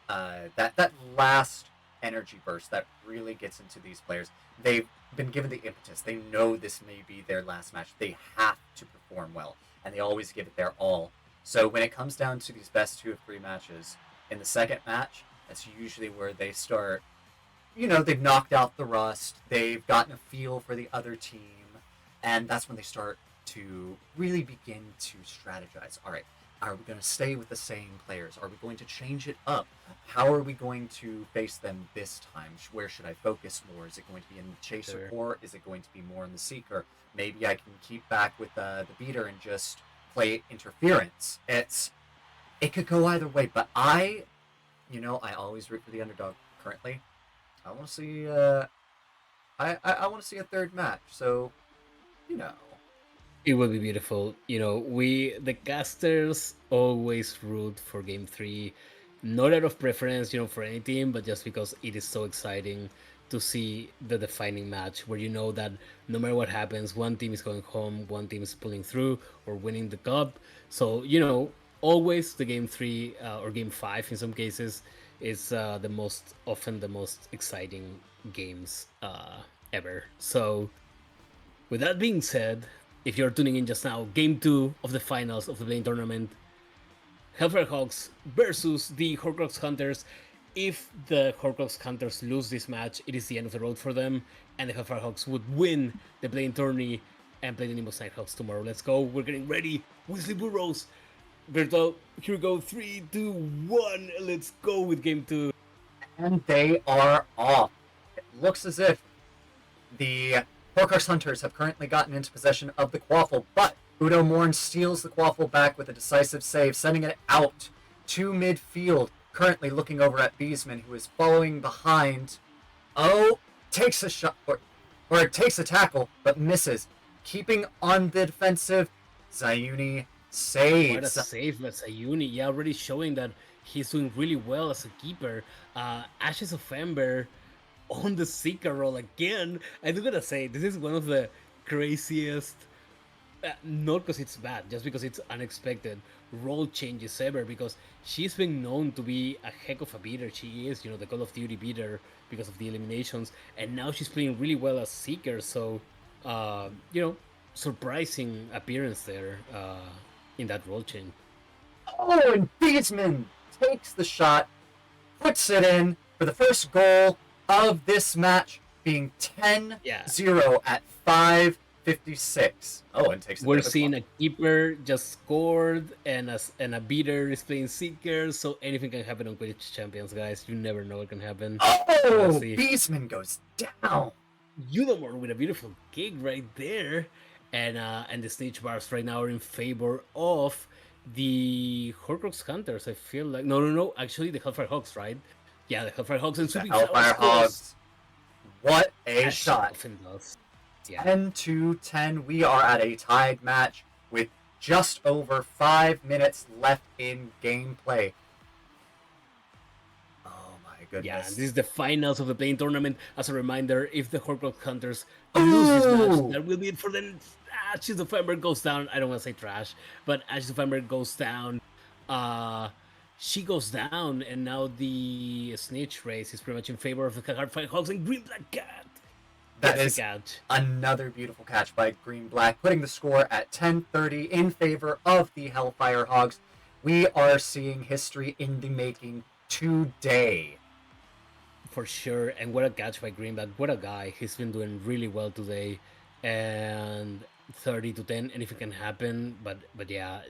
that last energy burst that really gets into these players. They've been given the impetus. They know this may be their last match. They have to perform well, and they always give it their all. So when it comes down to these best 2 of 3 matches, in the second match, that's usually where they start. They've knocked out the rust. They've gotten a feel for the other team, and that's when they start to really begin to strategize. All right, are we going to stay with the same players? Are we going to change it up? How are we going to face them this time? Where should I focus more? Is it going to be in the chaser Sure. core? Is it going to be more in the seeker? Maybe I can keep back with the beater and just play interference. It could go either way, but I always root for the underdog. Currently, I want to see I want to see a third match. So you know, It will be beautiful. We the casters always root for game 3, not out of preference, for any team, but just because it is so exciting to see the defining match where you know that no matter what happens, one team is going home, one team is pulling through or winning the cup. So always the game 3 or game 5 in some cases is the most exciting games ever. So with that being said, if you're tuning in just now, Game 2 of the finals of the playing tournament, Hellfire Hawks versus the Horcrux Hunters. If the Horcrux Hunters lose this match, it is the end of the road for them, and the Hellfire Hawks would win the playing tourney and play the Nimbus Nighthawks tomorrow. Let's go. We're getting ready. Weasley Burrows. Virtual, here we go. 3, 2, 1. Let's go with Game 2. and they are off. It looks as if the Horcrux Hunters have currently gotten into possession of the Quaffle, but Udo Morn steals the Quaffle back with a decisive save, sending it out to midfield. Currently looking over at Beesman, who is following behind. Oh, takes a shot, or takes a tackle, but misses. Keeping on the defensive, Zayuni What a saves. save by Sayuni. Yeah, already showing that he's doing really well as a keeper. Ashes of Ember on the Seeker role again. I do gotta say, this is one of the craziest, not because it's bad, just because it's unexpected role changes ever, because she's been known to be a heck of a beater. She is, the Call of Duty beater because of the eliminations, and now she's playing really well as Seeker, so, surprising appearance there in that role change. Oh, and Beesman takes the shot, puts it in for the first goal of this match, being 10-0 Yeah. at 5:56. Oh, and takes a We're bit of a seeing clock. a keeper just scored, and a beater is playing Seeker, so anything can happen on Quidditch Champions, guys. You never know what can happen. Oh, See. Beesman goes down. Udamore with a beautiful kick right there, and the Snitch Bars right now are in favor of the Horcrux Hunters. I feel like no, actually the Hellfire Hawks, right? Yeah, the Hellfire Hawks and The Sweeping Flower Hellfire scores. Hogs. What a As she shot. often does. Yeah. 10-10. We are at a tied match with just over 5 minutes left in gameplay. Oh my Yeah, goodness. this is the finals of the playing tournament. As a reminder, if the Horcrux Hunters lose this match, Ooh. that will be it for them. Ashes of Ember goes down. I don't want to say trash, but Ashes of Ember goes down. She goes down, and now the Snitch race is pretty much in favor of the Hardfire Hogs and Green Black Cat. That Gets is the catch. another beautiful catch by Green Black, putting the score at 10-30 in favor of the Hellfire Hogs. We are seeing history in the making today. For sure. And what a catch by Greenback. What a guy. He's been doing really well today. And 30 to 10, anything can happen. But yeah,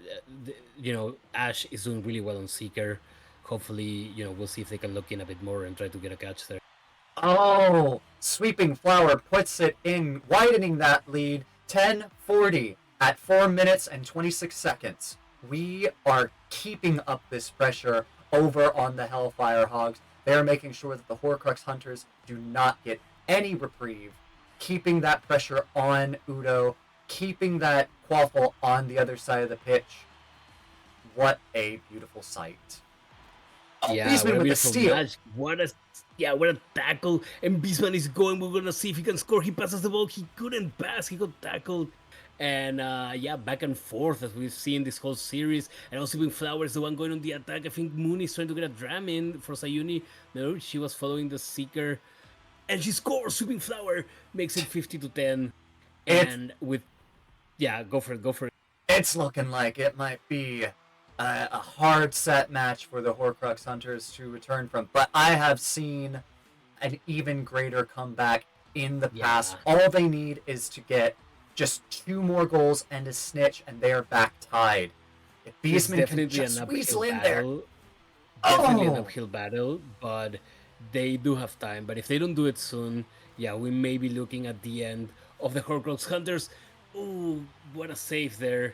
Ash is doing really well on Seeker. Hopefully, we'll see if they can look in a bit more and try to get a catch there. Oh, Sweeping Flower puts it in, widening that lead. 10:40 at 4 minutes and 26 seconds. We are keeping up this pressure over on the Hellfire Hogs. They're making sure that the Horcrux Hunters do not get any reprieve, keeping that pressure on Udo, keeping that Quaffle on the other side of the pitch. What a beautiful sight. Oh, Yeah, Beastman what a with the beautiful steal. match. What a tackle. And Beastman is going. We're gonna see if he can score. He passes the ball. He couldn't pass. He got tackled. And back and forth as we've seen this whole series. And also Sweeping Flower is the one going on the attack. I think Mooney's trying to get a dram in for Sayuni. No, she was following the Seeker. And she scores. Sweeping Flower makes it 50 to 10. And go for it. It's looking like it might be a hard set match for the Horcrux Hunters to return from, but I have seen an even greater comeback in the past. All they need is to get just 2 more goals and a snitch, and they are back tied. If Beastman can just weasel in there. Definitely an uphill battle, but they do have time. But if they don't do it soon, we may be looking at the end of the Horcrux Hunters. Ooh, what a save there.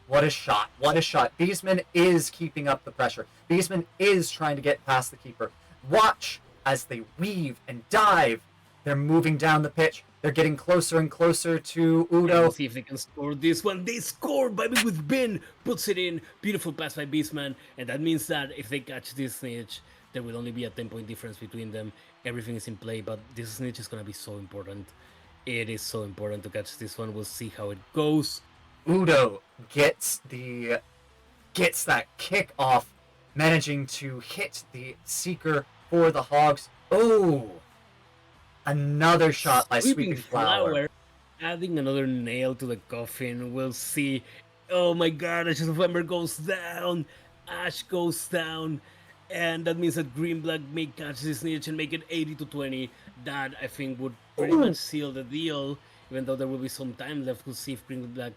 What a shot. What a shot. Beastman is keeping up the pressure. Beastman is trying to get past the keeper. Watch as they weave and dive. They're moving down the pitch. They're getting closer and closer to Udo. We'll see if they can score this one. They score! Vibing with Bin puts it in. Beautiful pass by Beastman. And that means that if they catch this snitch, there will only be a 10-point difference between them. Everything is in play, but this snitch is going to be so important. It is so important to catch this one. We'll see how it goes. Udo gets that kick off, managing to hit the Seeker for the Hogs. Oh, another shot by Sweeping Flower. Adding another nail to the coffin. We'll see. Oh my god, Ashes of Ember goes down. Ash goes down. And that means that Green-Black may catch this snitch and make it 80 to 20. That, I think, would pretty much seal the deal. Even though there will be some time left. We'll see if Green-Black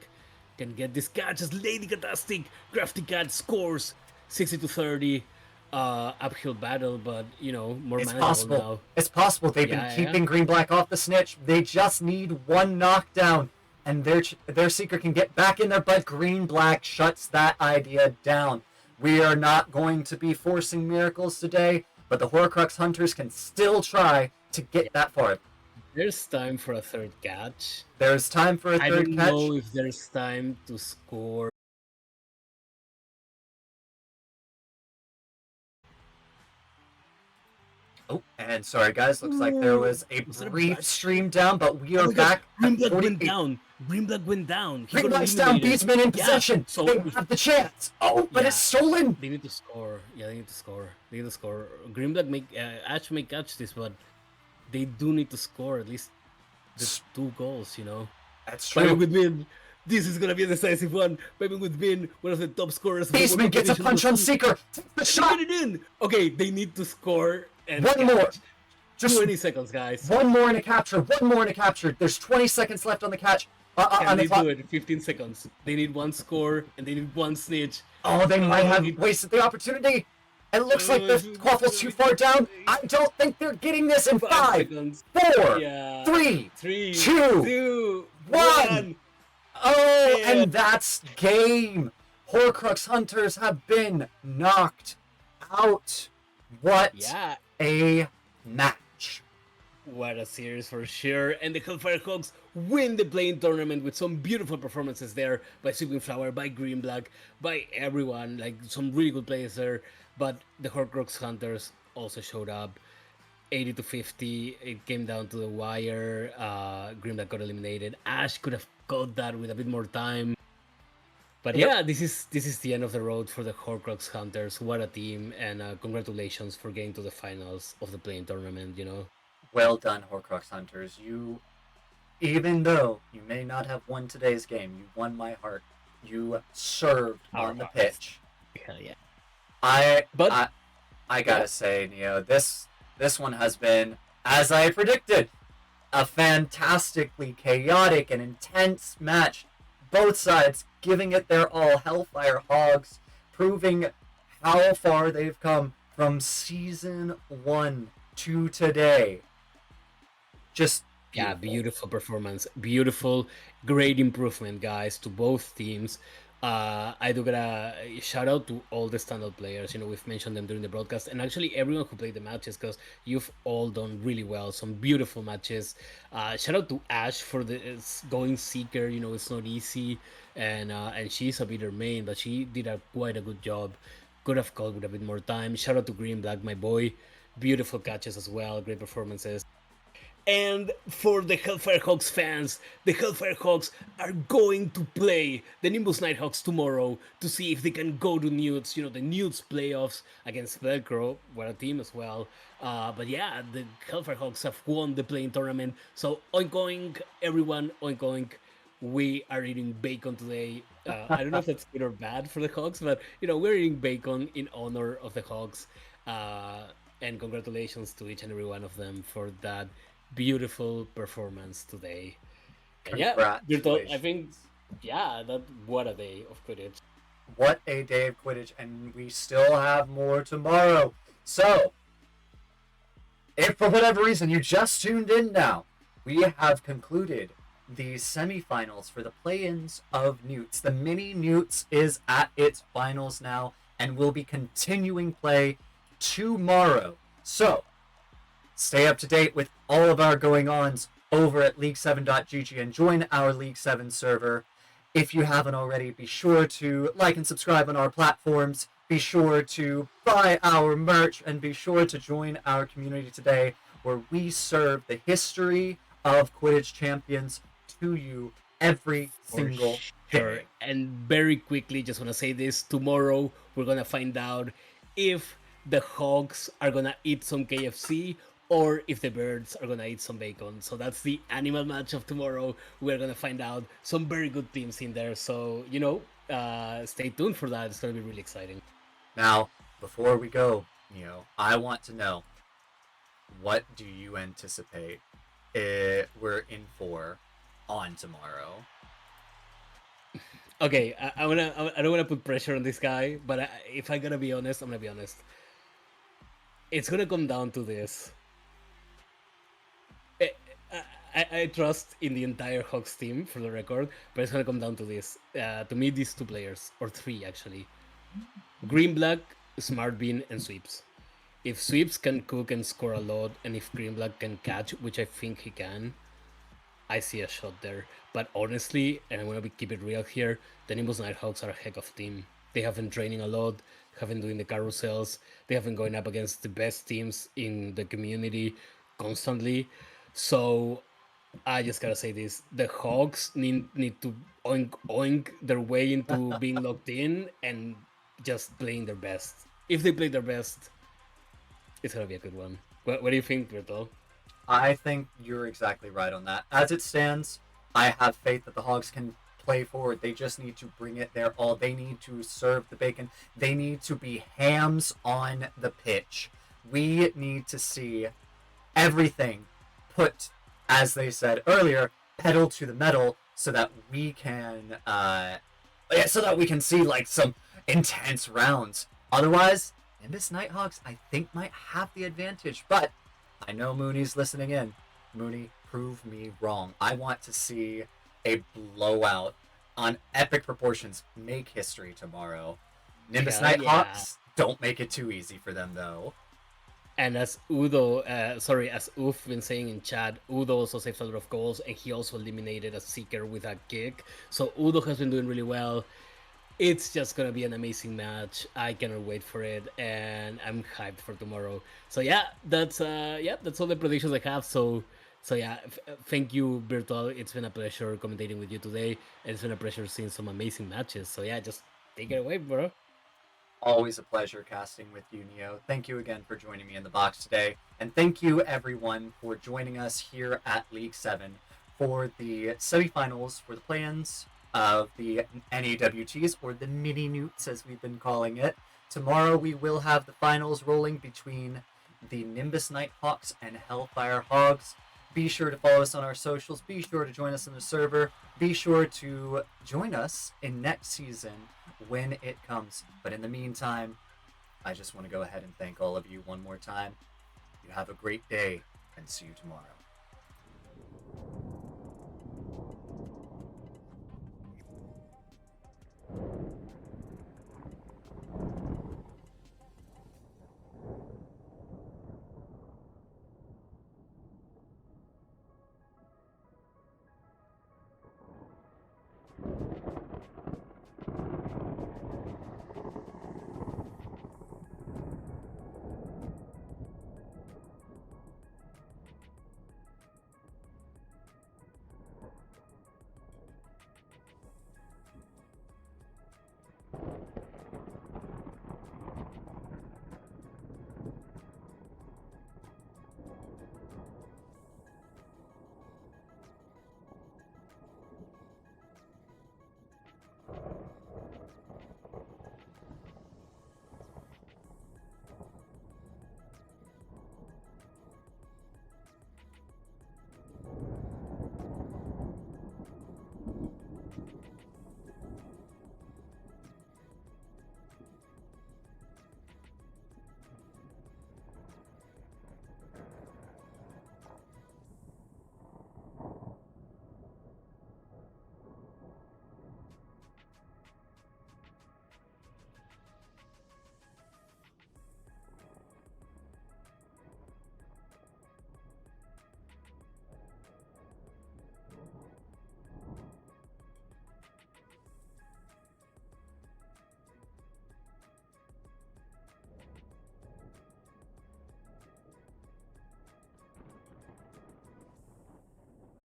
can get this catch as Lady Catastic Crafty Cat scores 60 to 30. Uphill battle, but more it's manageable possible. now. It's possible. They've been keeping Green-Black off the snitch. They just need one knockdown, and their Seeker can get back in there. But Green-Black shuts that idea down. We are not going to be forcing miracles today, but the Horcrux Hunters can still try to get that far. There's time for a third catch. There's time for a third catch. I don't know if there's time to score. Oh, and sorry guys, looks like there was a brief stream down, but we are back. Green-Black went down. Green-Black went down. Green-Black's down. Beastman in possession. So they have the chance. Oh, but it's stolen. They need to score. Yeah, they need to score. They need to score. Green-Black Ash may catch this, but they do need to score at least the 2 goals. That's true. Vibing with Bin. This is gonna be a decisive one. Vibing with Bin, one of the top scorers. Beastman gets a punch on Seeker. The shot. Get it in. Okay, they need to score. And one more. Just 20 seconds, guys. One more in a capture. One more in a capture. There's 20 seconds left on the catch. Can they do it? 15 seconds. They need 1 score and they need 1 snitch. Oh, they might have wasted the opportunity. It looks like the Quaffle's too far down. I don't think they're getting this in 5 seconds. 4, Yeah. 3, 2, 1. Oh, Yeah. and that's game. Horcrux Hunters have been knocked out. What a match. What a series for sure. And the Hellfire Hogs win the playing tournament with some beautiful performances there by Sweeping Flower, by Green-Black, by everyone. Like some really good players there. But the Horcrux Hunters also showed up. 80 to 50. It came down to the wire. Green-Black got eliminated. Ash could have got that with a bit more time. But this is the end of the road for the Horcrux Hunters. What a team, and congratulations for getting to the finals of the playing tournament, Well done, Horcrux Hunters. Even though you may not have won today's game, you won my heart. You served on the pitch. Hell yeah. I But I I gotta say, Neo, this one has been, as I predicted, a fantastically chaotic and intense match. Both sides giving it their all. Hellfire Hogs proving how far they've come from season 1 to today. Just yeah, beautiful. beautiful performance, beautiful, great improvement, guys, to both teams. I do gotta shout out to all the standout players. You know, we've mentioned them during the broadcast, and actually everyone who played the matches, because you've all done really well. Some beautiful matches. Shout out to Ash for the going Seeker. You know, it's not easy, and she's a bitter main, but she did quite a good job. Could have called with a bit more time. Shout out to Green Black, my boy. Beautiful catches as well. Great performances. And for the Hellfire Hawks fans, the Hellfire Hawks are going to play the Nimbus Nighthawks tomorrow to see if they can go to Newts, you know, the Newts playoffs against Velcro. What a team as well. But yeah, the Hellfire Hawks have won the playing tournament. So oink oink, everyone, oink oink. We are eating bacon today. I don't know if that's good or bad for the Hawks, but you know, we're eating bacon in honor of the Hawks. And congratulations to each and every one of them for that beautiful performance today. And yeah, Virtual, I think, Congratulations. yeah, that what a day of Quidditch. What a day of Quidditch, and we still have more tomorrow. So, if for whatever reason you just tuned in now, we have concluded the semifinals for the play-ins of Newts. The mini Newts is at its finals now and will be continuing play tomorrow. So, stay up to date with all of our going-ons over at League7.gg and join our League 7 server. If you haven't already, be sure to like and subscribe on our platforms. Be sure to buy our merch and be sure to join our community today where we serve the history of Quidditch champions to you every For single sure. day. And very quickly, just want to say this tomorrow, we're going to find out if the Hogs are going to eat some KFC or if the birds are going to eat some bacon. So that's the animal match of tomorrow. We're going to find out some very good teams in there. So, you know, stay tuned for that. It's going to be really exciting. Now, before we go, I want to know, what do you anticipate we're in for on tomorrow? Okay, I don't wanna put pressure on this guy, but if I gotta be honest, I'm gonna be honest. It's gonna come down to this. I, I trust in the entire Hawks team for the record, but it's gonna come down to this. To me, these two players, or three actually, Green Black, Smart Bean, and Sweeps. If Sweeps can cook and score a lot, and if Green Black can catch, which I think he can, I see a shot there. But honestly, and I'm gonna keep it real here, the Nimbus Nighthawks are a heck of a team. They have been training a lot, have been doing the carousels, they have been going up against the best teams in the community constantly. So I just gotta say this: the Hawks need to oink oink their way into being locked in and just playing their best. If they play their best, it's gonna be a good one. What do you think, Berto? I think you're exactly right on that. As it stands, I have faith that the Hogs can play forward. They just need to bring it their all. They need to serve the bacon. They need to be hams on the pitch. We need to see everything put, as they said earlier, pedal to the metal, so that we can, see like some intense rounds. Otherwise, Nimbus Nighthawks, I think, might have the advantage. But I know Mooney's listening in. Mooney, prove me wrong. I want to see a blowout on epic proportions. Make history tomorrow. Nimbus Nighthawks, don't make it too easy for them, though. And as as Uf been saying in chat, Udo also saved a lot of goals, and he also eliminated a Seeker with a kick. So Udo has been doing really well. It's just gonna be an amazing match. I cannot wait for it, and I'm hyped for tomorrow. So yeah, that's all the predictions I have. So yeah, thank you, Virtual. It's been a pleasure commentating with you today, and it's been a pleasure seeing some amazing matches. So yeah, just take it away, bro. Always a pleasure casting with you, Neo. Thank you again for joining me in the box today. And thank you, everyone, for joining us here at League 7 for the semifinals for the plans of the NEWTs, or the mini newts as we've been calling it. Tomorrow we will have the finals rolling between the Nimbus Nighthawks and Hellfire Hogs. Be sure to follow us on our socials. Be sure to join us in the server. Be sure to join us in next season when it comes. But in the meantime, I just want to go ahead and thank all of you one more time. You have a great day, and see you tomorrow.